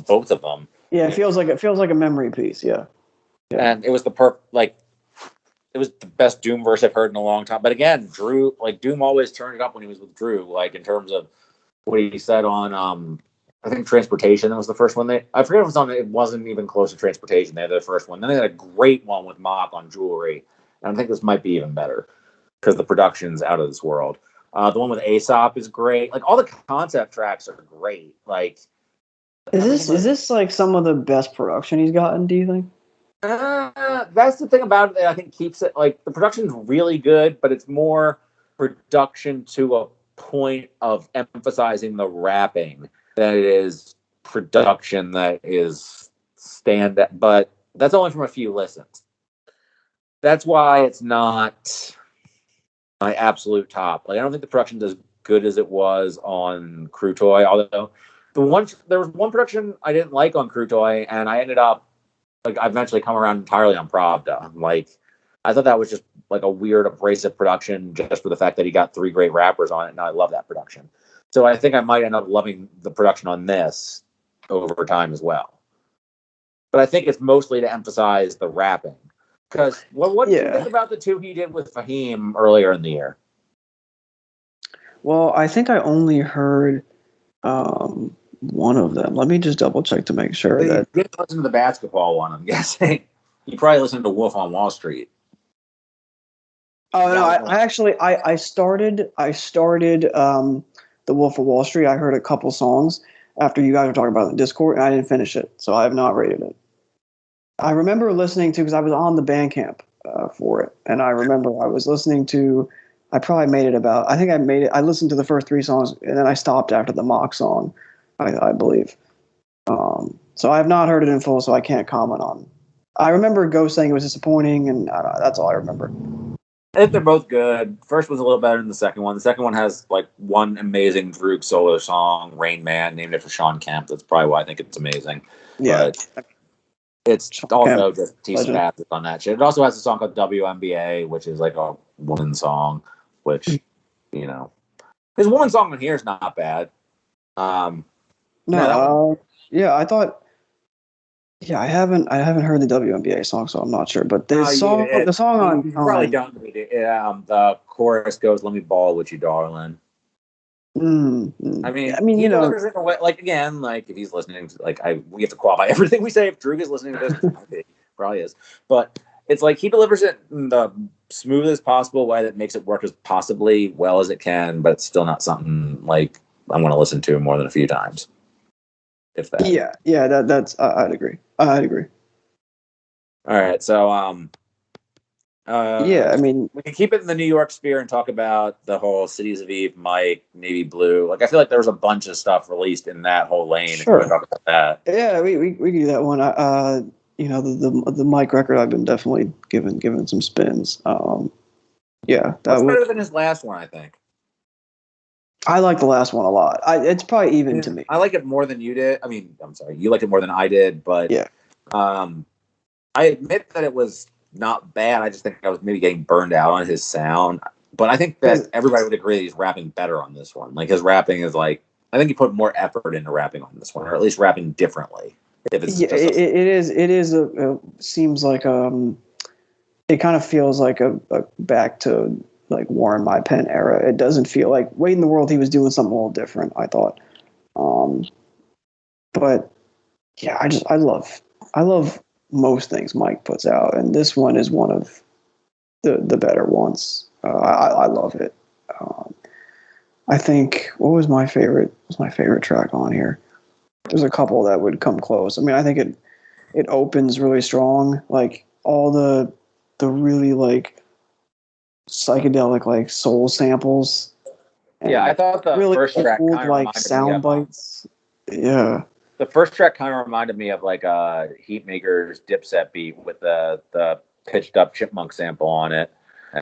both of them. Yeah, it feels like a memory piece. Yeah. And it was it was the best Doom verse I've heard in a long time. But again, Drew, Doom always turned it up when he was with Drew. In terms of what he said on I think Transportation. That was the first one. I forget if it was on. It wasn't even close to Transportation. They had their first one. Then they had a great one with Mach on Jewelry. And I think this might be even better because the production's out of this world. The one with Aesop is great. All the concept tracks are great. Is this some of the best production he's gotten? Do you think? That's the thing about it that I think keeps it the production's really good, but it's more production to a point of emphasizing the rapping than it is production that is but that's only from a few listens. That's why it's not my absolute top. I don't think the production's as good as it was on Crew Toy, although there was one production I didn't like on Crew Toy, and I ended up I eventually come around entirely on Pravda. I thought that was just a weird abrasive production just for the fact that he got 3 great rappers on it, and I love that production. So I think I might end up loving the production on this over time as well. but I think it's mostly to emphasize the rapping. Because what did you think about the two he did with Fahim earlier in the year? Well, I think I only heard one of them. Let me just double check to make sure that. You didn't listen to the basketball one, I'm guessing. You probably listened to Wolf on Wall Street. Oh no, I started the Wolf of Wall Street. I heard a couple songs after you guys were talking about it in Discord, and I didn't finish it, so I have not rated it. I remember listening to, because I was on the Bandcamp for it, and I remember I was listening to. I probably made it about. I think I made it. I listened to the first 3 songs, and then I stopped after the Mach song, I believe. So I have not heard it in full, so I can't comment on. I remember Ghost saying it was disappointing, and that's all I remember. I think they're both good. First one's a little better than the second one. The second one has like one amazing Droog solo song, Rain Man, named after Sean Kemp. That's probably why I think it's amazing. Yeah. But it's Sean also Kemp, just T-Spath on that shit. It also has a song called WNBA, which is like a woman song, which, you know, his one song on here is not bad. Yeah, I thought. Yeah, I haven't heard the WNBA song, so I'm not sure. But the song on you probably don't read it. The chorus goes, "Let me ball with you, darling." I mean, you know, like again, like if he's listening, we have to qualify everything we say. If Droog is listening to this, which probably is, but it's like he delivers it in the smoothest possible way that makes it work as possibly well as it can, but it's still not something like I'm going to listen to more than a few times. If that. Yeah, that's I'd agree. I'd agree. All right, so yeah, I mean, we can keep it in the New York sphere and talk about the whole Cities of Eve, Mike, Navy Blue. Like I feel like there was a bunch of stuff released in that whole lane. Sure. If you want to talk about that. Yeah, we can do that one. You know, the Mike record, I've been definitely given some spins. Yeah, that's better than his last one, I think. I like the last one a lot. It's probably even to me. I like it more than you did. I mean, I'm sorry, you liked it more than I did, but yeah. I admit that it was not bad. I just think I was maybe getting burned out on his sound. But I think that everybody would agree that he's rapping better on this one. Like his rapping is like, I think he put more effort into rapping on this one, or at least rapping differently. If it's it is seems like it kind of feels like a back to like Warren My Pen era. It doesn't feel like Wait in the World. He was doing something a little different, I thought. But yeah, I love most things Mike puts out, and this one is one of the better ones. I love it. I think what was my favorite track on here? There's a couple that would come close. I mean, I think it opens really strong, like all the really like psychedelic like soul samples. Yeah, I thought the really first track kind of like sound bites. Yeah. The first track kind of reminded me of like a Heatmaker's Dipset beat with the pitched up chipmunk sample on it.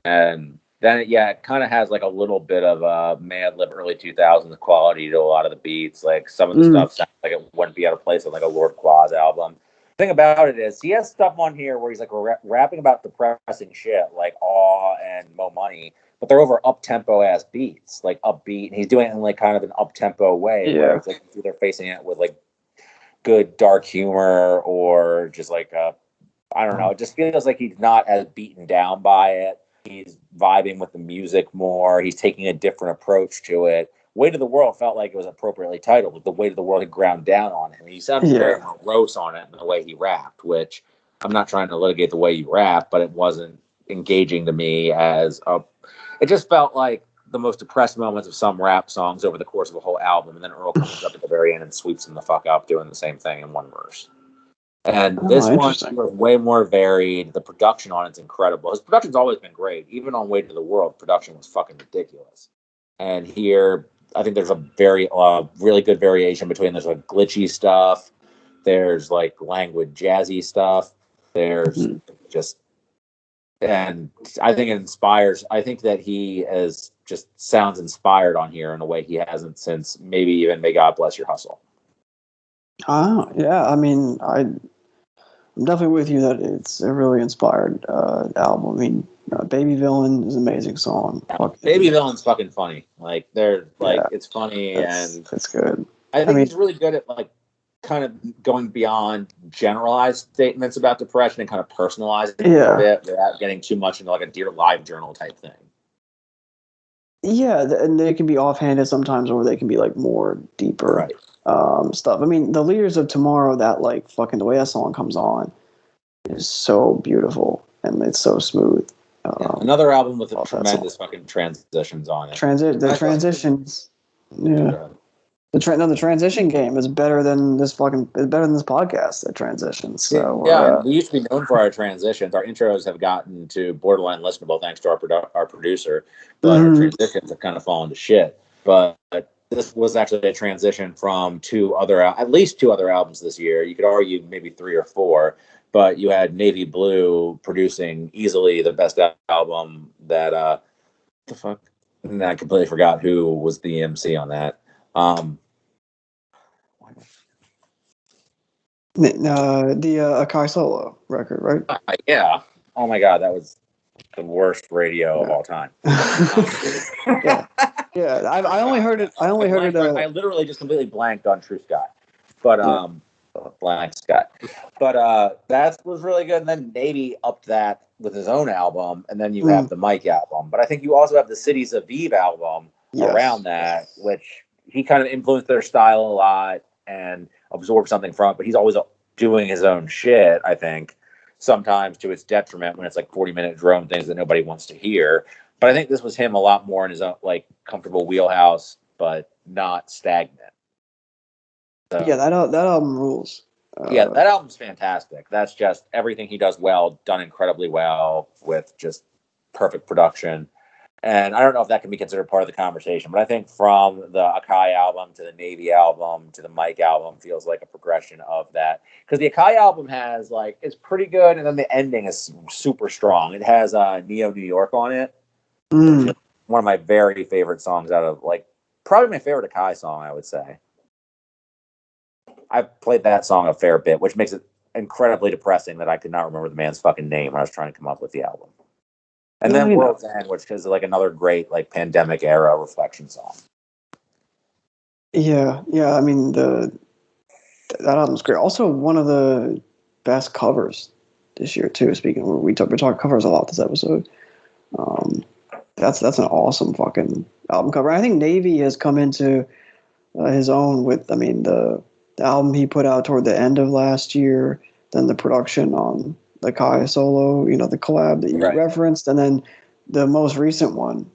And then it kind of has like a little bit of a Mad Lib early 2000s quality to a lot of the beats. Like some of the stuff sounds like it wouldn't be out of place on like a Lord Quaz album. The thing about it is he has stuff on here where he's like rapping about depressing shit like Awe and Mo Money, but they're over up-tempo ass beats, like upbeat, and he's doing it in like kind of an up-tempo way where it's like either facing it with like good dark humor or just like I don't know, it just feels like he's not as beaten down by it. He's vibing with the music more. He's taking a different approach to it. Weight of the World felt like it was appropriately titled. The weight of the world had ground down on him. He sounded very morose on it in the way he rapped, which I'm not trying to litigate the way you rap, but it wasn't engaging to me as it just felt like the most depressed moments of some rap songs over the course of a whole album, and then Earl comes up at the very end and sweeps him the fuck up doing the same thing in one verse. And this one was way more varied. The production on it's incredible. His production's always been great. Even on Weight of the World, production was fucking ridiculous. And here, I think there's a very really good variation between there's like glitchy stuff, there's like languid jazzy stuff, there's just, and I think it inspires. I think that he is just sounds inspired on here in a way he hasn't since maybe even May God Bless Your Hustle. Oh yeah, I mean I'm definitely with you that it's a really inspired album. I mean, Baby Villain is an amazing song. Baby Villain's fucking funny. Like they're like it's funny and it's good. I think he's really good at like kind of going beyond generalized statements about depression and kind of personalizing it a bit without getting too much into like a Dear Live journal type thing. Yeah, and they can be offhanded sometimes, or they can be like more deeper stuff. I mean, the Leaders of Tomorrow, that like fucking the way that song comes on is so beautiful and it's so smooth. Another album with tremendous fucking transitions on it. The transitions, the transition game is better than this podcast at transitions. So we used to be known for our transitions. Our intros have gotten to borderline listenable thanks to our producer, but our transitions have kind of fallen to shit. But this was actually a transition from at least two other albums this year. You could argue maybe 3 or 4, but you had Navy Blue producing easily the best album that what the fuck? And I completely forgot who was the MC on that. The Akai Solo record, right? Yeah. Oh my god, that was the worst radio of all time. I only heard it. I literally just completely blanked on True Sky, but Blank Sky. But that was really good. And then Navy upped that with his own album, and then you have the Mike album. But I think you also have the Cities of Eve album around that, which he kind of influenced their style a lot and absorbed something from it. But he's always doing his own shit, I think. Sometimes to its detriment when it's like 40-minute drone things that nobody wants to hear. But I think this was him a lot more in his own like comfortable wheelhouse, but not stagnant. So, that album rules. That album's fantastic. That's just everything he does well, done incredibly well with just perfect production. And I don't know if that can be considered part of the conversation, but I think from the Akai album to the Navy album to the Mike album feels like a progression of that. Because the Akai album has it's pretty good, and then the ending is super strong. It has Neo New York on it. Which is one of my very favorite songs out of probably my favorite Akai song, I would say. I've played that song a fair bit, which makes it incredibly depressing that I could not remember the man's fucking name when I was trying to come up with the album. And then World's End, which is another great pandemic era reflection song. Yeah. I mean that album's great. Also, one of the best covers this year too. Speaking, we talk covers a lot this episode. That's an awesome fucking album cover. I think Navy has come into his own with. I mean the album he put out toward the end of last year, then the production on the Kai Solo, the collab that you referenced, and then the most recent one,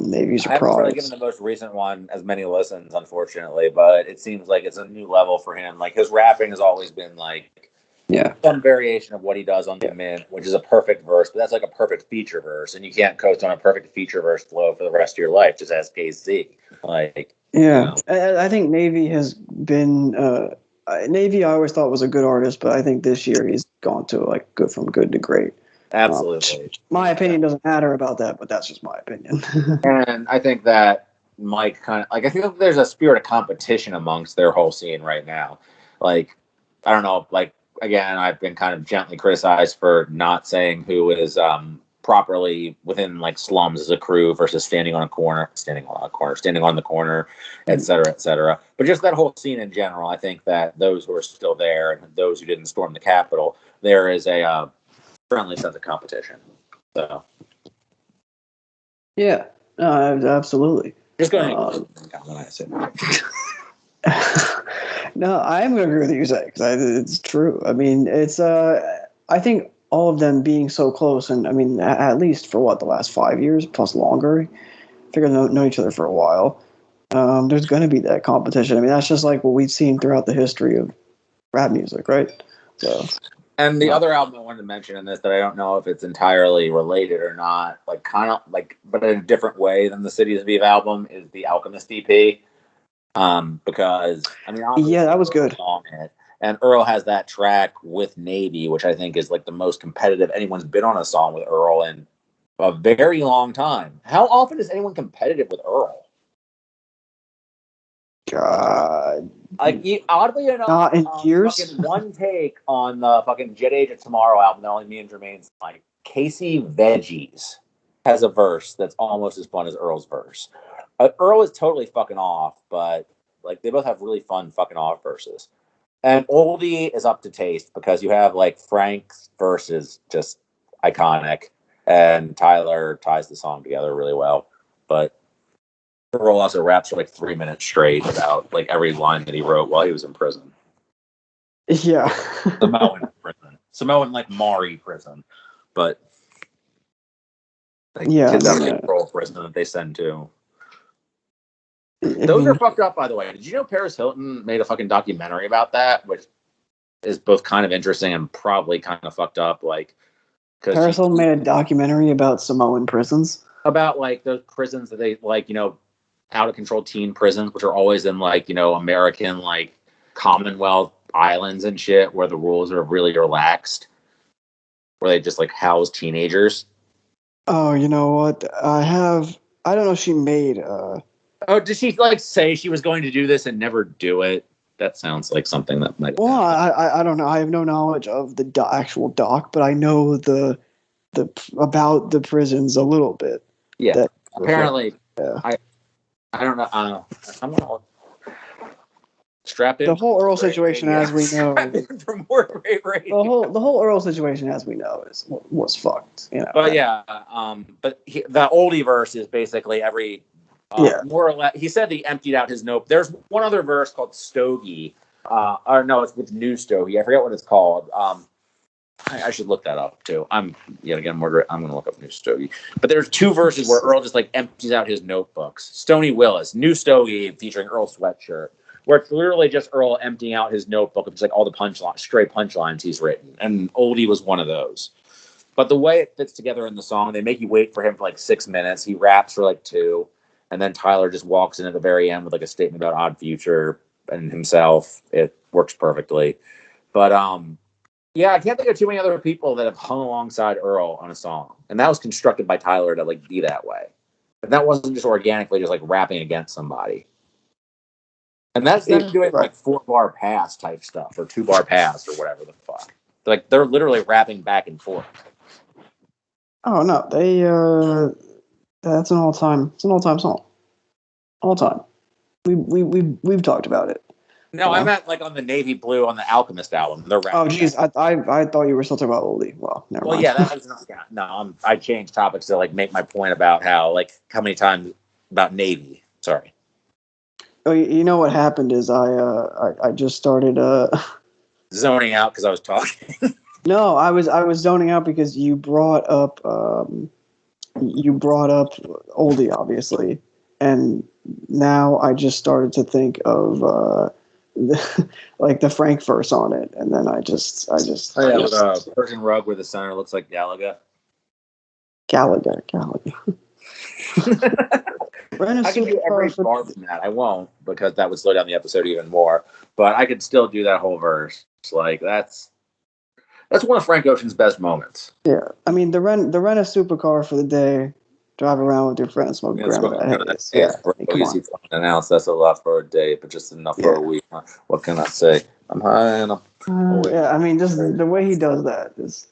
Navy Surprise. I haven't really given the most recent one as many listens, unfortunately, but it seems like it's a new level for him. His rapping has always been some variation of what he does on the Mint, which is a perfect verse, but that's a perfect feature verse, and you can't coast on a perfect feature verse flow for the rest of your life, just as KZ. I think Navy has been Navy. I always thought was a good artist, but I think this year he's gone to good from good to great. Absolutely. My opinion doesn't matter about that, but that's just my opinion. And I think that Mike kind of I feel like there's a spirit of competition amongst their whole scene right now. I don't know, again, I've been kind of gently criticized for not saying who is properly within slums as a crew versus standing on the corner, et cetera, et cetera. But just that whole scene in general, I think that those who are still there and those who didn't storm the Capitol, there is a friendly sense of competition. So, yeah, absolutely. Just go ahead when I say that. No, I'm going to agree with you, Zach, because it's true. I mean, it's I think all of them being so close, and I mean, at least for the last 5 years plus longer, figure know each other for a while. There's going to be that competition. I mean, that's just what we've seen throughout the history of rap music, right? So. And the other album I wanted to mention in this that I don't know if it's entirely related or not, but in a different way than the Cities of Eve album, is the Alchemist EP. Because that was good. And Earl has that track with Navy, which I think is the most competitive anyone's been on a song with Earl in a very long time. How often is anyone competitive with Earl? God. Oddly enough, not in years. Fucking one take on the fucking Jet Age of Tomorrow album that only me and Jermaine's Casey Veggies has a verse that's almost as fun as Earl's verse. Earl is totally fucking off, but they both have really fun fucking off verses. And oldie is up to taste because you have like Frank's verse is just iconic, and Tyler ties the song together really well. But Earl also raps for like 3 minutes straight about like every line that he wrote while he was in prison. Yeah. Samoan prison. Samoan like Mari prison. But like, yeah, kids out of Earl prison that they send to. Those are fucked up, by the way. Did you know Paris Hilton made a fucking documentary about that, which is both kind of interesting and probably kind of fucked up? Like, Paris Hilton made a documentary about Samoan prisons. About like those prisons that they like, out of control teen prisons, which are always in like, American like Commonwealth islands and shit, where the rules are really relaxed, where they just like house teenagers. Oh, you know what? I don't know if she made Oh, did she like say she was going to do this and never do it? That sounds like something that might. Well, I don't know. I have no knowledge of the actual doc, but I know the about the prisons a little bit. Yeah, apparently. Yeah. I don't know. I'm gonna strap in. The whole Earl situation, as we know, for more radio. the whole Earl situation, as we know, was fucked. But yeah, the oldie verse is basically every. More or less, he said he emptied out his note. There's one other verse called Stogie, or no, it's with New Stogie. I forget what it's called. I should look that up too. I'm gonna look up New Stogie. But there's two verses where Earl just like empties out his notebooks. Stony Willis, New Stogie featuring Earl Sweatshirt, where it's literally just Earl emptying out his notebook of just like all the stray punchlines he's written. And Oldie was one of those. But the way it fits together in the song, they make you wait for him for like 6 minutes. He raps for like 2. And then Tyler just walks in at the very end with like a statement about Odd Future and himself. It works perfectly. But yeah, I can't think of too many other people that have hung alongside Earl on a song. And that was constructed by Tyler to like be that way. But that wasn't just organically just like rapping against somebody. And that's them doing like 4-bar pass type stuff or 2-bar pass or whatever the fuck. Like they're literally rapping back and forth. Oh no, they that's an all-time song. All time. We've talked about it. No, I meant like on the Navy Blue on the Alchemist album. They're rapping. Oh geez, I thought you were still talking about oldie. Well, never mind. Well, yeah, that was no. I changed topics to like make my point about how many times about Navy. Sorry. Oh, you know what happened is I just started zoning out because I was talking. No, I was zoning out because you brought up oldie, obviously, and now I just started to think of like the Frank verse on it, and then I just with a Persian rug where the center looks like Gallagher. Gallagher. I can do every bar from that. I won't because that would slow down the episode even more. But I could still do that whole verse. Like that's one of Frank Ocean's best moments. Yeah, I mean the rent a supercar for the day, drive around with your friends, smoke grandma. Yeah, easy announce that's a lot for a day, but just enough for a week. What can I say? I'm high and I'm yeah, I mean just the way he does that is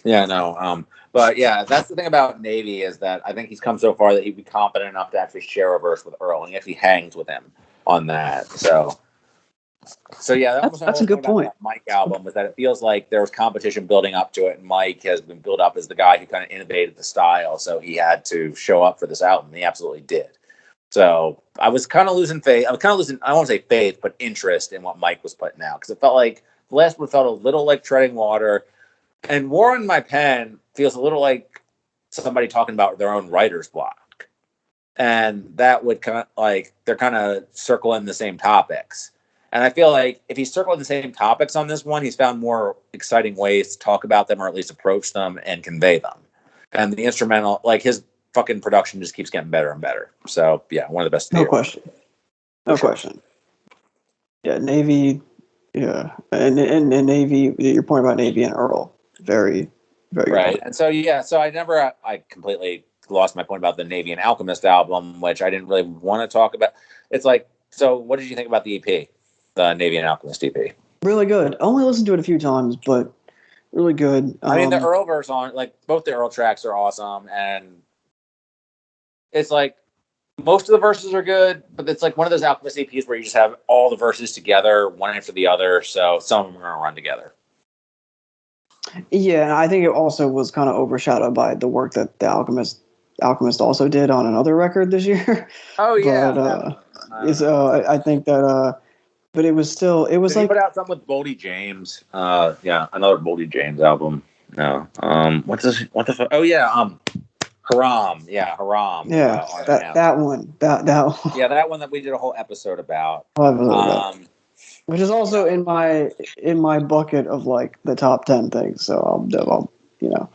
Yeah, no. But yeah, that's the thing about Navy is that I think he's come so far that he'd be competent enough to actually share a verse with Earl, and he actually hangs with him on that. So yeah, that's a good point. That Mike album was that it feels like there was competition building up to it, and Mike has been built up as the guy who kind of innovated the style, so he had to show up for this album, and he absolutely did. So I was kind of losing faith. I won't say faith, but interest in what Mike was putting out, because it felt like the last one felt a little like treading water. And War on My Pen feels a little like somebody talking about their own writer's block. And that would kind of like, they're kind of circling the same topics. And I feel like if he's circling the same topics on this one, he's found more exciting ways to talk about them or at least approach them and convey them. And the instrumental, like his fucking production just keeps getting better and better. So yeah, one of the best. No question. Yeah, Navy. Yeah, and Navy. Your point about Navy and Earl. Very, very right. Good. And so I completely lost my point about the Navy and Alchemist album, which I didn't really want to talk about. It's like, so what did you think about the EP, the Navy and Alchemist EP? Really good. I only listened to it a few times, but really good. I mean, the Earl verse on, like, both the Earl tracks are awesome, and it's like most of the verses are good, but it's like one of those Alchemist EPs where you just have all the verses together, one after the other. So some of them are going to run together. Yeah, and I think it also was kind of overshadowed by the work that the Alchemist also did on another record this year. Oh yeah, but I think that but it was Did he like put out something with Boldy James? Yeah, another Boldy James album. No, what the fuck? Oh yeah, Haram. Yeah, Haram. yeah, that one. That one. Yeah, that one that we did a whole episode about. Which is also in my bucket of like the top 10 things. So I'll you know.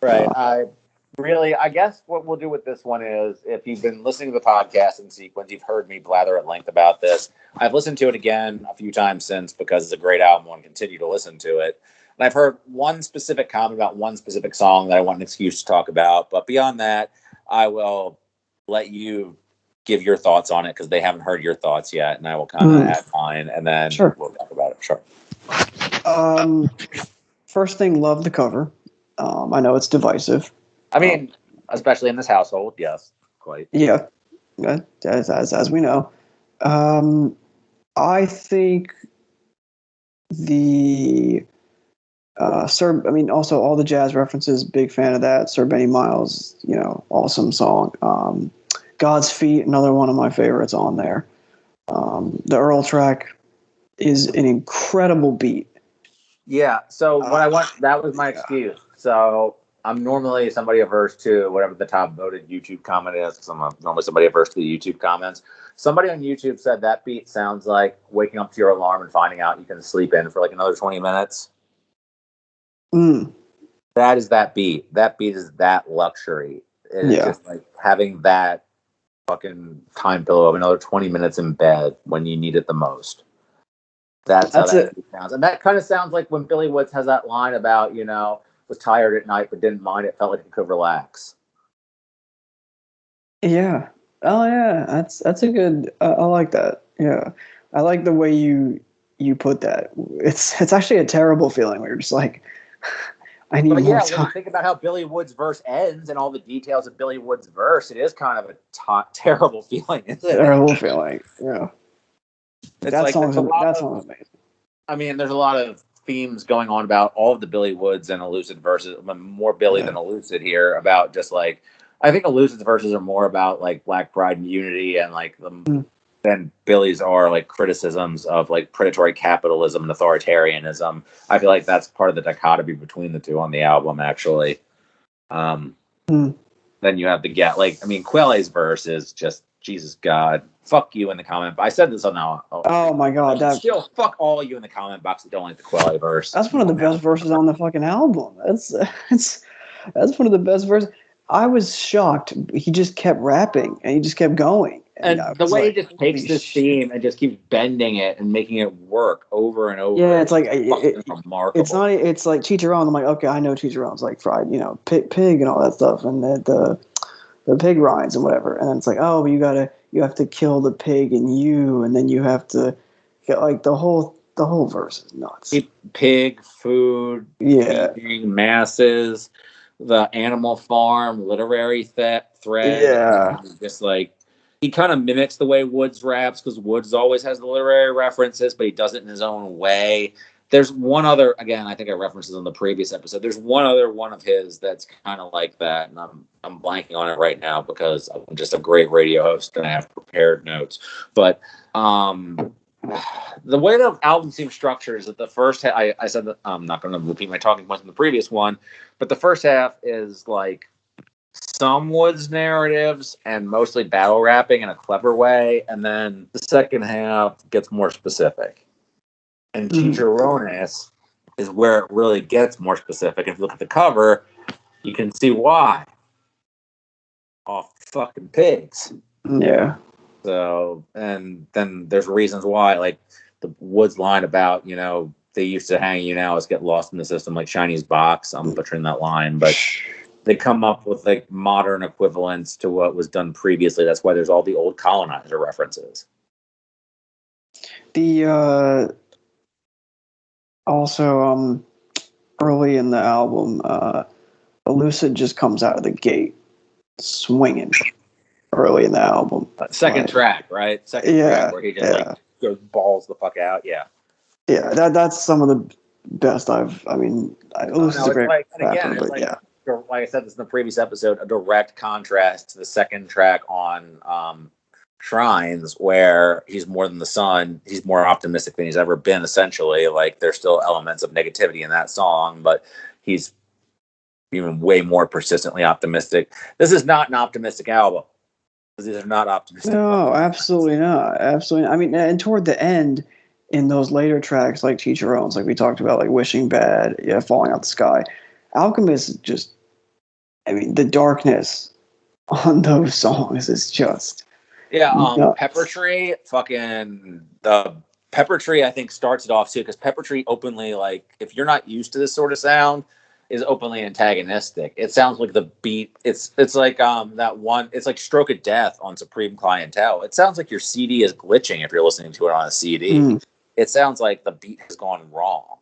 Right. I guess what we'll do with this one is, if you've been listening to the podcast in sequence, you've heard me blather at length about this. I've listened to it again a few times since because it's a great album. I want to continue to listen to it. And I've heard one specific comment about one specific song that I want an excuse to talk about. But beyond that, I will let you give your thoughts on it because they haven't heard your thoughts yet. And I will kind of add mine, and then we'll talk about it. Sure. First thing, love the cover. I know it's divisive. I mean, especially in this household, yes, quite. Yeah, as we know. I think the also all the jazz references, big fan of that. Sir Benny Miles, awesome song. God's Feet, another one of my favorites on there. The Earl track is an incredible beat. Yeah. So what I want, that was my excuse. So I'm normally somebody averse to whatever the top voted YouTube comment is, because I'm normally somebody averse to the YouTube comments. Somebody on YouTube said that beat sounds like waking up to your alarm and finding out you can sleep in for like another 20 minutes. That is that beat. That beat is that luxury. It's just like having that fucking time pillow of another 20 minutes in bed when you need it the most. That's how that sounds. And that kind of sounds like when Billy Woods has that line about, was tired at night but didn't mind it, felt like it could relax. Yeah. Oh yeah. That's a good I like that. Yeah. I like the way you put that. It's actually a terrible feeling where you're just like, I need more time. When you think about how Billy Woods' verse ends and all the details of Billy Woods' verse, it is kind of a terrible feeling, isn't it? Terrible feeling, yeah. That song's amazing. I mean, there's a lot of themes going on about all of the Billy Woods and Elucid verses, more Billy than Elucid here, about just like, I think Elucid's verses are more about like Black pride and unity, and like than Billy's are like criticisms of like predatory capitalism and authoritarianism. I feel like that's part of the dichotomy between the two on the album, actually. Then you have Quele's verse is just, Jesus God, fuck you in the comment. I said this on now. Oh my God, still fuck all of you in the comment box that don't like the Quele verse. That's one of the best verses on the fucking album. That's one of the best verses. I was shocked. He just kept rapping and he just kept going. And the way he just takes this theme and just keeps bending it and making it work over and over. Yeah, it's like remarkable. It's not. It's like Chicharron. I'm like, okay, I know Chicharron's like fried, pig and all that stuff, and the pig rinds and whatever. And then it's like, oh, you have to kill the pig in you, and then you have to get like the whole verse is nuts. Pig food, eating masses, the animal farm, literary thread. Yeah, just like. He kind of mimics the way Woods raps, because Woods always has the literary references, but he does it in his own way. There's one other, again, I think I referenced it in the previous episode. There's one other one of his that's kind of like that, and I'm blanking on it right now because I'm just a great radio host and I have prepared notes. But the way the album seems structured is that the first half, I said that I'm not going to repeat my talking points in the previous one, but the first half is like some Woods narratives and mostly battle rapping in a clever way, and then the second half gets more specific. And Chicharrones is where it really gets more specific. If you look at the cover, you can see why. Off fucking pigs. Yeah. So, and then there's reasons why, like the Woods line about, they used to hang you, now it's get lost in the system like Chinese box. I'm butchering that line, but they come up with like modern equivalents to what was done previously. That's why there's all the old colonizer references. The also early in the album, Elucid just comes out of the gate swinging. early in the album. Second track, right? Second track where he just like goes balls the fuck out. Yeah. Yeah, that's some of the best I mean, this is a great rapper, but yeah. Like I said this in the previous episode, a direct contrast to the second track on Shrines, where he's more than the sun. He's more optimistic than he's ever been, essentially. Like, there's still elements of negativity in that song, but he's even way more persistently optimistic. This is not an optimistic album. These are not optimistic. No, absolutely not. Absolutely not. I mean, and toward the end, in those later tracks, like Teach Your Owns, like we talked about, like Wishing Bad, Falling Out the Sky, Alchemist just, I mean, the darkness on those songs is just Pepper Tree, fucking the Pepper Tree, I think starts it off too, because Pepper Tree openly, like, if you're not used to this sort of sound, is openly antagonistic. It sounds like the beat. It's like that one. It's like Stroke of Death on Supreme Clientele. It sounds like your CD is glitching if you're listening to it on a CD. It sounds like the beat has gone wrong.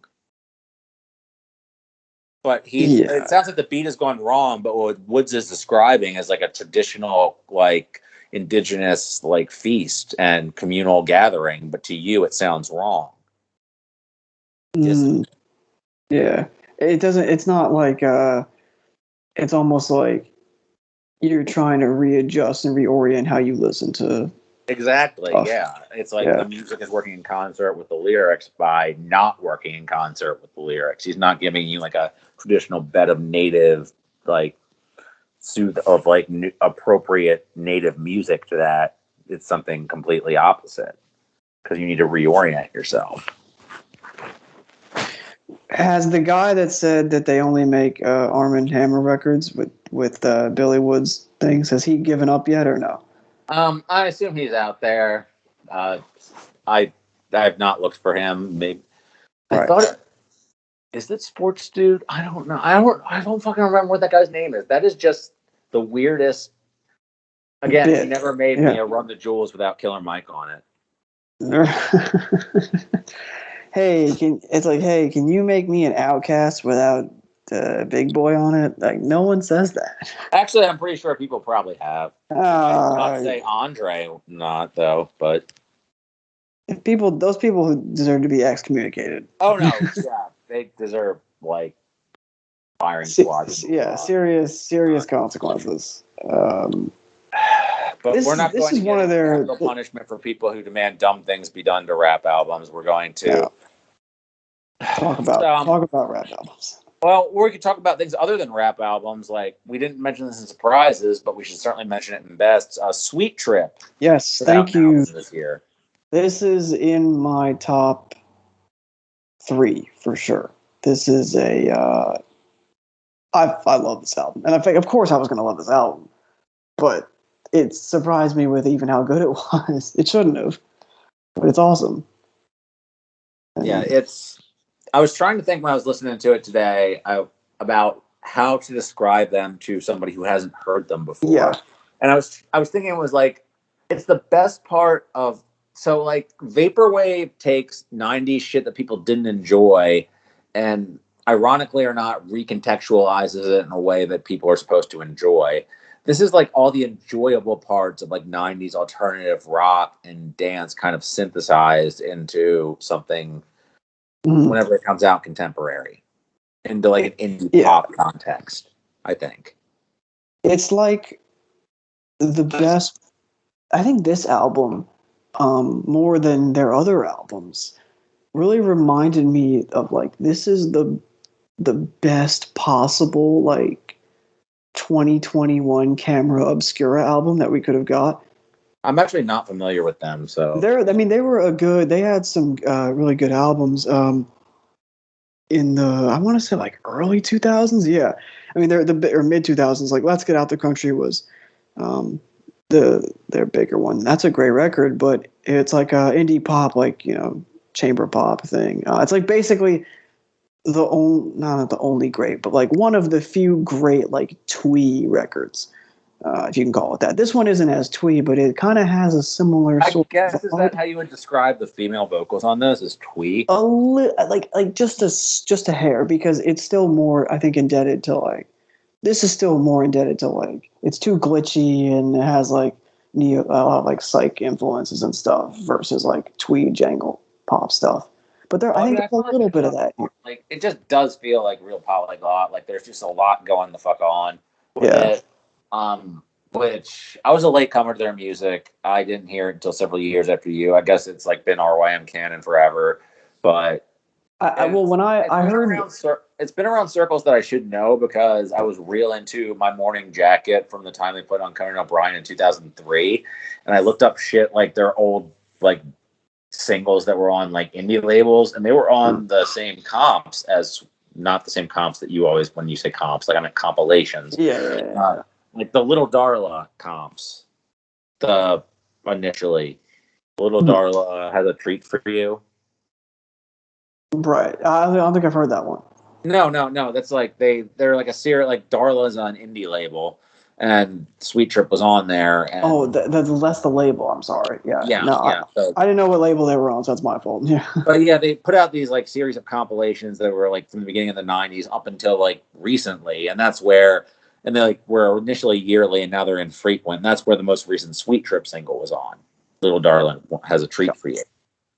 But it sounds like the beat has gone wrong, but what Woods is describing is like a traditional, like, indigenous, like, feast and communal gathering, but to you it sounds wrong. Yeah. It doesn't, it's not like, it's almost like you're trying to readjust and reorient how you listen to. Exactly, yeah. It's like the music is working in concert with the lyrics by not working in concert with the lyrics. He's not giving you like a traditional bed of native, like, soothe of like appropriate native music to that. It's something completely opposite because you need to reorient yourself. Has the guy that said that they only make Armand Hammer records with Billy Woods things, has he given up yet or no? I assume he's out there. I have not looked for him. Maybe I thought. Is that Sports Dude? I don't know. I don't fucking remember what that guy's name is. That is just the weirdest. Again, he never made me a Run the Jewels without Killer Mike on it. Hey, can you make me an Outcast without Big Boy on it? Like, no one says that. Actually, I'm pretty sure people probably have. Not say Andre, not though, but those people who deserve to be excommunicated. Oh no, yeah, they deserve like firing squads. Yeah, serious consequences. But we're not going to get capital punishment for people who demand dumb things be done to rap albums. We're going to talk about rap albums. Well, we could talk about things other than rap albums. Like, we didn't mention this in surprises, but we should certainly mention it in best. Sweet Trip. Yes, thank you. This year. This is in my top 3 for sure. This is I love this album, and I think, of course, I was going to love this album, but it surprised me with even how good it was. It shouldn't have, but it's awesome. Yeah, I was trying to think when I was listening to it today about how to describe them to somebody who hasn't heard them before. Yeah. And I was thinking it was like, it's the best part of, so like Vaporwave takes 90s shit that people didn't enjoy and ironically or not recontextualizes it in a way that people are supposed to enjoy. This is like all the enjoyable parts of like 90s alternative rock and dance kind of synthesized into something whenever it comes out contemporary, into like an indie pop context, I think. It's like the best. I think this album, more than their other albums, really reminded me of like, this is the best possible like 2021 Camera Obscura album that we could have got. I'm actually not familiar with them, so they had some really good albums in the, I want to say like early 2000s. Yeah, I mean they're or mid 2000s. Like Let's Get Out the Country was their bigger one. That's a great record, but it's like a indie pop, like, you know, chamber pop thing. It's like basically not the only great, but like one of the few great like twee records. If you can call it that. This one isn't as twee, but it kind of has a similar sort of vibe. Is that how you would describe the female vocals on this? Is twee? Like just a hair, because it's still more, I think, indebted to like, this is still more indebted to like, it's too glitchy and it has like neo, a lot of like psych influences and stuff versus like tweed jangle pop stuff. But there, I think there's a little bit of that. Like it just does feel like real polyglot. Like there's just a lot going the fuck on with it. Which I was a late comer to their music. I didn't hear it until several years after you. I guess it's like been RYM canon forever. But I heard it's been around circles that I should know because I was real into My Morning Jacket from the time they put on Conan O'Brien in 2003, and I looked up shit like their old like singles that were on like indie labels, and they were on the same comps as not the same comps that you always when you say comps, like I meant compilations. Like the Little Darla comps. Initially, Little Darla Has a Treat for You. Right. I don't think I've heard that one. No. That's like they're like a series. Like Darla's on indie label, and Sweet Trip was on there. And that's the label. I'm sorry. Yeah. So, I didn't know what label they were on, so that's my fault. Yeah. But yeah, they put out these like series of compilations that were like from the beginning of the '90s up until like recently, and that's where. And they like were initially yearly, and now they're infrequent. And that's where the most recent Sweet Trip single was on. Little Darling Has a Treat for You.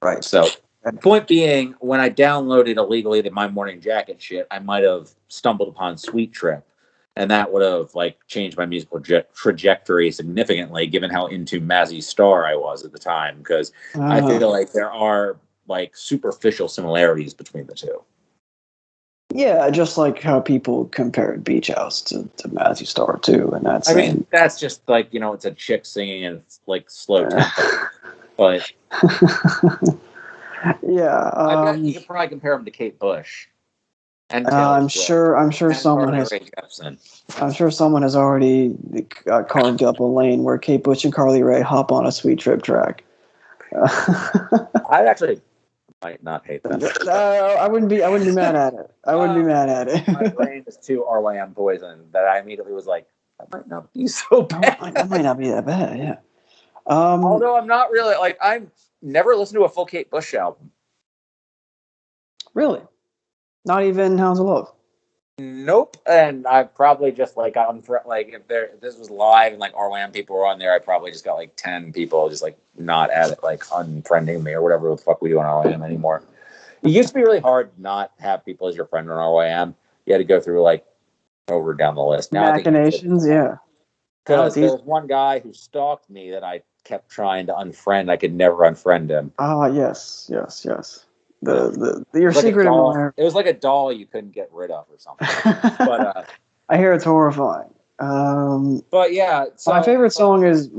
Right. So, point being, when I downloaded illegally the My Morning Jacket shit, I might have stumbled upon Sweet Trip, and that would have like changed my musical trajectory significantly, given how into Mazzy Star I was at the time. Because I feel like there are like superficial similarities between the two. Yeah, just like how people compared Beach House to Mazzy Star too, and that's. I mean, that's just like it's a chick singing and it's like slow tempo, but yeah, I bet you could probably compare them to Kate Bush. And I'm sure someone has. I'm sure someone has already carved up a lane where Kate Bush and Carly Rae hop on a Sweet Trip track. I actually might not hate them. I wouldn't be mad at it. My brain is too RYM poison that I immediately was like, that might not be so bad. That might not be that bad, yeah. Although I'm not really like I've never listened to a full Kate Bush album. Really? Not even Hounds of Love? Nope. And I probably just like if this was live and like RYM people were on there, I probably just got like 10 people just like not at it, like unfriending me or whatever the fuck we do on RYM anymore. It used to be really hard to not have people as your friend on RYM. You had to go through like over down the list. Now Machinations, yeah. Because there was one guy who stalked me that I kept trying to unfriend. I could never unfriend him. Yes. Your secret admirer. It was like a doll you couldn't get rid of or something. But I hear it's horrifying. But yeah, my favorite song is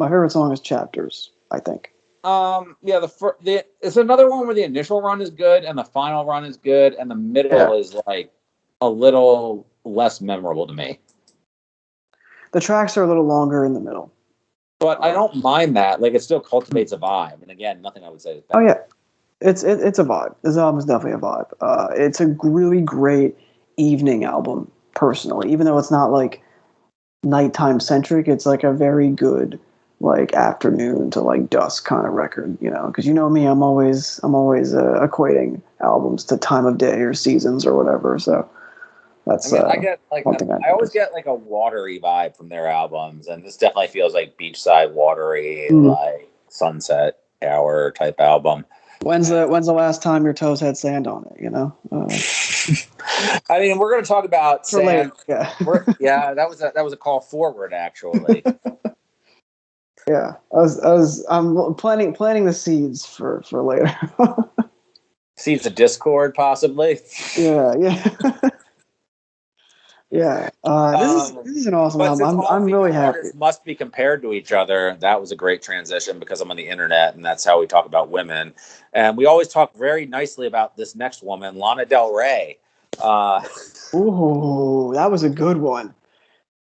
Chapters, I think. It's another one where the initial run is good and the final run is good and the middle is like a little less memorable to me. The tracks are a little longer in the middle. But I don't mind that. Like it still cultivates a vibe. And again, nothing I would say is bad. Oh yeah. It's a vibe. This album is definitely a vibe. It's a really great evening album, personally. Even though it's not like nighttime centric, it's like a very good like afternoon to like dusk kind of record. Because me, I'm always equating albums to time of day or seasons or whatever. So that's I get like I always get like a watery vibe from their albums, and this definitely feels like beachside watery, like sunset hour type album. When's the last time your toes had sand on it? I mean, we're going to talk about sand. Yeah, that was a call forward, actually. Yeah, I'm planting the seeds for later. Seeds of discord, possibly. Yeah. Yeah, this is an awesome album. I'm really happy. Must be compared to each other. That was a great transition because I'm on the internet, and that's how we talk about women. And we always talk very nicely about this next woman, Lana Del Ray. Ooh, that was a good one.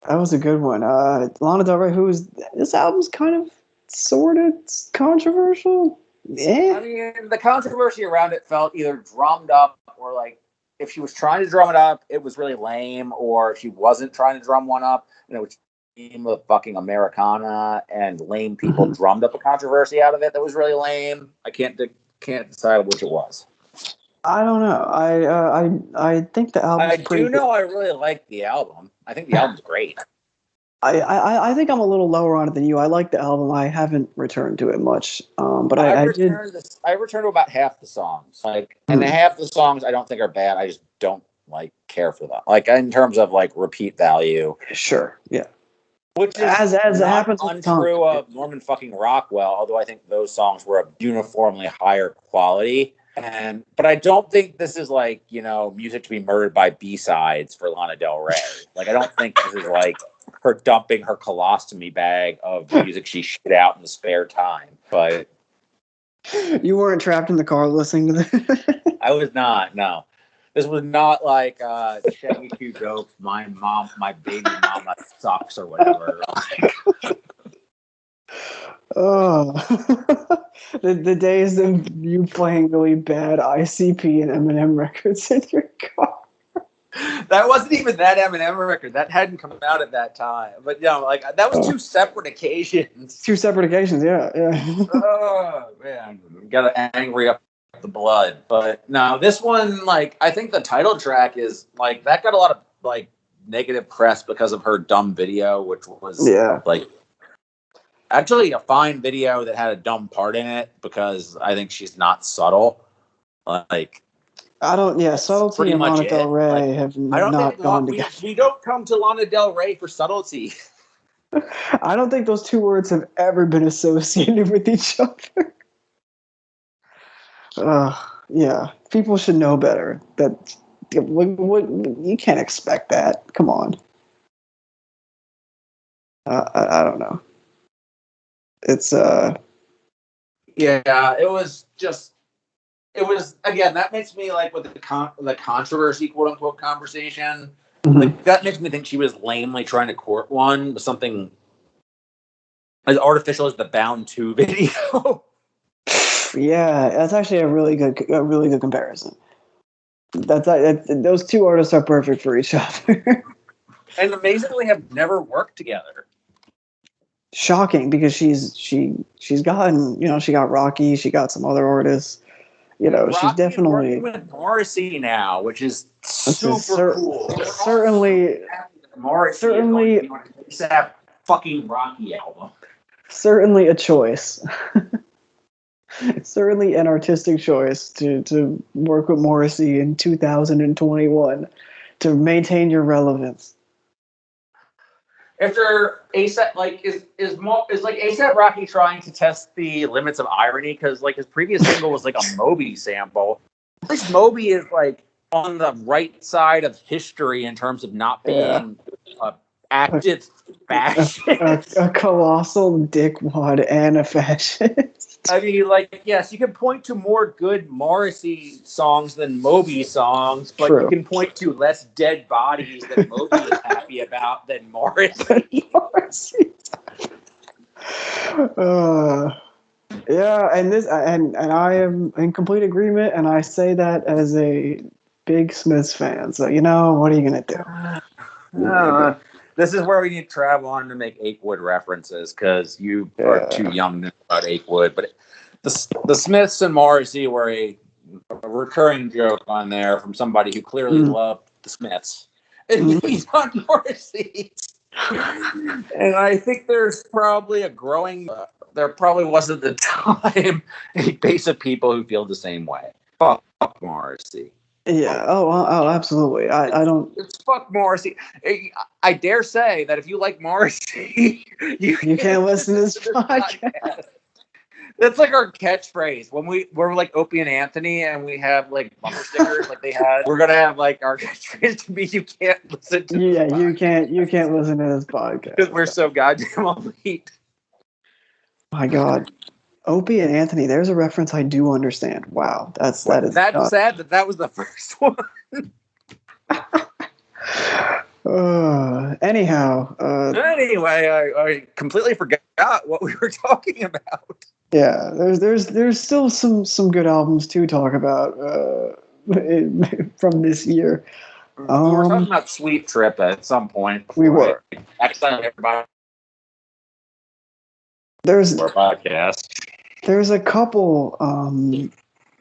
Lana Del Ray, this album's kind of sort of controversial. Yeah. I mean, the controversy around it felt either drummed up or like. If she was trying to drum it up, it was really lame, or if she wasn't trying to drum one up, it was theme of fucking Americana and lame people drummed up a controversy out of it that was really lame. I can't decide which it was. I don't know. I think the album. I do know I really like the album. I think the album's great. I think I'm a little lower on it than you. I like the album. I haven't returned to it much, but I did. I returned to about half the songs, and the half the songs I don't think are bad. I just don't care for them, in terms of repeat value. Sure, yeah. Which is as it happens untrue of Norman fucking Rockwell, although I think those songs were of uniformly higher quality. But I don't think this is music to be murdered by B-sides for Lana Del Ray. I don't think this is her dumping her colostomy bag of music she shit out in the spare time. But you weren't trapped in the car listening to this? I was not, no. This was not Shaggy 2 Dope, my baby mama sucks or whatever. Oh, the days of you playing really bad ICP and Eminem records in your car. That wasn't even that Eminem record. That hadn't come out at that time. But that was two separate occasions. Two separate occasions, yeah. Oh man, got angry up the blood. But no, this one, I think the title track is that got a lot of negative press because of her dumb video, which was actually a fine video that had a dumb part in it because I think she's not subtle. Subtlety and Lana Del Ray have not gone together. We don't come to Lana Del Ray for subtlety. I don't think those two words have ever been associated with each other. Yeah, people should know better. That you can't expect that. Come on. I don't know. It's yeah, it was again, that makes me with the controversy quote unquote conversation. Mm-hmm. That makes me think she was lamely trying to court one with something as artificial as the Bound 2 video. Yeah, that's actually a really good comparison. Those two artists are perfect for each other. And amazingly have never worked together. Shocking, because she's gotten, she got Rocky, she got some other artists. Rocky's she's definitely with Morrissey now, which is super cool. Certainly ASAP fucking Rocky album. Certainly a choice. Certainly an artistic choice to work with Morrissey in 2021 to maintain your relevance. If they're ASAP, is ASAP Rocky trying to test the limits of irony? Because his previous single was a Moby sample. At least Moby is on the right side of history in terms of not being active fascist. A colossal dickwad and a fascist. I mean, yes, you can point to more good Morrissey songs than Moby songs, but True. You can point to less dead bodies that Moby is happy about than Morrissey. Yeah, and I am in complete agreement, and I say that as a big Smiths fan. So what are you gonna do? This is where we need to travel on to make Achewood references because you are too young to know about Achewood. But the Smiths and Morrissey were a recurring joke on there from somebody who clearly loved the Smiths. And he's on Morrissey. And I think there's probably a growing, there probably wasn't the time a base of people who feel the same way. Fuck Morrissey. Yeah. Oh, absolutely. I don't. It's fuck Morrissey. I dare say that if you like Morrissey, you can't listen to this podcast. That's our catchphrase when we're Opie and Anthony, and we have bumper stickers they had. We're gonna have our catchphrase to be "You can't listen to." Yeah, you can't listen to this podcast because we're so goddamn elite. My God. Opie and Anthony, there's a reference I do understand. Wow, that's sad that was the first one. Anyhow. Anyway, I completely forgot what we were talking about. Yeah, there's still some good albums to talk about from this year. We were talking about Sweet Trip at some point. We were. Everybody. There's our podcast. There's a couple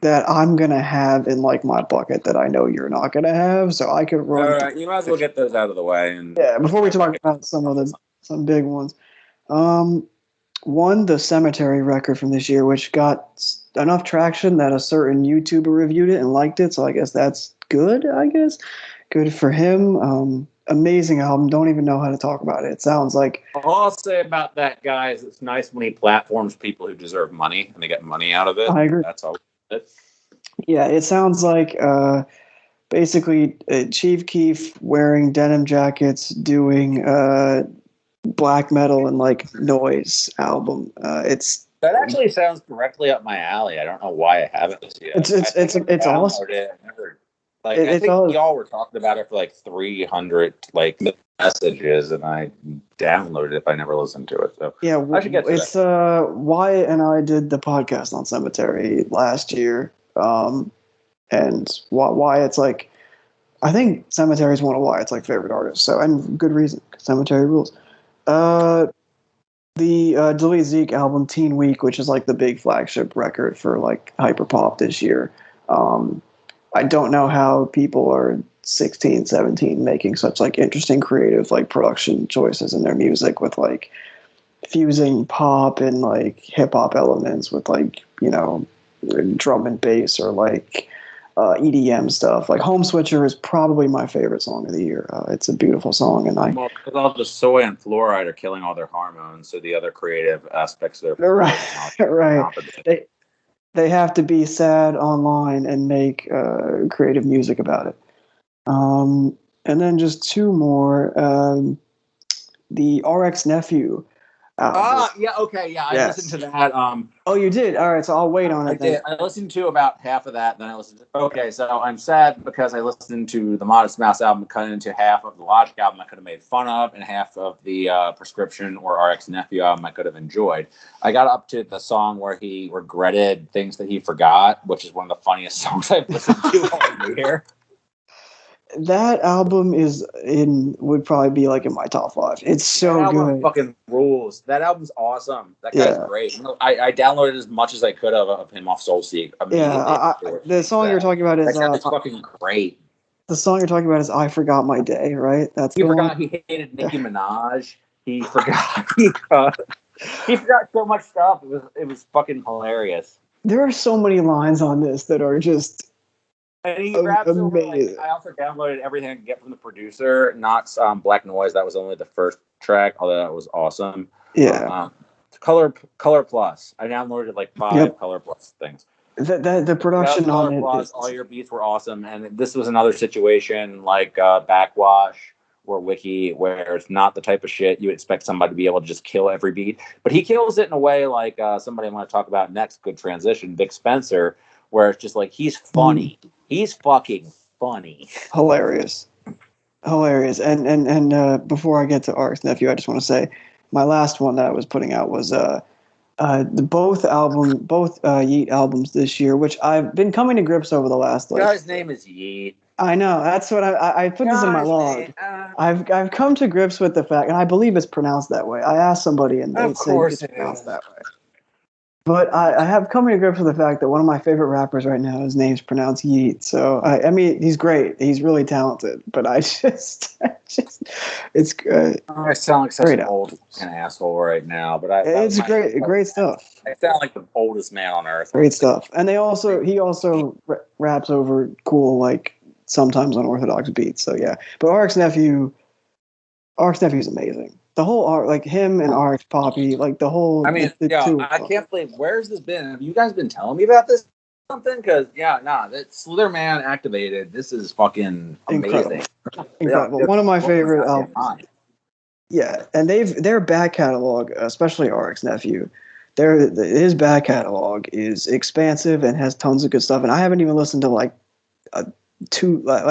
that I'm gonna have in my bucket that I know you're not gonna have, so I could run. You might as well get those out of the way. And before we talk about some of the some big ones. One, the Sematary record from this year, which got enough traction that a certain YouTuber reviewed it and liked it. So I guess that's good. I guess good for him. Amazing album. Don't even know how to talk about it. It sounds like. All I'll say about that guy is it's nice when he platforms people who deserve money and they get money out of it. I agree. That's all. Yeah, it sounds like basically Chief Keef wearing denim jackets, doing black metal and like noise album. That actually sounds directly up my alley. I don't know why I haven't yet. It's awesome. I think y'all were talking about it for like 300 like messages, and I downloaded it, but I never listened to it. So yeah, I should get to it's Wyatt and I did the podcast on Sematary last year, and Wyatt's like, I think Sematary is one of Wyatt's like favorite artists. So and good reason. Sematary rules. The dltzk album Teen Week, which is like the big flagship record for like hyperpop this year. I don't know how people are 16, 17 making such like interesting creative like production choices in their music with like fusing pop and like hip hop elements with like, you know, drum and bass or like EDM stuff. Like Home Switcher is probably my favorite song of the year. It's a beautiful song, and because all the soy and fluoride are killing all their hormones, so the other creative aspects of their right. They have to be sad online and make creative music about it. And then just two more. The RXK Nephew. I listened to that. Oh, you did? All right, so I'll wait on it. I did. I listened to about half of that, then I listened to. Okay, so I'm sad because I listened to the Modest Mouse album, cut into half of the Logic album I could have made fun of, and half of the Prescription or RXK Nephew album I could have enjoyed. I got up to the song where he regretted things that he forgot, which is one of the funniest songs I've listened to all year. That album would probably be like in my top 5. It's so that album good. Fucking rules. That album's awesome. That guy's great. I downloaded as much as I could of him off SoulSeek. The song you're talking about is that guy's fucking great. The song you're talking about is "I Forgot My Day," right? He forgot he hated Nicki Minaj. He forgot he forgot so much stuff. It was fucking hilarious. There are so many lines on this that are just. And he raps over, like, I also downloaded everything I could get from the producer, not Black Noise. That was only the first track, although that was awesome. Yeah. Color Plus. I downloaded like 5 Color Plus things. The production on it. Plus, all your beats were awesome. And this was another situation like Backxwash or Wiki, where it's not the type of shit you would expect somebody to be able to just kill every beat. But he kills it in a way like somebody I'm going to talk about next, good transition, Vic Spencer, where it's just like he's funny. He's fucking funny. Hilarious. And before I get to RXK Nephew, I just want to say my last one that I was putting out was both Yeet albums this year, which I've been coming to grips over the last. The guy's name is Yeet. I know. That's what I put this in my log. I've come to grips with the fact, and I believe it's pronounced that way. I asked somebody, and they say it's pronounced that way. But I have come to grips with the fact that one of my favorite rappers right now, his name's pronounced Yeet. So, I mean, he's great. He's really talented. But it's I sound like such an old asshole right now. But it's great stuff. I sound like the oldest man on earth. Great stuff. And he also raps over cool, like, sometimes unorthodox beats. So, yeah. But RXK Nephew is amazing. The whole art, like him and RX Poppy, like the whole. I mean, I can't believe, where's this been? Have you guys been telling me about this? Something? Because that Slitherman activated. This is fucking amazing. Incredible. One of my favorite albums. Yeah, and their back catalog, especially RXK Nephew, his back catalog is expansive and has tons of good stuff. And I haven't even listened to like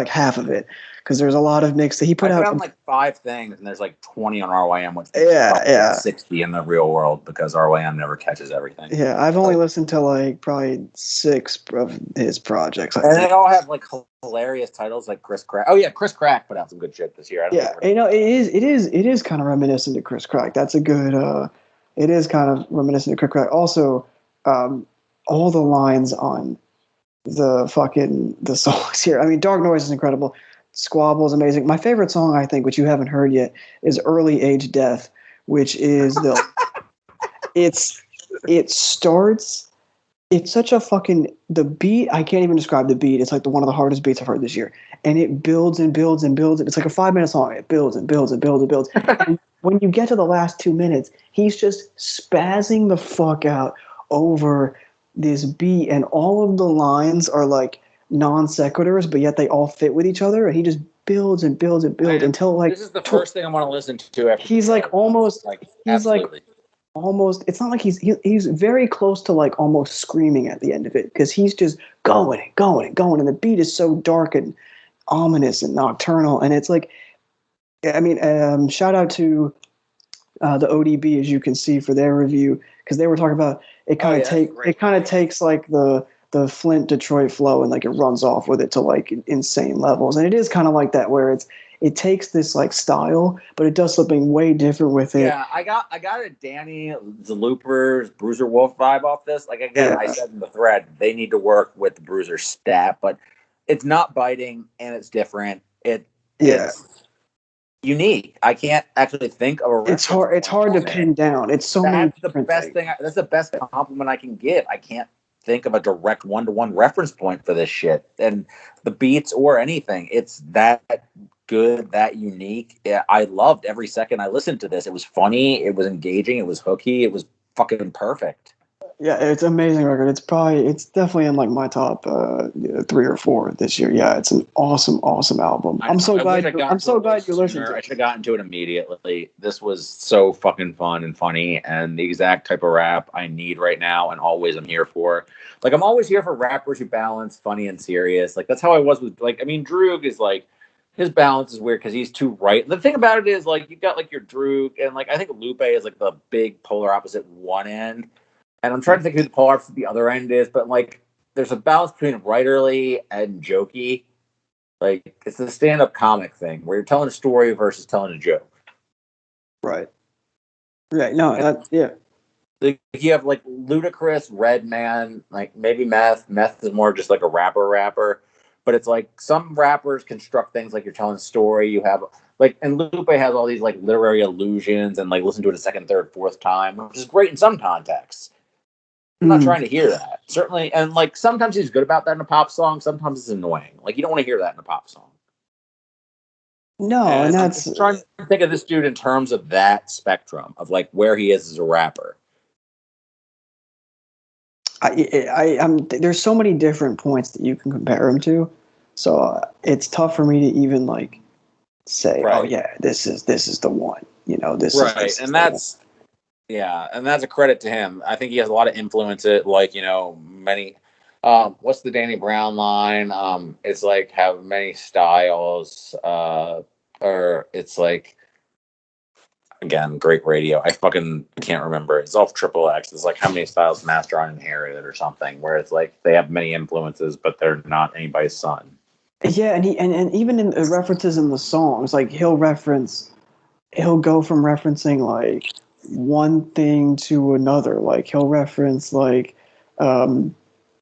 half of it. Because there's a lot of mix that he put out. I found like 5 things, and there's like 20 on RYM, which is 60 in the real world because RYM never catches everything. Yeah, I've only listened to like probably 6 of his projects. And they all have like hilarious titles, like Chris Crack. Oh yeah, Chris Crack put out some good shit this year. It is kind of reminiscent to Chris Crack. That's a good. It is kind of reminiscent to Chris Crack. Also, all the lines on the songs here. I mean, Dark Noise is incredible. Squabble is amazing. My favorite song, I think, which you haven't heard yet, is Early Age Death, which is it starts. It's such a the beat. I can't even describe the beat. It's like one of the hardest beats I've heard this year, and it builds and builds and builds. It's like a 5-minute song. It builds and builds and builds and builds. And when you get to the last 2 minutes, he's just spazzing the fuck out over this beat, and all of the lines are like non sequiturs, but yet they all fit with each other. And he just builds and builds and builds until like this is the first thing I want to listen to. After he's like almost like he's absolutely. like almost. It's not like he's very close to like almost screaming at the end of it because he's just going and going and going, and the beat is so dark and ominous and nocturnal, and it's like, I mean, shout out to the ODB, as you can see, for their review, because they were talking about it kind of takes like the Flint Detroit flow and like it runs off with it to like insane levels, and it is kind of like that where it takes this like style, but it does something way different with it. Yeah, I got a Danny Zalooper's Bruiser Wolf vibe off this. Like again, I said in the thread, they need to work with the Bruiser stat, but it's not biting and it's different. It's unique. I can't actually think of a. It's hard to pin down. It's so many different things. That's the best compliment I can give. I can't think of a direct one-to-one reference point for this shit and the beats or anything. It's that good, that unique. Yeah, I loved every second I listened to this. It was funny, it was engaging, it was hooky, it was fucking perfect. Yeah, it's an amazing record. It's definitely in like my top 3 or 4 this year. Yeah, it's an awesome album. I'm so glad you listened to it. I should have gotten to it immediately. This was so fucking fun and funny and the exact type of rap I need right now and always I'm here for. Like I'm always here for rappers who balance funny and serious. Like that's how I was with Droog is like his balance is weird because he's too right. The thing about it is like you got like your Droog and like I think Lupe is like the big polar opposite one end. And I'm trying to think who the polar opposite the other end is, but like there's a balance between writerly and jokey. Like it's the stand-up comic thing where you're telling a story versus telling a joke. Right. Right. No, Like you have like Ludacris, Redman, like maybe Meth. Meth is more just like a rapper. But it's like some rappers construct things like you're telling a story. You have like, and Lupe has all these like literary allusions and like listen to it a second, third, fourth time, which is great in some contexts. I'm not trying to hear that. Certainly, and like sometimes he's good about that in a pop song. Sometimes it's annoying. Like you don't want to hear that in a pop song. No, and that's I'm trying to think of this dude in terms of that spectrum of like where he is as a rapper. I'm there's so many different points that you can compare him to, so it's tough for me to even like say, oh yeah, this is the one. You know, this is and that's. Yeah, and that's a credit to him. I think he has a lot of influence. Like, you know, many. What's the Danny Brown line? It's like have many styles. Or it's like, again, great radio. I fucking can't remember. It's off XXX. It's like how many styles Master inherited or something. Where it's like they have many influences, but they're not anybody's son. Yeah, and even in references in the songs, like he'll go from referencing like one thing to another. Like he'll reference like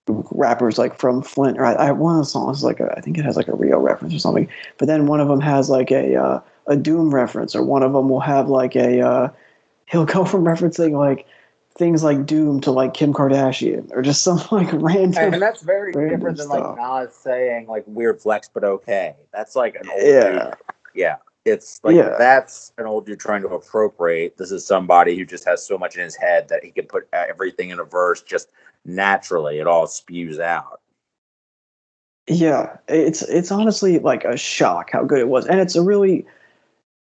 rappers like from Flint, or one of the songs like I think it has like a Rio reference or something. But then one of them has like a Doom reference, or one of them will have like he'll go from referencing like things like Doom to like Kim Kardashian, or just some like random. And that's very different than like Nas saying like weird flex but okay. That's like an old dude. Yeah. It's like that's an old dude trying to appropriate. This is somebody who just has so much in his head that he can put everything in a verse just naturally. It all spews out. Yeah, it's honestly like a shock how good it was, and it's like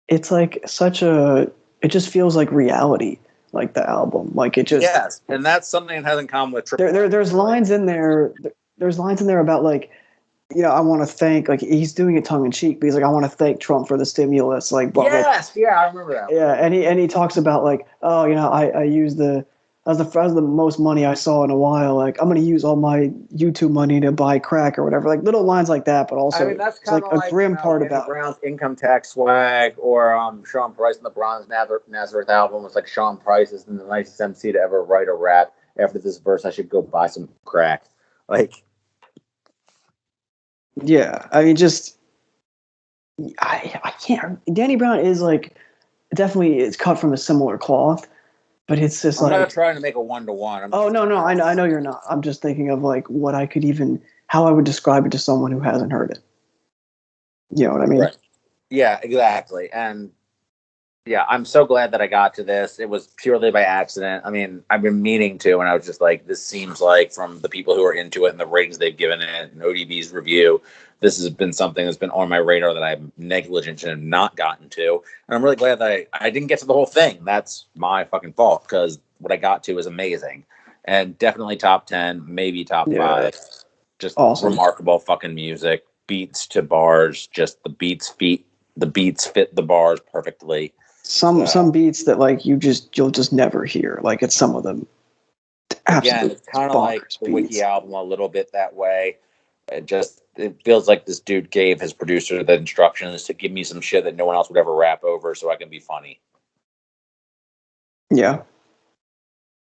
it just feels like reality, like the album, like it just and that's something that has in common with Triple. There's lines in there. There's lines in there about like, you know, I want to thank, like he's doing it tongue in cheek, but he's like, I want to thank Trump for the stimulus, like blah, I remember that. Yeah, and he talks about like, oh, you know, I used that was the most money I saw in a while. Like I'm going to use all my YouTube money to buy crack or whatever. Like little lines like that, but also that's it's like a grim part about Brown's income tax swag, or Sean Price in the Bronze Nazareth album was like Sean Price is the nicest MC to ever write a rap. After this verse, I should go buy some crack. Like. Yeah, I mean, just I can't. Danny Brown is like definitely it's cut from a similar cloth, but it's just I'm like not trying to make a one-to-one. oh no, I know you're not. I'm just thinking of like what I could even how I would describe it to someone who hasn't heard it. You know what I mean? Right. Yeah, exactly. And yeah, I'm so glad that I got to this. It was purely by accident. I mean, I've been meaning to, and I was just like, this seems like from the people who are into it and the ratings they've given it and ODB's review, this has been something that's been on my radar that I'm negligent and have not gotten to. And I'm really glad that I didn't get to the whole thing. That's my fucking fault because what I got to is amazing. And definitely top 10, maybe top 5. Just awesome. Remarkable fucking music. Beats to bars, just the beats fit the bars perfectly. Some beats that like you'll just never hear. Like it's some of them. Again, it's kind of like the Wiki album a little bit that way. It feels like this dude gave his producer the instructions to give me some shit that no one else would ever rap over, so I can be funny. Yeah.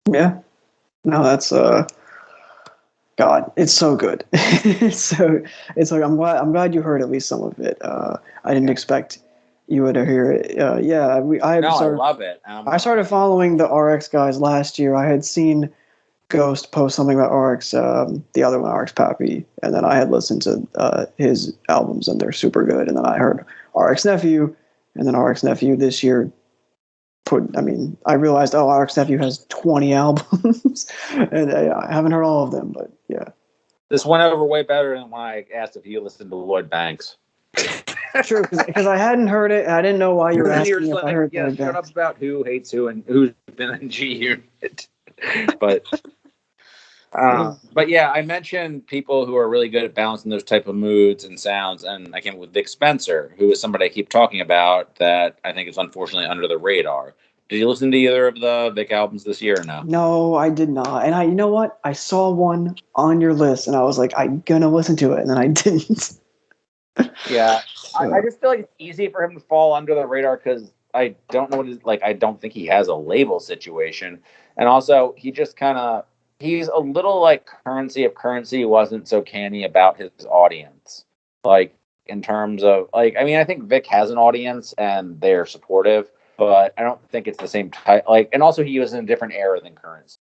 No, that's God, it's so good. It's like I'm glad you heard at least some of it. I didn't expect you would hear it. I love it. I started following the RX guys last year. I had seen Ghost post something about RX, the other one, RX Pappy, and then I had listened to his albums, and they're super good. And then I heard RX Nephew, and then RX Nephew this year I realized, RX Nephew has 20 albums, and I haven't heard all of them, but yeah. This went over way better than when I asked if you listened to Lloyd Banks. True, because I hadn't heard it, and I didn't know why you were asking if I heard Lloyd Banks. Shut up about who hates who and who's been in G Unit. But yeah, I mentioned people who are really good at balancing those type of moods and sounds, and I came up with Vic Spencer, who is somebody I keep talking about that I think is unfortunately under the radar. Did you listen to either of the Vic albums this year or no? No, I did not. And you know what? I saw one on your list, and I was like, I'm gonna listen to it, and then I didn't. Yeah, I just feel like it's easy for him to fall under the radar because I don't know I don't think he has a label situation, and also he just he's a little like Currency if Currency wasn't so canny about his audience. Like in terms of I think Vic has an audience and they're supportive, but I don't think it's the same type. And also he was in a different era than Currency.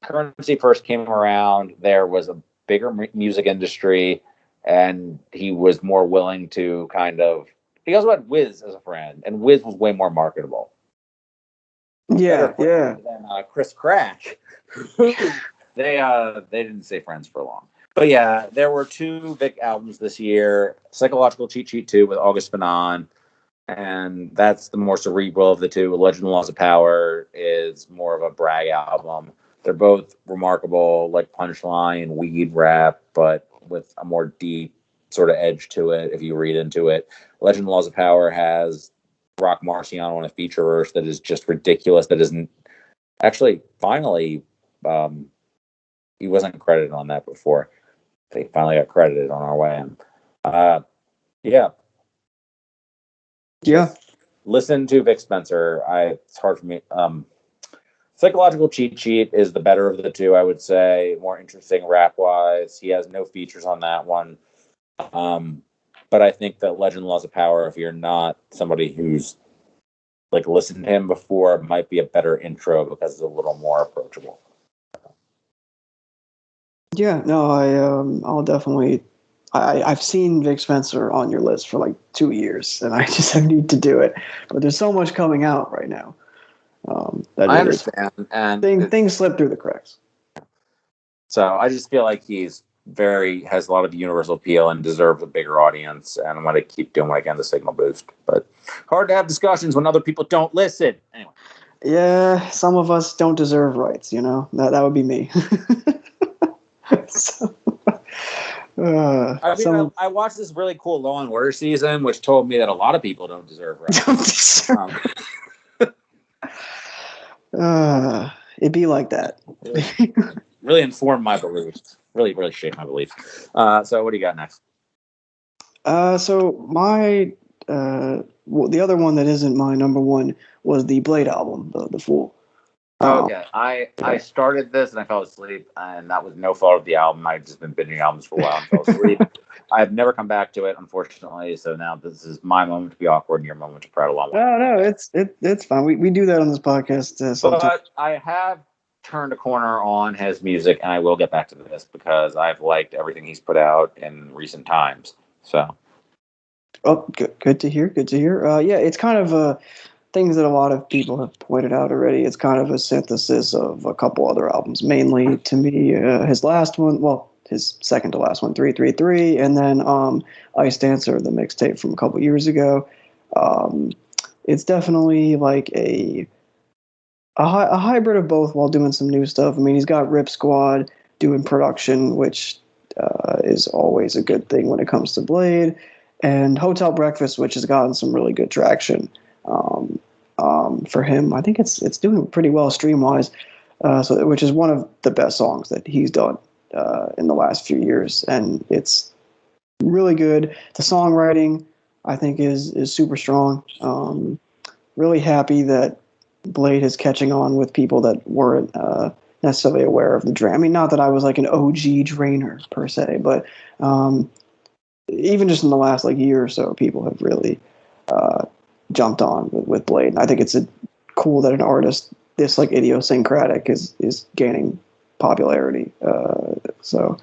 Currency first came around, there was a bigger music industry, and he was more willing to he also had Wiz as a friend, and Wiz was way more marketable. Yeah. Than Chris Crack. They didn't stay friends for long. But yeah, there were 2 Vic albums this year. Psychological Cheat Sheet 2 with August Fanon, and that's the more cerebral of the 2. Legend and Laws of Power is more of a brag album. They're both remarkable, like punchline, weed rap, but with a more deep sort of edge to it if you read into it. Legend and Laws of Power has Rock Marciano on a feature verse that is just ridiculous. That isn't actually finally he wasn't credited on that before. They finally got credited on our way in. Yeah. Listen to Vic Spencer. It's hard for me. Psychological Cheat Sheet is the better of the 2, I would say. More interesting rap-wise. He has no features on that one. But I think that Legend Laws of Power, if you're not somebody who's listened to him before, might be a better intro because it's a little more approachable. Yeah, no, I'll definitely. I've seen Vic Spencer on your list for 2 years, and I just need to do it. But there's so much coming out right now. I understand, and things slip through the cracks. So I just feel like has a lot of universal appeal and deserves a bigger audience, and I'm going to keep doing what I can to signal boost. But hard to have discussions when other people don't listen. Anyway. Yeah, some of us don't deserve rights. That would be me. I watched this really cool Law and Order season, which told me that a lot of people don't deserve rights. It'd be like that. Really informed my beliefs. Really shaped my beliefs. So what do you got next? So my the other one that isn't my number one was the Blade album, the Fool. Okay, I started this and I fell asleep, and that was no fault of the album. I'd just been binging albums for a while and fell asleep. I've never come back to it, unfortunately. So now this is my moment to be awkward and your moment to prattle on. No, it's fine. We do that on this podcast sometimes. But I have turned a corner on his music, and I will get back to this because I've liked everything he's put out in recent times. So, good to hear. Good to hear. Yeah, it's kind of things that a lot of people have pointed out already. It's kind of a synthesis of a couple other albums. Mainly, to me, his last one, well, his second to last one, 333, and then Ice Dancer, the mixtape from a couple years ago. It's definitely like a hybrid of both while doing some new stuff. I mean, he's got Rip Squad doing production, which is always a good thing when it comes to Blade, and Hotel Breakfast, which has gotten some really good traction for him. I think it's doing pretty well stream-wise, which is one of the best songs that he's done in the last few years, and it's really good. The songwriting, I think, is super strong. Really happy that Blade is catching on with people that weren't necessarily aware of the drain. I mean, not that I was like an OG drainer per se, but even just in the last like year or so, people have really jumped on with Blade. And I think it's cool that an artist this like idiosyncratic is gaining popularity. So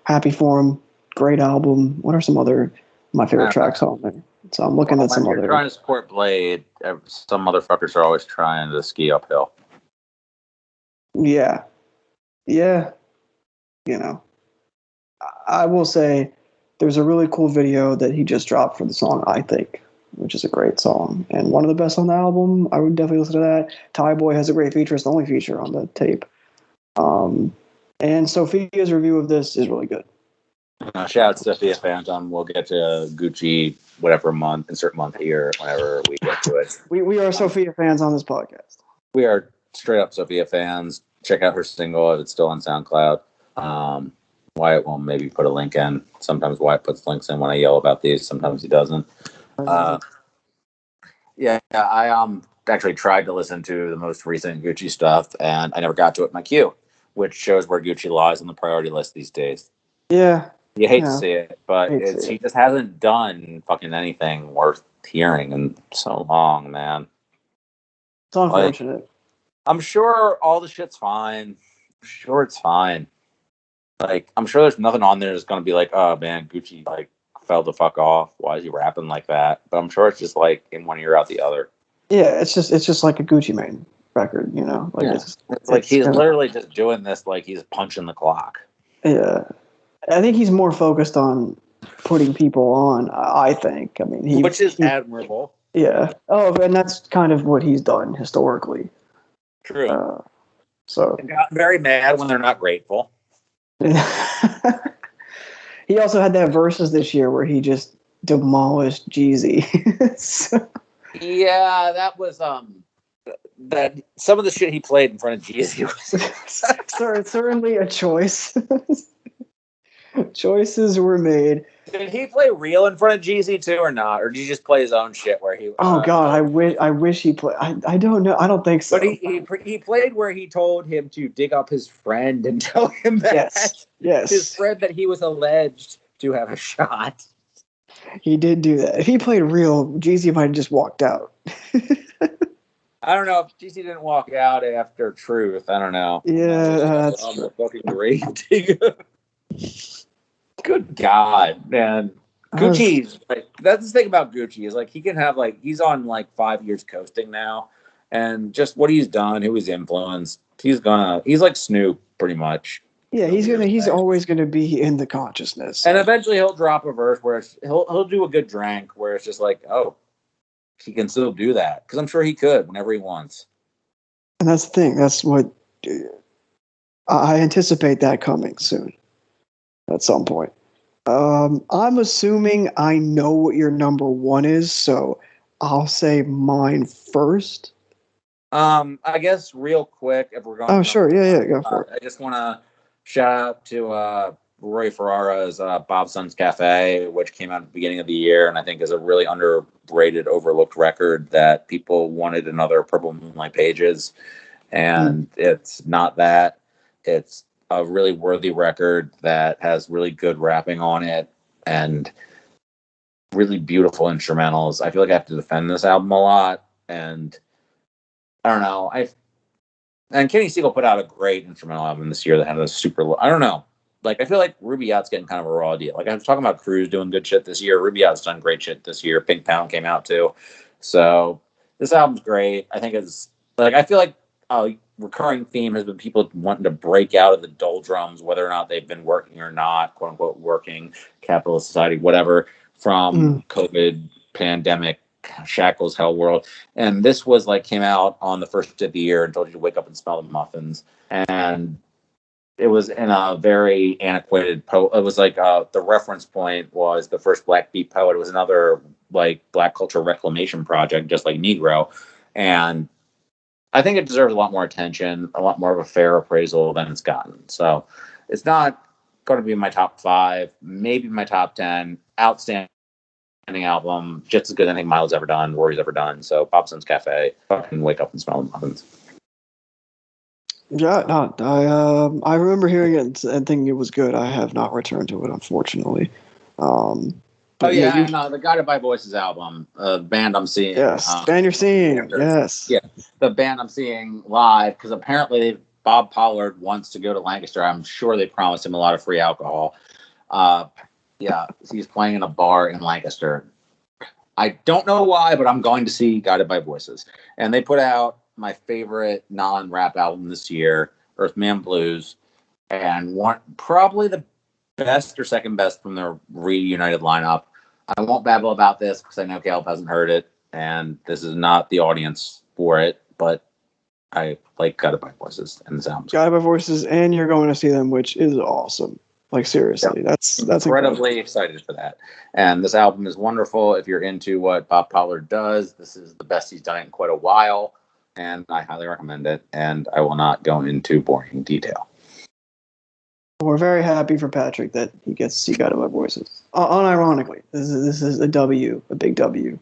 happy for him. Great album. What are some other my favorite tracks on there? So I'm looking at some other. Trying to support Blade. Some motherfuckers are always trying to ski uphill. Yeah. You know, I will say there's a really cool video that he just dropped for the song I Think, which is a great song and one of the best on the album. I would definitely listen to that. Thai Boy has a great feature. It's the only feature on the tape. And Sophia's review of this is really good. Shout out to Sophia Phantom. We'll get to Gucci whatever month, insert month here, whenever we get to it. We are Sophia fans on this podcast. We are straight up Sophia fans. Check out her single if it's still on SoundCloud. Wyatt will maybe put a link in. Sometimes Wyatt puts links in when I yell about these. Sometimes he doesn't. Yeah, I actually tried to listen to the most recent Gucci stuff, and I never got to it in my queue, which shows where Gucci lies on the priority list these days. Yeah. You hate to see it, but he just hasn't done fucking anything worth hearing in so long, man. It's unfortunate. Like, I'm sure all the shit's fine. I'm sure it's fine. Like, I'm sure there's nothing on there that's gonna be like, oh man, Gucci like fell the fuck off. Why is he rapping like that? But I'm sure it's just like in one ear out the other. Yeah, it's just like a Gucci Mane record, you know. Like it's like he's literally just doing this like he's punching the clock. Yeah. I think he's more focused on putting people on, I think. I mean, which is admirable. Yeah. Oh, and that's kind of what he's done historically. True. So they got very mad when they're not grateful. He also had that versus this year where he just demolished Jeezy. So. Yeah, that was that some of the shit he played in front of Jeezy was certainly a choice. Choices were made. Did he play real in front of Jeezy too, or not? Or did he just play his own shit where he? Oh God, I wish he played. I don't know. I don't think so. But he played where he told him to dig up his friend and tell him that yes, his friend that he was alleged to have a shot. He did do that. If he played real, Jeezy might have just walked out. I don't know if Jeezy didn't walk out after Truth. I don't know. Yeah, that's on the fucking grave digger. Good God, man. Gucci's like, that's the thing about Gucci is like he can have like he's on like 5 years coasting now, and just what he's done, who he's influenced, he's like Snoop pretty much. Yeah, he's always gonna be in the consciousness, and eventually he'll drop a verse where he'll do a good drank where it's just like, oh, he can still do that because I'm sure he could whenever he wants. And that's the thing. That's what I anticipate that coming soon. At some point. I'm assuming I know what your number one is, so I'll say mine first. I guess real quick, if we're going. Oh, sure. Yeah, go for it. I just want to shout out to Roy Ferrara's Bobson's Cafe, which came out at the beginning of the year, and I think is a really underrated, overlooked record that people wanted another Purple Moonlight Pages, and it's not that. It's a really worthy record that has really good rapping on it. and really beautiful instrumentals. I feel like I have to defend this album a lot, and I don't know. And Kenny Siegel put out a great instrumental album this year that had a super. I don't know. Like, I feel like Ruby Yacht's getting kind of a raw deal. Like, I was talking about Cruz doing good shit this year. Ruby Yacht's done great shit this year. Pink Pound came out too. So this album's great. I think it's like, I feel like a recurring theme has been people wanting to break out of the doldrums, whether or not they've been working or not, quote unquote, working, capitalist society, whatever, from COVID pandemic shackles, hell world. And this was like, came out on the first of the year and told you to wake up and smell the muffins. And it was in a very antiquated it was like the reference point was the first Black Beat poet. It was another like Black culture reclamation project, just like Negro. And I think it deserves a lot more attention, a lot more of a fair appraisal than it's gotten. So it's not going to be in my top 5, maybe my top 10. Outstanding album, just as good as anything Miles ever done, Rory's ever done. So Bobson's Cafe, fucking wake up and smell the muffins. Yeah, no, I remember hearing it and thinking it was good. I have not returned to it, unfortunately. The Guided by Voices album, the band I'm seeing. Yes, band you're seeing. Yes. Yeah, the band I'm seeing live, because apparently Bob Pollard wants to go to Lancaster. I'm sure they promised him a lot of free alcohol. Yeah, he's playing in a bar in Lancaster. I don't know why, but I'm going to see Guided by Voices. And they put out my favorite non-rap album this year, Earthman Blues, and probably the best or second best from their reunited lineup. I won't babble about this because I know Caleb hasn't heard it, and this is not the audience for it, but I like Guided by Voices and the sounds. Guided by Voices, and you're going to see them, which is awesome. Like, seriously, yeah. That's incredibly excited for that. And this album is wonderful. If you're into what Bob Pollard does, this is the best he's done it in quite a while, and I highly recommend it. And I will not go into boring detail. We're very happy for Patrick that he gets to see Guided by Voices. Unironically, this is a W, a big W.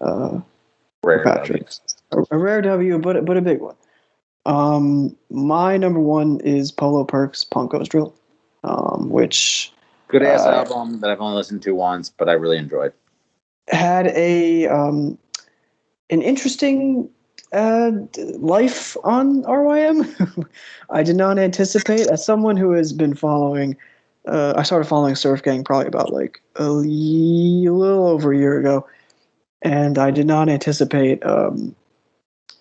Rare Patrick. A rare W, but a big one. My number 1 is Polo Perks, Punk Goes Drill. Which good ass album that I've only listened to once, but I really enjoyed. Had an interesting life on RYM. I did not anticipate, as someone who has been following. I started following Surf Gang probably about like a little over a year ago, and I did not anticipate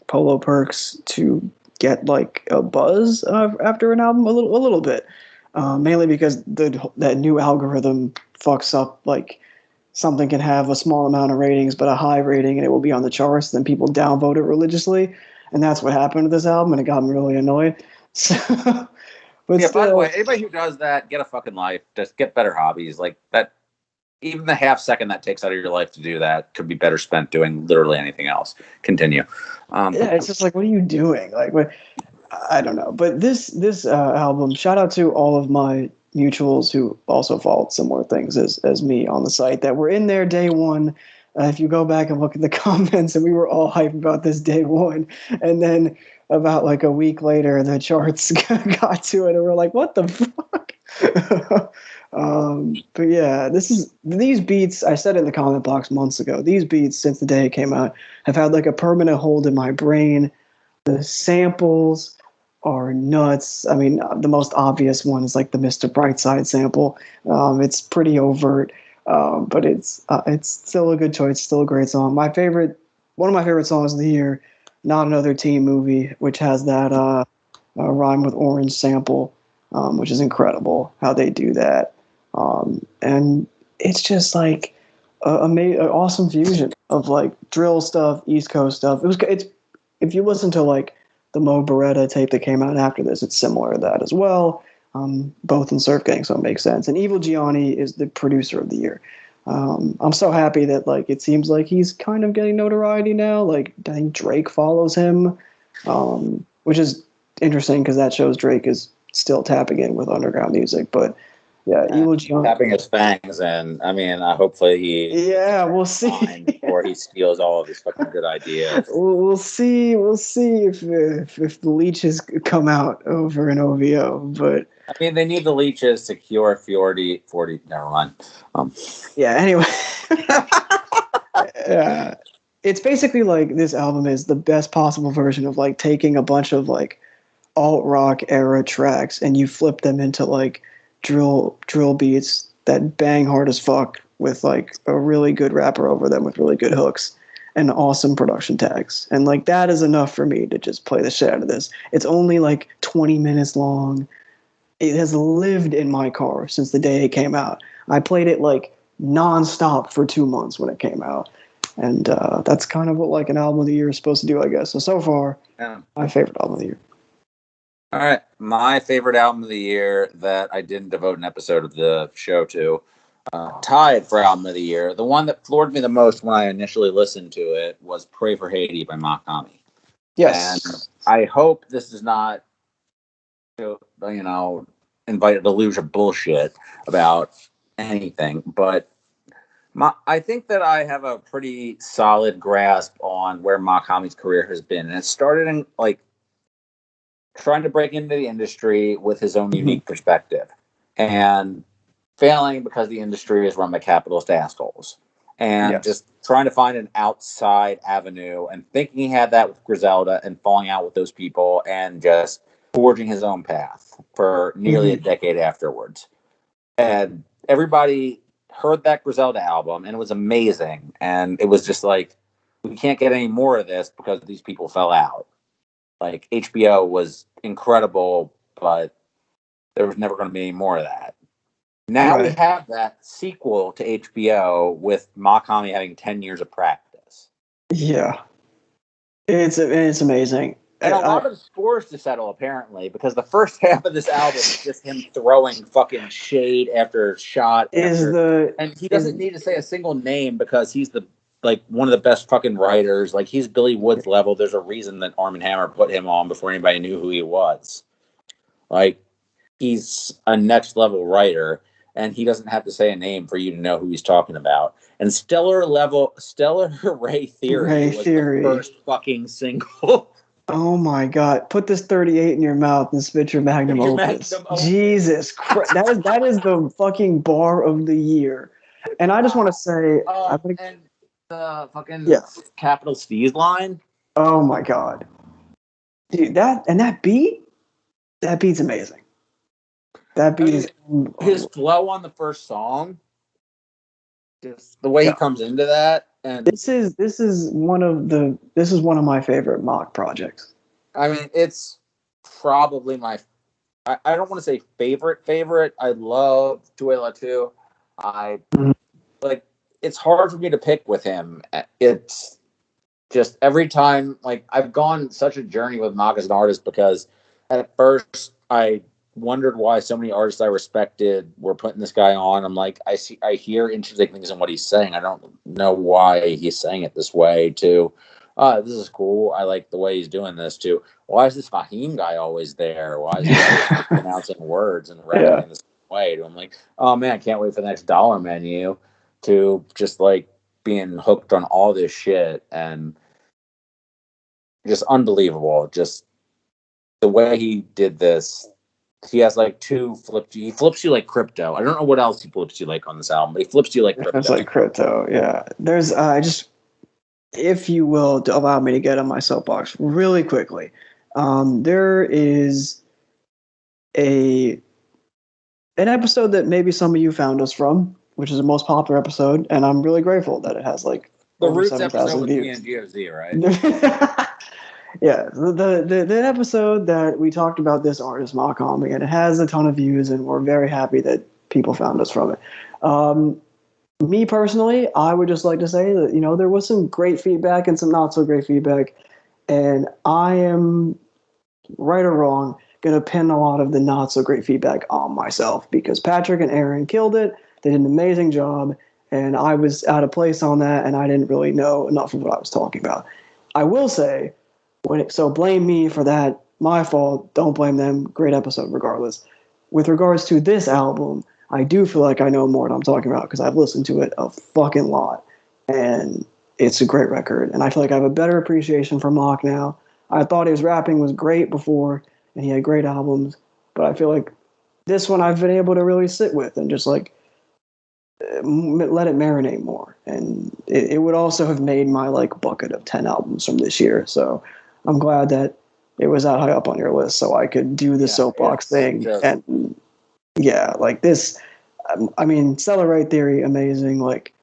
Polo Perks to get like a buzz after an album a little bit. Mainly because that new algorithm fucks up, like something can have a small amount of ratings but a high rating and it will be on the charts, then people downvote it religiously, and that's what happened to this album, and it got me really annoyed. So, but by the way, anybody who does that, get a fucking life. Just get better hobbies. Like that, even the half second that takes out of your life to do that could be better spent doing literally anything else. Continue. It's just like, what are you doing? Like, what? I don't know, but this album, shout out to all of my mutuals who also followed similar things as me on the site that were in there day one. If you go back and look at the comments, and we were all hyped about this day one, and then about like a week later, the charts got to it, and we're like, what the fuck? But yeah, these beats, I said it in the comment box months ago, these beats since the day it came out have had like a permanent hold in my brain. The samples are nuts. I mean, the most obvious one is like the Mr. Brightside sample. It's pretty overt, but it's still a good choice. Still a great song. One of my favorite songs of the year, Not Another Teen Movie, which has that Rhyme with Orange sample, which is incredible how they do that. And it's just like an awesome fusion of like drill stuff, East Coast stuff. It's if you listen to like the Moh Baretta tape that came out after this, it's similar to that as well. Both in Surf Gang, so it makes sense. And Evil Gianni is the producer of the year. I'm so happy that like it seems like he's kind of getting notoriety now. Like I think Drake follows him, which is interesting because that shows Drake is still tapping in with underground music. But Yeah, Evil He's Junk. tapping his fangs, and I mean, hopefully he Yeah, we'll see. before he steals all of his fucking good ideas. We'll see. We'll see if the leeches come out over in OVO. But I mean, they need the leeches to cure 40. Never mind. yeah. Anyway, it's basically like this album is the best possible version of like taking a bunch of like alt rock era tracks and you flip them into like drill beats that bang hard as fuck with like a really good rapper over them with really good hooks and awesome production tags. And like that is enough for me to just play the shit out of this. It's only like 20 minutes long. It has lived in my car since the day it came out. I played it like nonstop for 2 months when it came out. And that's kind of what like an album of the year is supposed to do, I guess. So far, my favorite album of the year. All right. My favorite album of the year that I didn't devote an episode of the show to, tied for album of the year, the one that floored me the most when I initially listened to it was Pray for Haiti by Mach Hommy. Yes. And I hope this does not, invite a deluge of bullshit about anything, but I think that I have a pretty solid grasp on where Mach Hommy's career has been. And it started in like trying to break into the industry with his own unique perspective and failing because the industry is run by capitalist assholes and just trying to find an outside avenue and thinking he had that with Griselda and falling out with those people and just forging his own path for nearly a decade afterwards. And everybody heard that Griselda album and it was amazing. And it was just like, we can't get any more of this because these people fell out. Like HBO was incredible, but there was never going to be any more of that. Now we have that sequel to HBO with Mach Hommy having 10 years of practice. Yeah. It's amazing. And a lot of scores to settle, apparently, because the first half of this album is just him throwing fucking shade after shot. And he doesn't need to say a single name because he's one of the best fucking writers. Like, he's Billy Woods level. There's a reason that Armand Hammer put him on before anybody knew who he was. Like, he's a next level writer, and he doesn't have to say a name for you to know who he's talking about. And Stellar Ray Theory was the first fucking single. Oh my God! Put this 38 in your mouth and spit your magnum opus. Jesus Christ! that is the fucking bar of the year. And I just want to say, and the fucking Capital Steez line. Oh my God, dude! That beat's amazing. That beat is his flow on the first song. Just the way he comes into that. And this is one of my favorite Mach projects. I mean, it's probably my. I don't want to say favorite. I love Duela too. It's hard for me to pick with him. It's just every time, like, I've gone such a journey with Mach as an artist because at first I wondered why so many artists I respected were putting this guy on. I'm like, I hear interesting things in what he's saying. I don't know why he's saying it this way. To, this is cool. I like the way he's doing this. To, why is this Fahim guy always there? Why is he always pronouncing words and rapping in this way? To, I'm like, oh man, I can't wait for the next dollar menu. To just like being hooked on all this shit and just unbelievable. Just the way he did this. He has like he flips you like crypto. I don't know what else he flips you like on this album, but he flips you like crypto. It's like crypto, yeah. There's if you will allow me to get on my soapbox really quickly, there is an episode that maybe some of you found us from, which is the most popular episode, and I'm really grateful that it has like the Roots episode with me and GOZ, right? Yeah, the episode that we talked about this artist, Mach Hommy, and it has a ton of views, and we're very happy that people found us from it. Me personally, I would just like to say that, there was some great feedback and some not so great feedback, and I am, right or wrong, going to pin a lot of the not so great feedback on myself because Patrick and Aaron killed it. They did an amazing job, and I was out of place on that, and I didn't really know enough of what I was talking about. I will say, so blame me for that. My fault. Don't blame them. Great episode regardless. With regards to this album, I do feel like I know more what I'm talking about because I've listened to it a fucking lot, and it's a great record. And I feel like I have a better appreciation for Mach now. I thought his rapping was great before, and he had great albums, but I feel like this one I've been able to really sit with and just like let it marinate more. And it would also have made my like bucket of 10 albums from this year. So I'm glad that it was that high up on your list so I could do the soapbox thing. Sure. And yeah, like this, I mean, Celebrate Theory, amazing. Like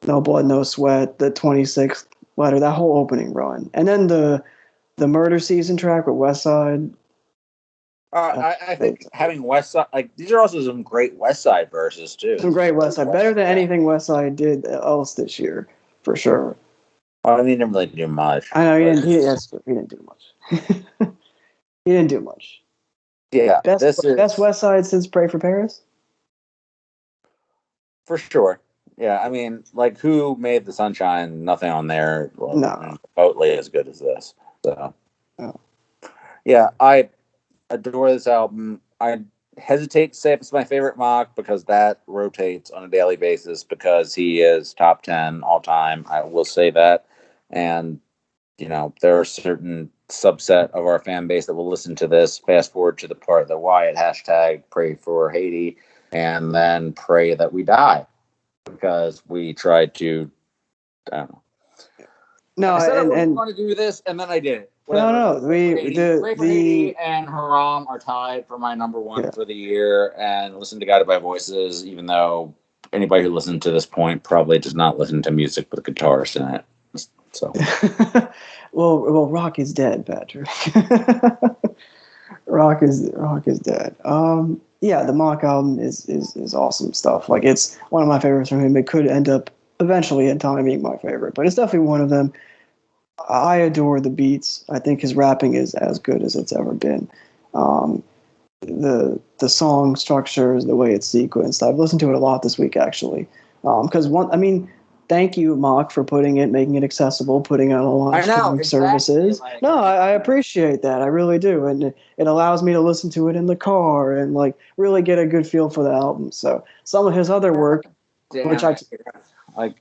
No Blood, No Sweat, the 26th letter, that whole opening run. And then the Murder Season track with Westside. I think having Westside, like these are also some great Westside verses too. Some great Westside, better than anything Westside did else this year, for sure. I mean, he didn't really do much. I know he didn't do much. He didn't do much. Yeah, best Westside since Pray for Paris, for sure. Yeah, I mean, like who made the Sunshine? Nothing on there. Well, no, remotely as good as this. So, oh. Yeah, I adore this album. I hesitate to say if it's my favorite Mach because that rotates on a daily basis because he is top 10 all time. I will say that. And, you know, there are certain subset of our fan base that will listen to this, fast forward to the part of the Wyatt hashtag, pray for Haiti, and then pray that we die because we tried to, I don't know. No, I said I wasn't going to do this, and then I did it. Whatever. No. Pray for Haiti and Haram are tied for my number one for the year, and Listen to Guided by Voices, even though anybody who listened to this point probably does not listen to music with a guitarist in it. So, well, Rock is dead, Patrick. Rock is dead. Yeah, the Mach album is awesome stuff. Like it's one of my favorites from him. It could end up eventually in time being my favorite, but it's definitely one of them. I adore the beats. I think his rapping is as good as it's ever been. The song structures, the way it's sequenced. I've listened to it a lot this week actually. Because thank you, Mach, for making it accessible, putting it on a lot of streaming services. Like, no, I appreciate that. I really do. And it allows me to listen to it in the car and like really get a good feel for the album. So some of his other work,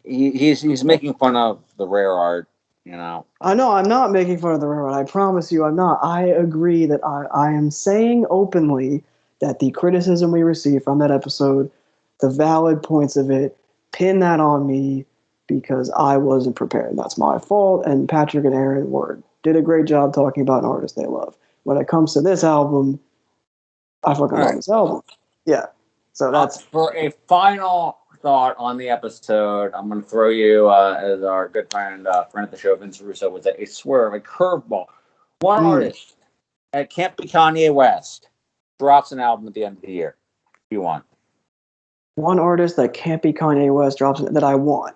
he's making fun of the rare art, you know. I know I'm not making fun of the rare art. I promise you I'm not. I agree that I am saying openly that the criticism we received from that episode, the valid points of it, pin that on me because I wasn't prepared. That's my fault. And Patrick and Aaron did a great job talking about an artist they love. When it comes to this album, I fucking love this album. Yeah. So that's for a final thought on the episode. I'm going to throw you as our good friend of the show, Vince Russo, with a swerve, a curveball. One artist, and it can't be Kanye West, drops an album at the end of the year. If you want. One artist that can't be Kanye West drops that I want.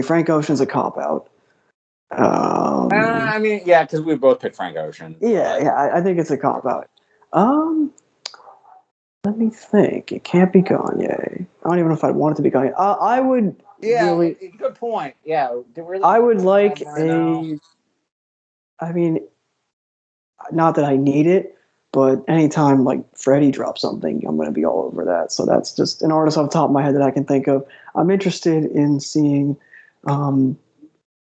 Frank Ocean's a cop-out. Because we both picked Frank Ocean. I think it's a cop-out. Let me think. It can't be Kanye. I don't even know if I'd want it to be Kanye. I would really... good point. Yeah. I would like not that I need it, but anytime like Freddie drops something, I'm going to be all over that. So that's just an artist off the top of my head that I can think of. I'm interested in seeing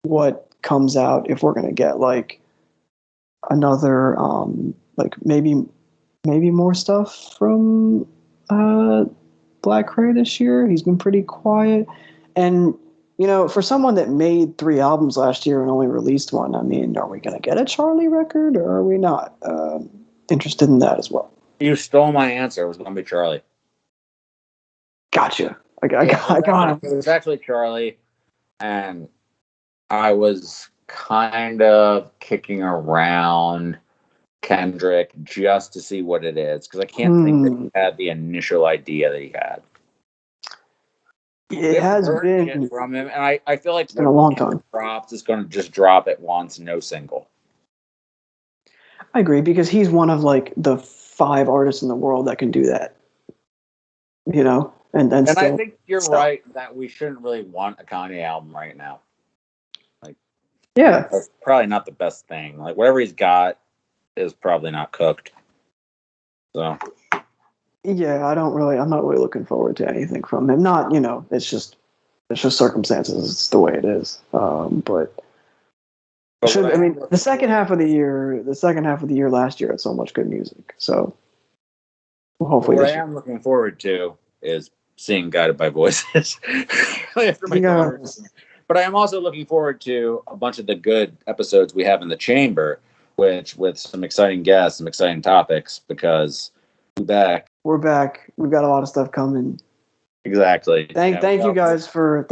what comes out if we're going to get like another maybe more stuff from Black Cray this year. He's been pretty quiet, and for someone that made 3 albums last year and only released one, I mean, are we going to get a Charlie record or are we not? Interested in that as well. You stole my answer. It was going to be Charlie. Gotcha. I got him. It was actually Charlie, and I was kind of kicking around Kendrick just to see what it is because I can't think that he had the initial idea that he had. It has been from him, and I feel like it's been a long time. Drops is going to just drop at once, no single. I agree because he's one of like the 5 artists in the world that can do that. And still, I think you're right that we shouldn't really want a Kanye album right now. Like, that's probably not the best thing. Like, whatever he's got is probably not cooked. So, Yeah, I'm not really looking forward to anything from him. Not, it's just circumstances. It's the way it is. But the second half of the year last year had so much good music. So hopefully what I am looking forward to is seeing Guided by Voices. After my daughter. But I am also looking forward to a bunch of the good episodes we have in the chamber, which with some exciting guests, some exciting topics, because we're back. We've got a lot of stuff coming. Exactly. Thank you guys for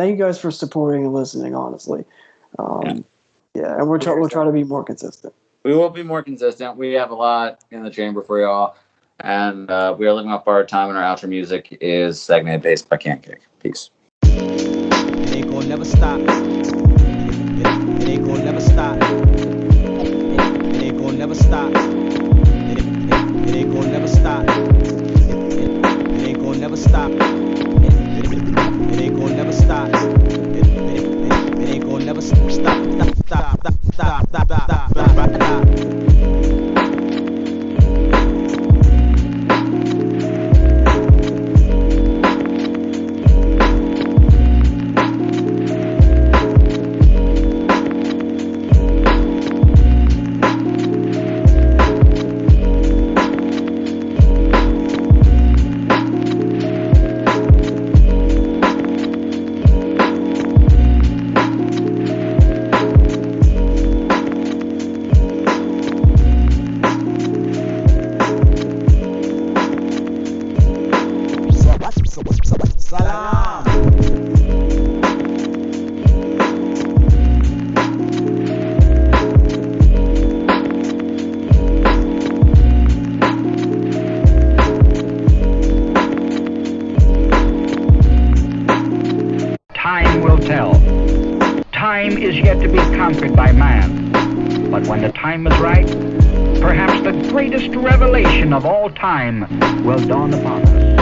supporting and listening, honestly. And we'll try to be more consistent. We will be more consistent. We have a lot in the chamber for y'all. And we are living up our time, and our outro music is Segmented Bass by Pancake. Peace. It ain't gonna never stop. It ain't gonna never stop. It ain't gonna never stop. It ain't gonna never stop. It ain't gonna never stop. It ain't gonna never stop. It ain't gonna never stop. Time is yet to be conquered by man. But when the time is right, perhaps the greatest revelation of all time will dawn upon us.